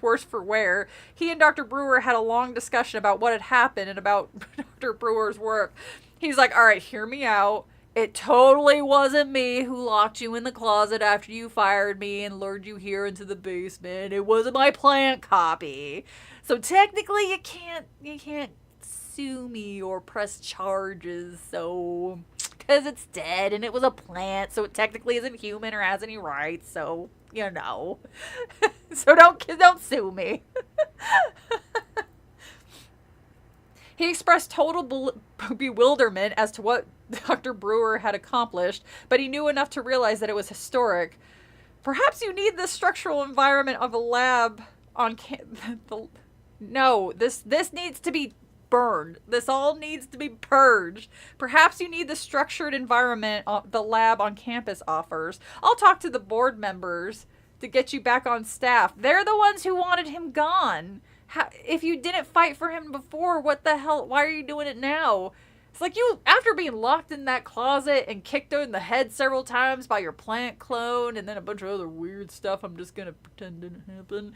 worse for wear. He and Dr. Brewer had a long discussion about what had happened and about Dr. Brewer's work. He's like, all right, hear me out. It totally wasn't me who locked you in the closet after you fired me and lured you here into the basement. It wasn't my plant copy. So technically you can't sue me or press charges, so because it's dead and it was a plant, so it technically isn't human or has any rights, so you know. So don't sue me. He expressed total bewilderment as to what Dr. Brewer had accomplished, but he knew enough to realize that it was historic. Perhaps you need the structural environment of a lab on No, this needs to be burned. This all needs to be purged. Perhaps you need the structured environment the lab on campus offers. I'll talk to the board members to get you back on staff. They're the ones who wanted him gone. If you didn't fight for him before, what the hell? Why are you doing it now? It's like you, after being locked in that closet and kicked in the head several times by your plant clone and then a bunch of other weird stuff I'm just going to pretend didn't happen.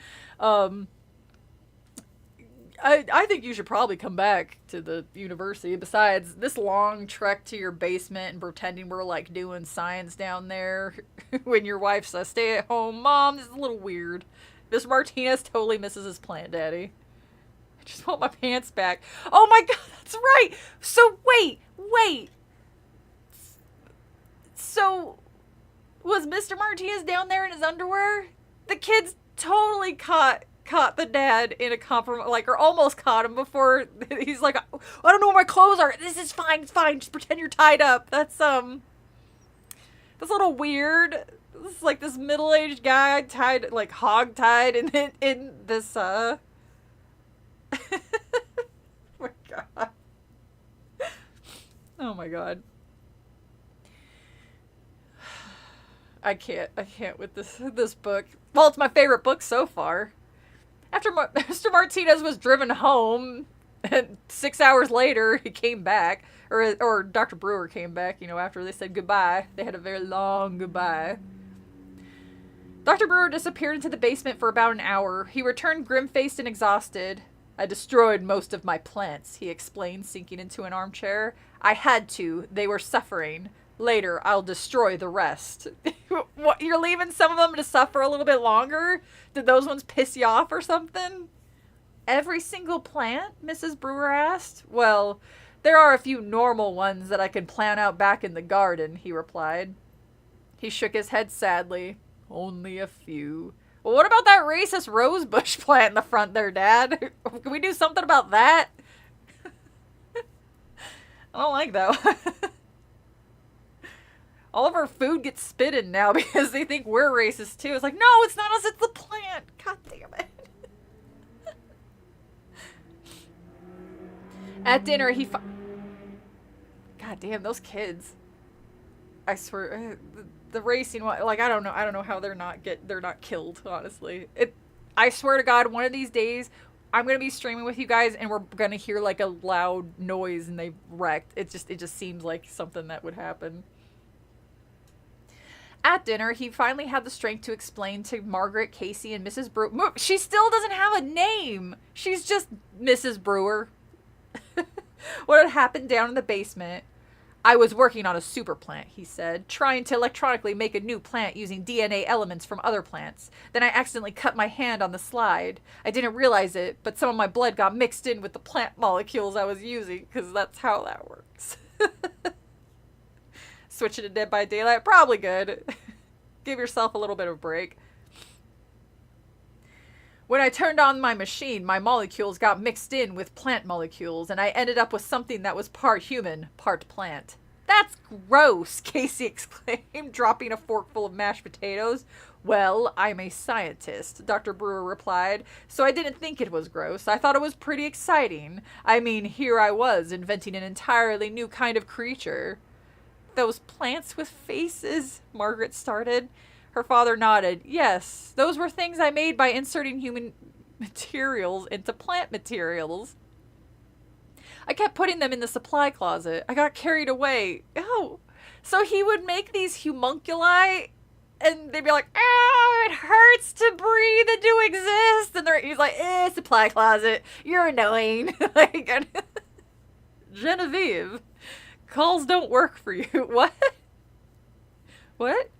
I think you should probably come back to the university. Besides, this long trek to your basement and pretending we're like doing science down there when your wife's a stay-at-home mom is a little weird. Mr. Martinez totally misses his plant daddy. I just want my pants back. Oh my god, that's right! So, wait! So, was Mr. Martinez down there in his underwear? The kids totally caught the dad in a compromise, like, or almost caught him before he's like, I don't know where my clothes are. This is fine, it's fine. Just pretend you're tied up. That's a little weird. This is like this middle-aged guy tied, like hog-tied in this, oh my god. Oh my god. I can't with this book. Well, it's my favorite book so far. After Mr. Martinez was driven home, and 6 hours later he came back, or Dr. Brewer came back, after they said goodbye. They had a very long goodbye. Dr. Brewer disappeared into the basement for about an hour. He returned grim-faced and exhausted. I destroyed most of my plants, he explained, sinking into an armchair. I had to. They were suffering. Later, I'll destroy the rest. What, you're leaving some of them to suffer a little bit longer? Did those ones piss you off or something? Every single plant? Mrs. Brewer asked. Well, there are a few normal ones that I can plant out back in the garden, he replied. He shook his head sadly. Only a few. Well, what about that racist rosebush plant in the front there, Dad? Can we do something about that? I don't like that one. All of our food gets spit in now because they think we're racist too. It's like, no, it's not us, it's the plant. God damn it. At dinner, God damn, those kids. I swear, the racing one, like, I don't know how they're not killed, honestly. I swear to God, one of these days, I'm gonna be streaming with you guys and we're gonna hear like a loud noise and they've wrecked. It just seems like something that would happen. At dinner, he finally had the strength to explain to Margaret, Casey, and Mrs. Brewer. She still doesn't have a name. She's just Mrs. Brewer. What had happened down in the basement? I was working on a super plant, he said, trying to electronically make a new plant using DNA elements from other plants. Then I accidentally cut my hand on the slide. I didn't realize it, but some of my blood got mixed in with the plant molecules I was using, because that's how that works. Switching to Dead by Daylight, probably good. Give yourself a little bit of a break. When I turned on my machine, my molecules got mixed in with plant molecules, and I ended up with something that was part human, part plant. That's gross, Casey exclaimed, dropping a forkful of mashed potatoes. Well, I'm a scientist, Dr. Brewer replied, so I didn't think it was gross. I thought it was pretty exciting. I mean, here I was, inventing an entirely new kind of creature. Those plants with faces, Margaret started. Her father nodded. Yes, those were things I made by inserting human materials into plant materials. I kept putting them in the supply closet. I got carried away. Oh, so he would make these homunculi, and they'd be like, oh, it hurts to breathe and to exist. And he's like, supply closet. You're annoying. Like, Genevieve, calls don't work for you. What? What?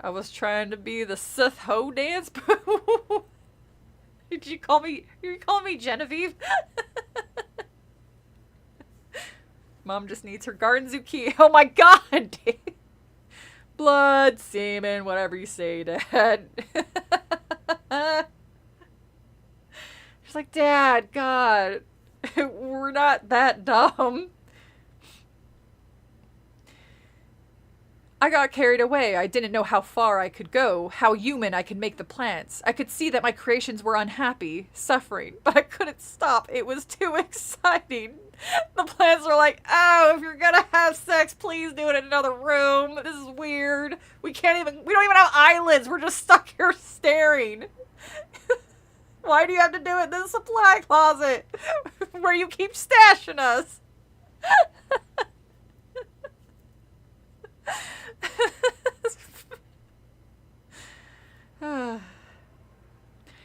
I was trying to be the Sith Ho dance. Did you call me? You calling me Genevieve? Mom just needs her garden zucchini. Oh my god! Blood, semen, whatever you say, Dad. She's like, Dad, God, we're not that dumb. I got carried away. I didn't know how far I could go, how human I could make the plants. I could see that my creations were unhappy, suffering, but I couldn't stop. It was too exciting. The plants were like, oh, if you're gonna have sex, please do it in another room. This is weird. We don't even have eyelids. We're just stuck here staring. Why do you have to do it in the supply closet where you keep stashing us?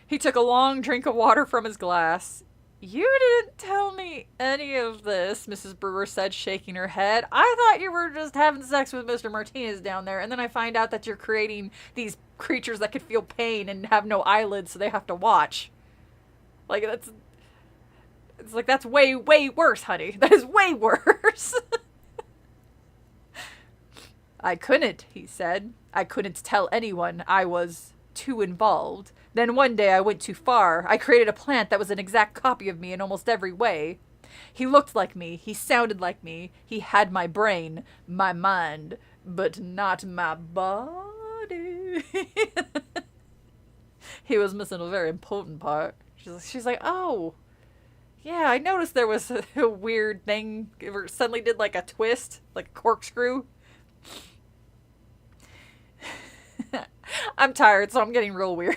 He took a long drink of water from his glass. You didn't tell me any of this, Mrs. Brewer said, shaking her head. I thought you were just having sex with Mr. Martinez down there, and then I find out that you're creating these creatures that could feel pain and have no eyelids, so they have to watch. Like, that's way, way worse, honey. That is way worse. I couldn't, he said. I couldn't tell anyone. I was too involved. Then one day I went too far. I created a plant that was an exact copy of me in almost every way. He looked like me. He sounded like me. He had my brain, my mind, but not my body. He was missing a very important part. She's like, oh, yeah, I noticed there was a weird thing. It suddenly did like a twist, like a corkscrew. I'm tired, so I'm getting real weird.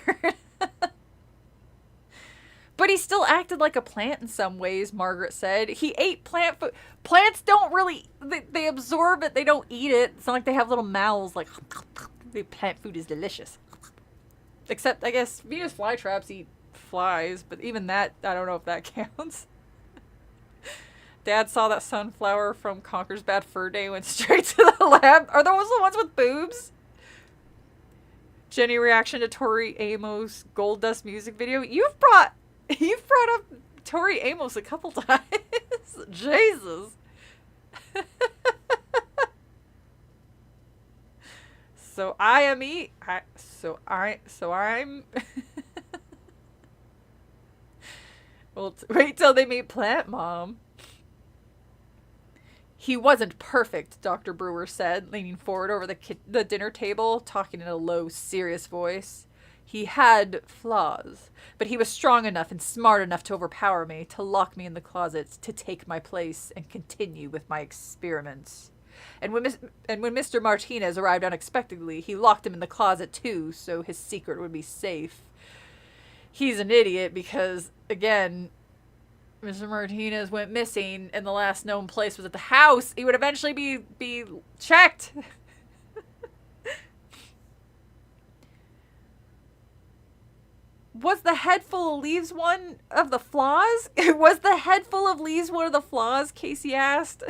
But he still acted like a plant in some ways, Margaret said. He ate plant food. Plants don't really, they absorb it, they don't eat it. It's not like they have little mouths like, the plant food is delicious. Except, I guess, Venus flytraps eat flies, but even that, I don't know if that counts. Dad saw that sunflower from Conker's Bad Fur Day, went straight to the lab. Are those the ones with boobs? Geny reaction to Tori Amos' Gold Dust music video. You've brought up Tori Amos a couple times. Jesus. So I'm well, wait till they meet Plant Mom. He wasn't perfect, Dr. Brewer said, leaning forward over the dinner table, talking in a low, serious voice. He had flaws, but he was strong enough and smart enough to overpower me, to lock me in the closet, to take my place and continue with my experiments. And when Mr. Martinez arrived unexpectedly, he locked him in the closet too, so his secret would be safe. He's an idiot because, again, Mr. Martinez went missing, and the last known place was at the house. He would eventually be checked. Was the head full of leaves one of the flaws? Was the head full of leaves one of the flaws? Casey asked.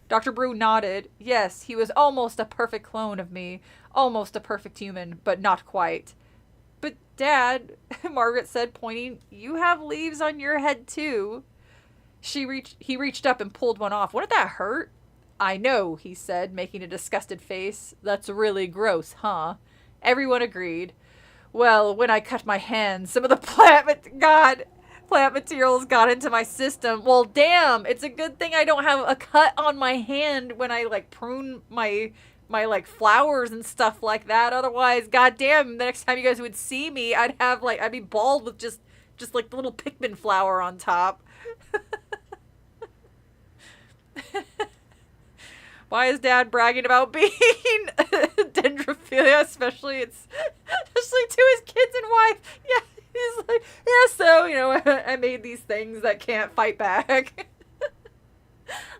Dr. Brew nodded. Yes, he was almost a perfect clone of me. Almost a perfect human, but not quite. But Dad, Margaret said, pointing, you have leaves on your head too. He reached up and pulled one off. Wouldn't that hurt? I know, he said, making a disgusted face. That's really gross, huh? Everyone agreed. Well, when I cut my hand, some of the plant materials got into my system. Well, damn, it's a good thing I don't have a cut on my hand when I, like, prune my like, flowers and stuff like that. Otherwise, goddamn, the next time you guys would see me, I'd be bald with just like, the little Pikmin flower on top. Why is Dad bragging about being dendrophilia, especially to his kids and wife? Yeah, he's like, yeah, so, you know, I made these things that can't fight back.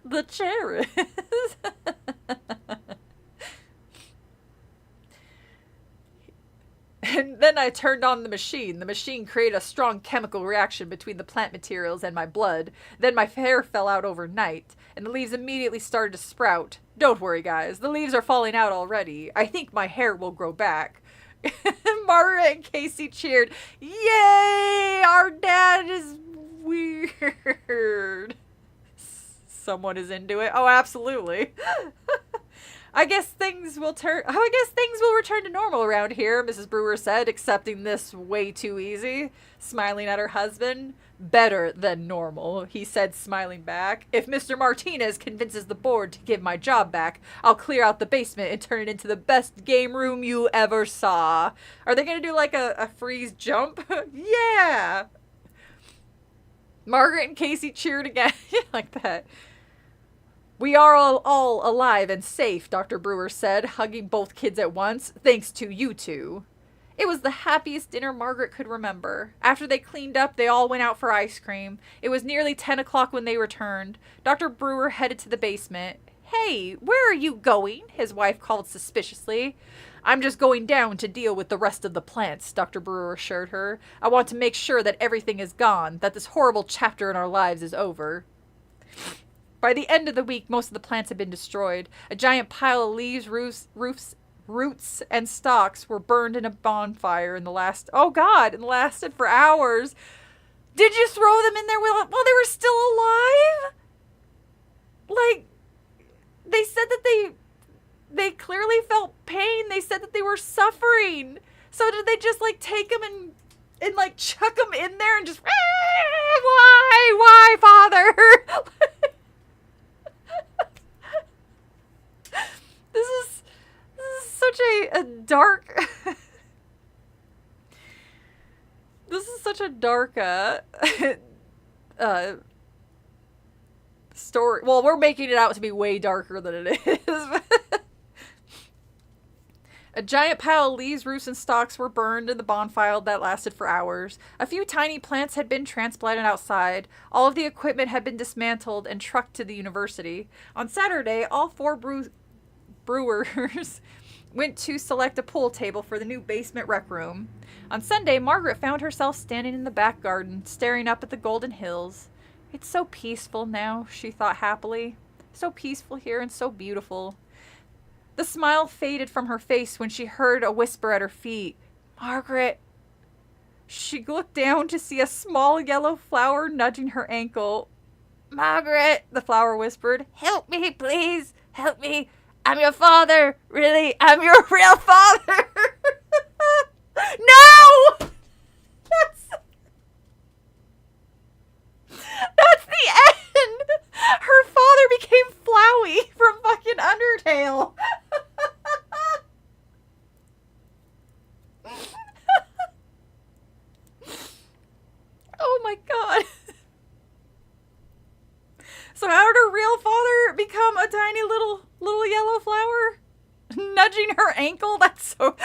The cherries. And then I turned on the machine. The machine created a strong chemical reaction between the plant materials and my blood. Then my hair fell out overnight, and the leaves immediately started to sprout. Don't worry, guys. The leaves are falling out already. I think my hair will grow back. Margaret and Casey cheered. Yay! Our dad is weird. Someone is into it. Oh, absolutely. I guess things will return to normal around here, Mrs. Brewer said, accepting this way too easy, smiling at her husband. Better than normal, he said, smiling back. If Mr. Martinez convinces the board to give my job back, I'll clear out the basement and turn it into the best game room you ever saw. Are they going to do like a freeze jump? Yeah! Margaret and Casey cheered again. Like that. We are all alive and safe, Dr. Brewer said, hugging both kids at once, thanks to you two. It was the happiest dinner Margaret could remember. After they cleaned up, they all went out for ice cream. It was nearly 10 o'clock when they returned. Dr. Brewer headed to the basement. Hey, where are you going? His wife called suspiciously. I'm just going down to deal with the rest of the plants, Dr. Brewer assured her. I want to make sure that everything is gone, that this horrible chapter in our lives is over. By the end of the week, most of the plants had been destroyed. A giant pile of leaves, roots, and stalks were burned in a bonfire and lasted for hours. Did you throw them in there while they were still alive? Like, they said that they clearly felt pain. They said that they were suffering. So did they just, like, take them and like, chuck them in there and just, why, Father? This is such a dark this is such a dark story. Well, we're making it out to be way darker than it is. A giant pile of leaves, roots, and stalks were burned in the bonfire that lasted for hours. A few tiny plants had been transplanted outside. All of the equipment had been dismantled and trucked to the university. On Saturday, all four brewers went to select a pool table for the new basement rec room. On Sunday, Margaret found herself standing in the back garden, staring up at the golden hills. It's so peaceful now, she thought happily. So peaceful here and so beautiful. The smile faded from her face when she heard a whisper at her feet. Margaret! She looked down to see a small yellow flower nudging her ankle. Margaret! The flower whispered. Help me, please! Help me! I'm your father! Really, I'm your real father! No! That's the end! Her father became Flowey from fucking Undertale. Oh my god. So how did her real father become a tiny little yellow flower? Nudging her ankle? That's so...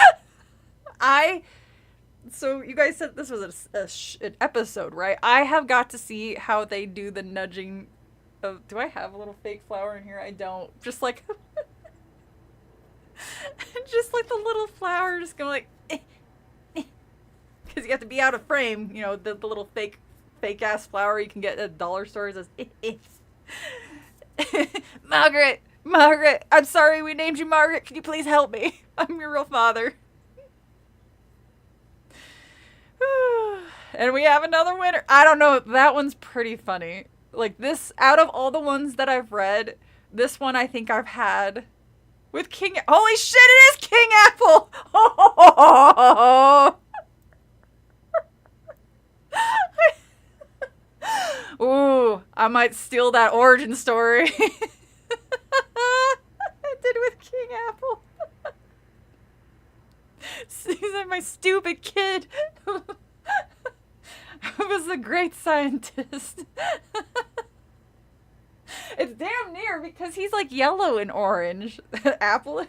So you guys said this was an episode, right? I have got to see how they do the nudging of... Do I have a little fake flower in here? I don't. Just like... just like the little flower just going like... because you have to be out of frame. You know, the little fake ass flower you can get at dollar stores. Margaret, I'm sorry we named you Margaret. Can you please help me? I'm your real father. And we have another winner. I don't know. That one's pretty funny. Like this, out of all the ones that I've read, this one I think I've had with King. Holy shit! It is King Apple. Ooh, I might steal that origin story. I did with King Apple. He's like my stupid kid. I was a great scientist. It's damn near because he's like yellow and orange. Apple is.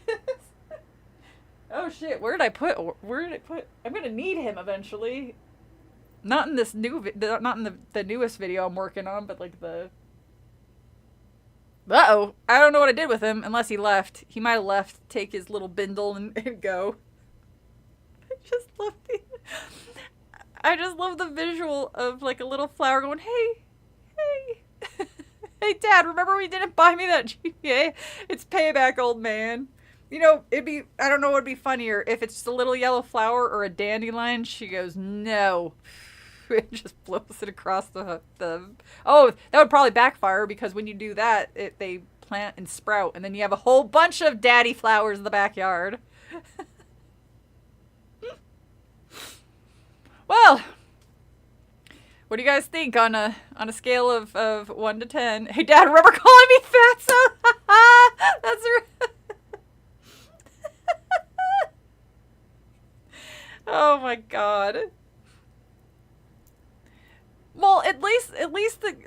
Oh shit! Where did I put? I'm gonna need him eventually. Not in this not in the newest video I'm working on, but like the. Uh-oh. I don't know what I did with him unless he left. He might have left, take his little bindle and go. I just love the visual of like a little flower going, hey. Hey Dad, remember we didn't buy me that GPA? It's payback, old man. You know, I don't know what would be funnier, if it's just a little yellow flower or a dandelion. She goes, no. It just blows it across the. Oh, that would probably backfire because when you do that, they plant and sprout, and then you have a whole bunch of daddy flowers in the backyard. Well, what do you guys think on a scale of 1 to 10? Hey, Dad, remember calling me fatso? That's right. Oh my god. Well, at least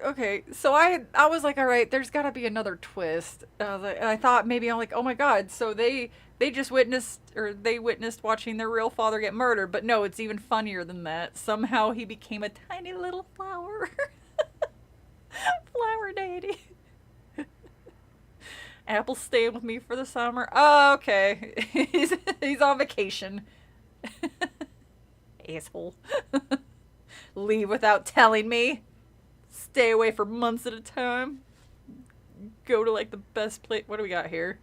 okay. So I was like, all right, there's got to be another twist. I thought maybe I'm like, oh my god. So they witnessed watching their real father get murdered. But no, it's even funnier than that. Somehow he became a tiny little flower, flower deity. Apple's staying with me for the summer. Oh, okay. He's on vacation. Asshole. Leave without telling me. Stay away for months at a time. Go to like the best place. What do we got here?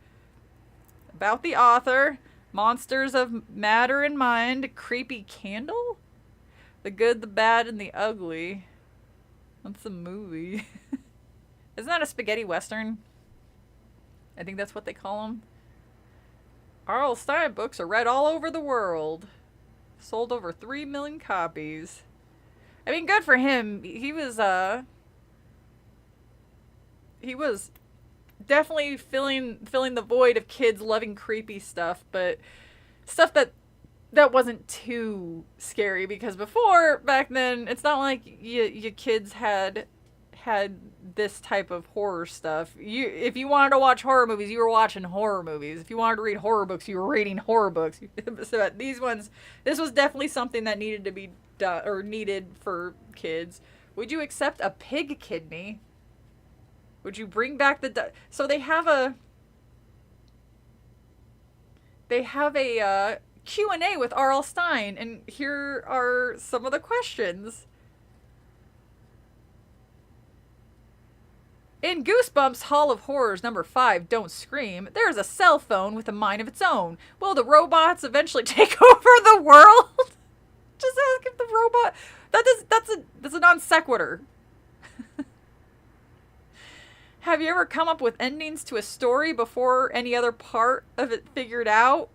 About the author. Monsters of Matter and Mind. Creepy Candle? The Good, the Bad, and the Ugly. That's a movie. Isn't that a spaghetti western? I think that's what they call them. R.L. Stein books are read all over the world. Sold over 3 million copies. I mean, good for him. He was definitely filling the void of kids loving creepy stuff, but stuff that wasn't too scary, because back then, it's not like you kids had this type of horror stuff. If you wanted to watch horror movies, you were watching horror movies. If you wanted to read horror books, you were reading horror books. So this was definitely something that needed to be done, or needed for kids. Would you accept a pig kidney? Would you bring back so they have a Q&A with R.L. Stein, and here are some of the questions. In Goosebumps Hall of Horrors number 5, Don't Scream, there is a cell phone with a mind of its own. Will the robots eventually take over the world? Just ask if the robot... That's a non sequitur. Have you ever come up with endings to a story before any other part of it figured out?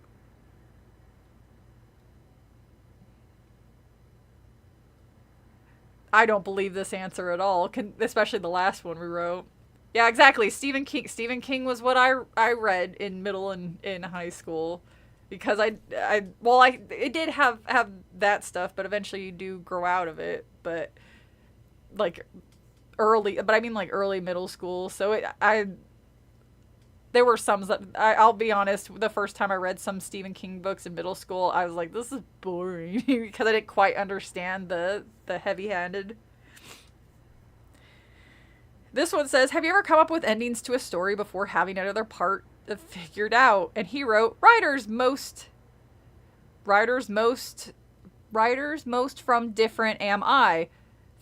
I don't believe this answer at all, especially the last one we wrote. Yeah, exactly. Stephen King was what I read in middle and in high school, because it did have that stuff, but eventually you do grow out of it. But like early middle school. So there were some that I'll be honest, the first time I read some Stephen King books in middle school, I was like, this is boring, because I didn't quite understand the heavy-handed. This one says, have you ever come up with endings to a story before having another part figured out? And he wrote, writers most riders most from different am I?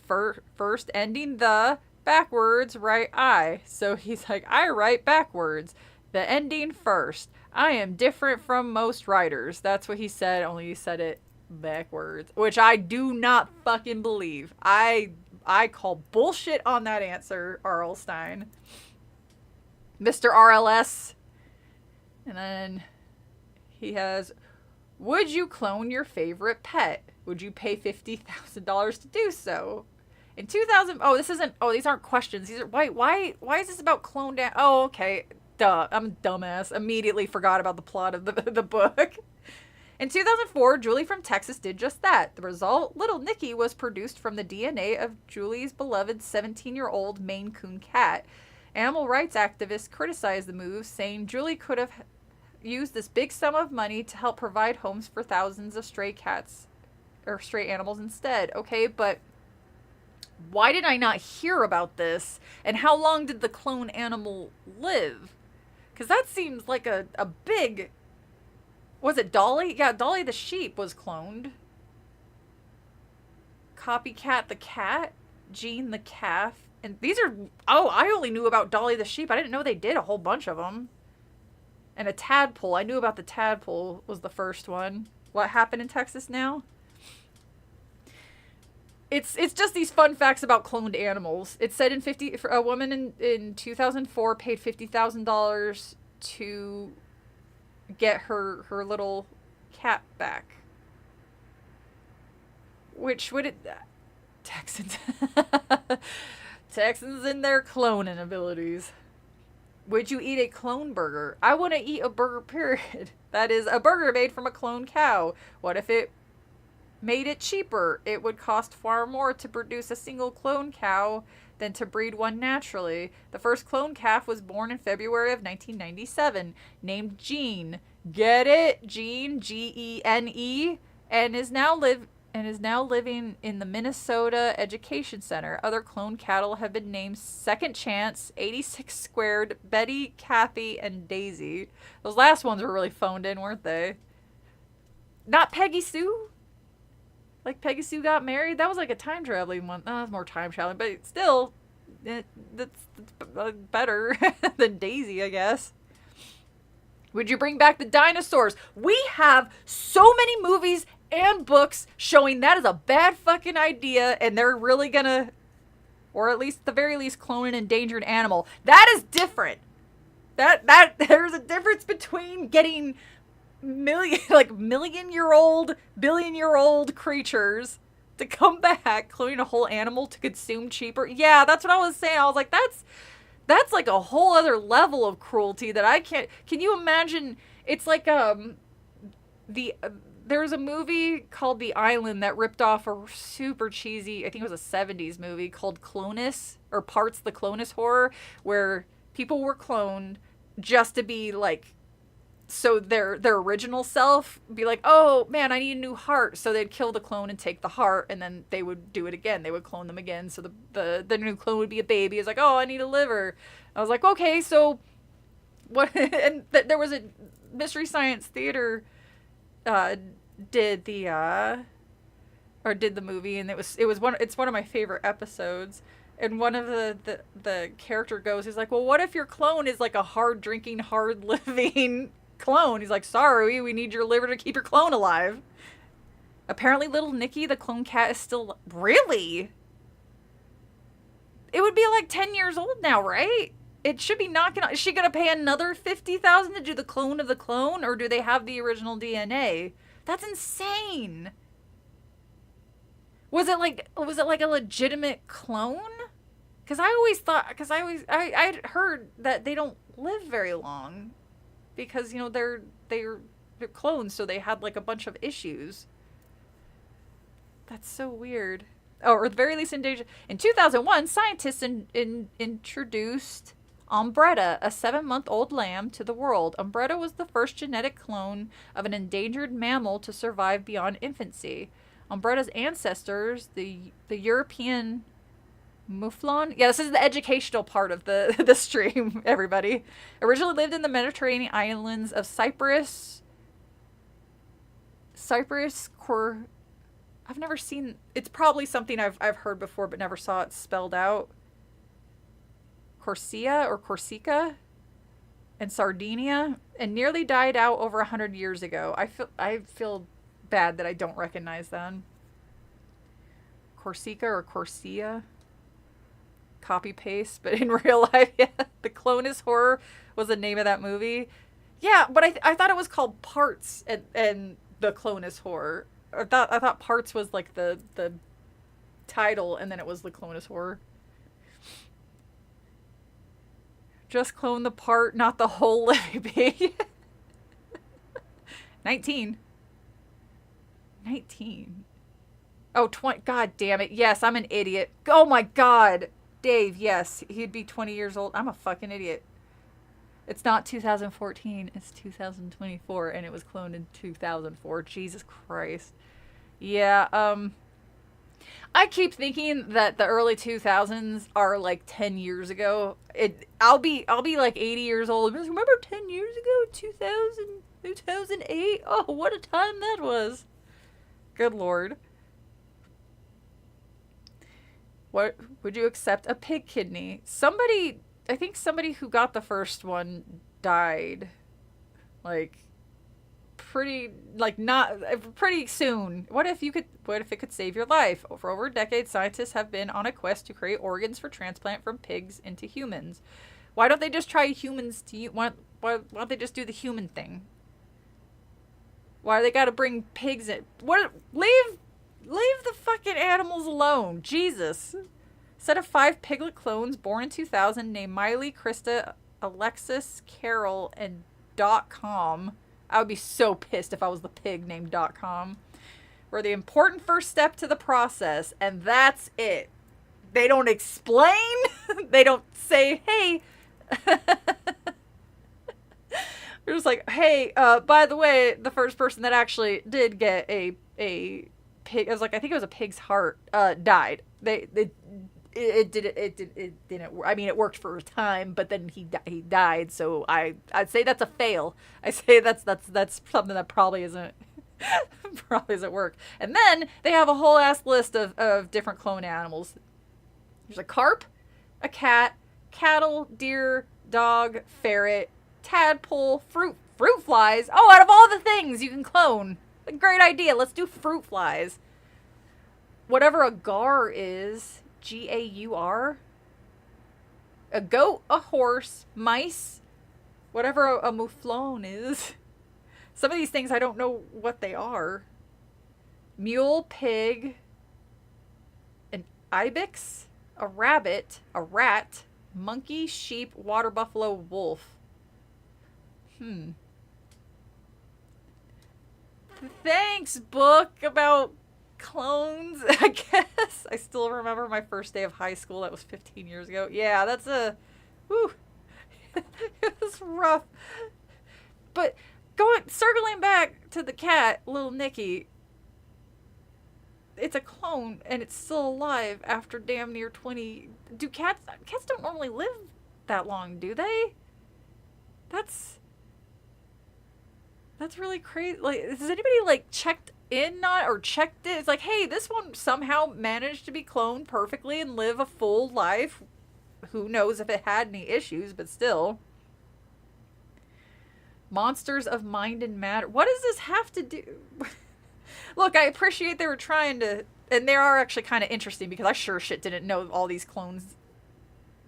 First ending the backwards right I. So he's like, I write backwards. The ending first. I am different from most writers. That's what he said, only he said it backwards. Which I do not fucking believe. I call bullshit on that answer, R.L. Stine. Mr. RLS. And then he has, would you clone your favorite pet? Would you pay $50,000 to do so? In 2000, these aren't questions. These are, why is this about clone down? Oh, okay. Duh. I'm a dumbass. Immediately forgot about the plot of the book. In 2004, Julie from Texas did just that. The result, Little Nicky, was produced from the DNA of Julie's beloved 17-year-old Maine Coon cat. Animal rights activists criticized the move, saying Julie could have used this big sum of money to help provide homes for thousands of stray cats or stray animals instead. Okay, but why did I not hear about this? And how long did the clone animal live? Because that seems like a big... Was it Dolly? Yeah, Dolly the sheep was cloned. Copycat the cat. Gene the calf. And these are... Oh, I only knew about Dolly the sheep. I didn't know they did a whole bunch of them. And a tadpole. I knew about the tadpole was the first one. What happened in Texas now? It's just these fun facts about cloned animals. It said a woman in 2004 paid $50,000 to get her little cat back. Which would it... Texans. Texans and their cloning abilities. Would you eat a clone burger? I want to eat a burger, period. That is, a burger made from a cloned cow. What if it made it cheaper? It would cost far more to produce a single clone cow than to breed one naturally. The first clone calf was born in February of 1997, named Gene. Get it? Gene, Gene, and is now living in the Minnesota Education Center. Other clone cattle have been named Second Chance, 86 Squared, Betty, Kathy, and Daisy. Those last ones were really phoned in, weren't they? Not Peggy Sue? Like Peggy Sue got married? That was like a time traveling one. That was more time traveling, but still, that's better than Daisy, I guess. Would you bring back the dinosaurs? We have so many movies and books showing that is a bad fucking idea, and they're really gonna, or at least at the very least, clone an endangered animal. That is different. That there's a difference between getting million-year-old, billion-year-old creatures to come back, cloning a whole animal to consume cheaper. Yeah, that's what I was saying. I was like, that's like a whole other level of cruelty that I can't. Can you imagine? It's like there's a movie called The Island that ripped off a super cheesy, I think it was a 70s movie called Clonus, or Parts the Clonus Horror, where people were cloned just to be like, so their original self be like, oh man, I need a new heart. So they'd kill the clone and take the heart, and then they would do it again. They would clone them again. So the new clone would be a baby. It's like, oh, I need a liver. I was like, okay, so what? And there was a Mystery Science Theater did the movie, and it's one of my favorite episodes. And one of the character goes, he's like, well, what if your clone is like a hard drinking, hard living clone? He's like, sorry, we need your liver to keep your clone alive. Apparently Little Nicky, the clone cat, is still... Really? It would be like 10 years old now, right? It should be knocking on... Is she going to pay another $50,000 to do the clone of the clone? Or do they have the original DNA? That's insane. Was it like a legitimate clone? Because I'd heard that they don't live very long. Because, they're clones, so they had like a bunch of issues. That's so weird. Oh, or at the very least endangered. In 2001, scientists introduced Umbretta, a 7-month-old lamb, to the world. Umbretta was the first genetic clone of an endangered mammal to survive beyond infancy. Umbretta's ancestors, the European Mouflon. Yeah, this is the educational part of the stream, everybody. Originally lived in the Mediterranean islands of Cyprus, I've never seen. It's probably something I've heard before, but never saw it spelled out. Corsica and Sardinia, and nearly died out over 100 years ago. I feel bad that I don't recognize that. Corsica or Corsia. Copy paste, but in real life, yeah, the Clonus Horror was the name of that movie. Yeah, but I thought it was called Parts and the Clonus Horror. I thought Parts was like the title, and then it was the Clonus Horror. Just clone the part, not the whole living pig. 19. Oh, 20. God damn it. Yes, I'm an idiot. Oh my God. Dave, yes. He'd be 20 years old. I'm a fucking idiot. It's not 2014. It's 2024. And it was cloned in 2004. Jesus Christ. Yeah, I keep thinking that the early 2000s are like 10 years ago. I'll be like 80 years old. Remember 10 years ago? 2008? Oh, what a time that was. Good Lord. What would you accept? A pig kidney? I think somebody who got the first one died. Like pretty soon. What if it could save your life? For over a decade, scientists have been on a quest to create organs for transplant from pigs into humans. Why don't they just try humans why don't they just do the human thing? Why do they gotta bring pigs in? Leave the fucking animals alone. Jesus. Set of 5 piglet clones born in 2000 named Miley, Krista, Alexis, Carol, and .com. I would be so pissed if I was the pig named .com. Were the important first step to the process, and that's it. They don't explain. They don't say, hey. They're just like, hey, by the way, the first person that actually did get a pig, I think it was a pig's heart, died. It didn't. I mean, it worked for a time, but then he died. So I'd say that's a fail. I say that's something that probably isn't work. And then they have a whole ass list of different clone animals. There's a carp, a cat, cattle, deer, dog, ferret, tadpole, fruit flies. Oh, out of all the things you can clone, a great idea. Let's do fruit flies. Whatever a gar is. Gaur, a goat, a horse, mice, whatever a mouflon is. Some of these things I don't know what they are. Mule, pig, an ibex, a rabbit, a rat, monkey, sheep, water buffalo, wolf. Thanks, book about clones, I guess. I still remember my first day of high school. That was 15 years ago. Yeah, that's whew. It was rough. But circling back to the cat, little Nicky, it's a clone and it's still alive after damn near 20. Do cats don't normally live that long, do they? That's really crazy. Like, has anybody like checked in on or checked it? It's like, hey, this one somehow managed to be cloned perfectly and live a full life. Who knows if it had any issues, but still. Monsters of mind and matter. What does this have to do? Look, I appreciate they were trying to, and they are actually kind of interesting because I sure shit didn't know all these clones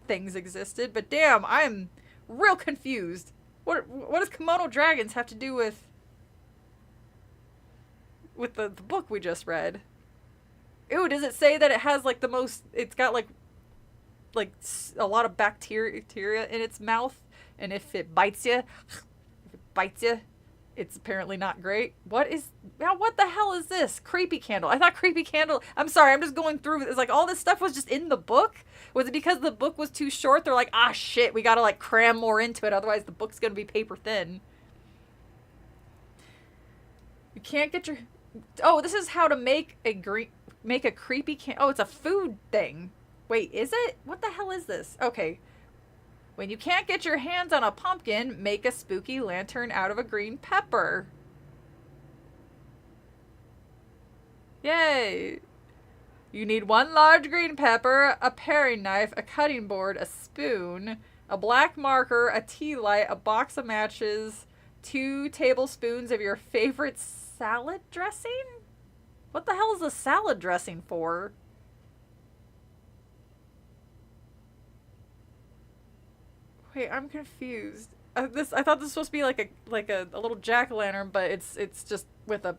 things existed, but damn, I'm real confused. What does Komodo dragons have to do with the book we just read? Ooh, does it say that it has like the most, it's got like a lot of bacteria in its mouth, and if it bites you, it's apparently not great. What the hell is this? Creepy Candle. I thought Creepy Candle, I'm sorry, I'm just going through, it's like all this stuff was just in the book? Was it because the book was too short? They're like, shit, we gotta like cram more into it, otherwise the book's gonna be paper thin. You can't get your, this is how to make a creepy candle. Oh, it's a food thing. Wait, is it? What the hell is this? Okay. When you can't get your hands on a pumpkin, make a spooky lantern out of a green pepper. Yay! You need 1 large green pepper, a paring knife, a cutting board, a spoon, a black marker, a tea light, a box of matches, 2 tablespoons of your favorite salad dressing? What the hell is a salad dressing for? Wait, I'm confused. I thought this was supposed to be like a little jack-o'-lantern, but it's just with a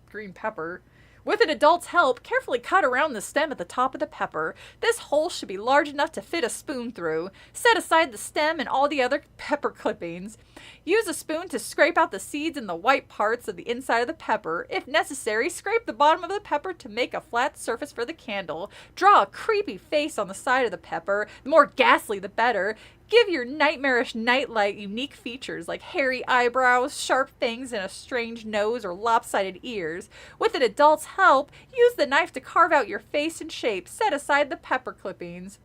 green pepper. With an adult's help, carefully cut around the stem at the top of the pepper. This hole should be large enough to fit a spoon through. Set aside the stem and all the other pepper clippings. Use a spoon to scrape out the seeds and the white parts of the inside of the pepper. If necessary, scrape the bottom of the pepper to make a flat surface for the candle. Draw a creepy face on the side of the pepper. The more ghastly, the better. Give your nightmarish nightlight unique features like hairy eyebrows, sharp fangs, and a strange nose or lopsided ears. With an adult's help, use the knife to carve out your face and shape. Set aside the pepper clippings.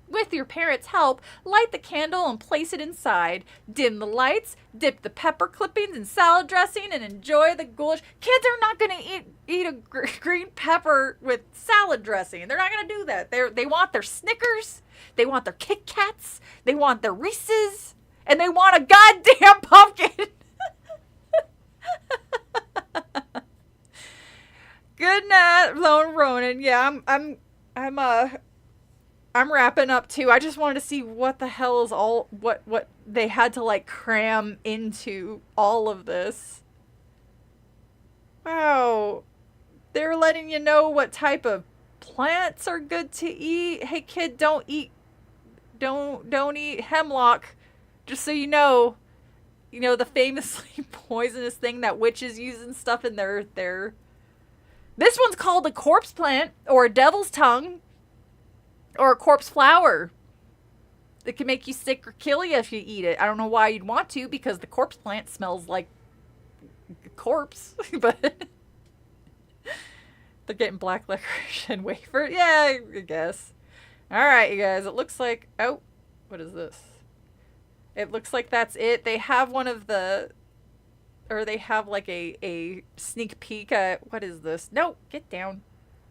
With your parents' help, light the candle and place it inside. Dim the lights, dip the pepper clippings in salad dressing, and enjoy the ghoulish... Kids are not going to eat a green pepper with salad dressing. They're not going to do that. They want their Snickers, they want their Kit Kats, they want their Reese's, and they want a goddamn pumpkin. Good night, Lone Ronin. Yeah, I'm wrapping up too. I just wanted to see what the hell is all what they had to like cram into all of this. Wow. They're letting you know what type of plants are good to eat. Hey kid, don't eat hemlock. Just so you know the famously poisonous thing that witches use and stuff in their This one's called a corpse plant or a devil's tongue. Or a corpse flower. It can make you sick or kill you if you eat it. I don't know why you'd want to, because the corpse plant smells like a corpse. But they're getting black licorice and wafer. Yeah, I guess. Alright, you guys. It looks like... Oh, what is this? It looks like that's it. They have one of the... Or they have like a sneak peek at... What is this? No, get down.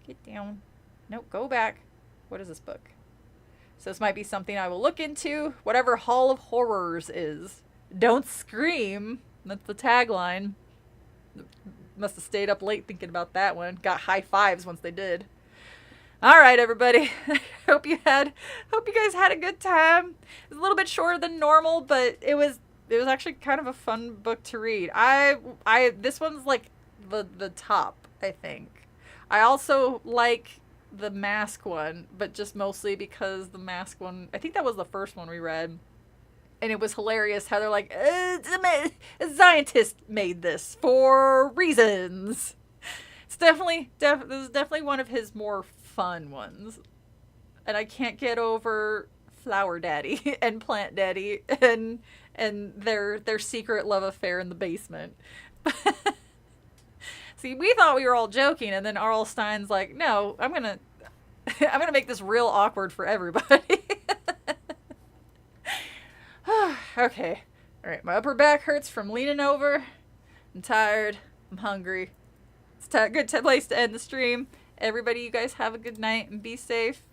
Get down. No, go back. What is this book? So this might be something I will look into. Whatever Hall of Horrors is. Don't scream. That's the tagline. Must have stayed up late thinking about that one. Got high fives once they did. Alright, everybody. Hope you guys had a good time. It was a little bit shorter than normal, but it was actually kind of a fun book to read. This one's like the top, I think. I also like the Mask one, but just mostly because the Mask one, I think that was the first one we read, and it was hilarious how they're like, a scientist made this for reasons. It's this is definitely one of his more fun ones, and I can't get over Flower Daddy and Plant Daddy and their secret love affair in the basement. See, we thought we were all joking, and then R.L. Stein's like, no, I'm gonna make this real awkward for everybody. Okay. Alright, my upper back hurts from leaning over. I'm tired. I'm hungry. It's a good place to end the stream. Everybody, you guys have a good night and be safe.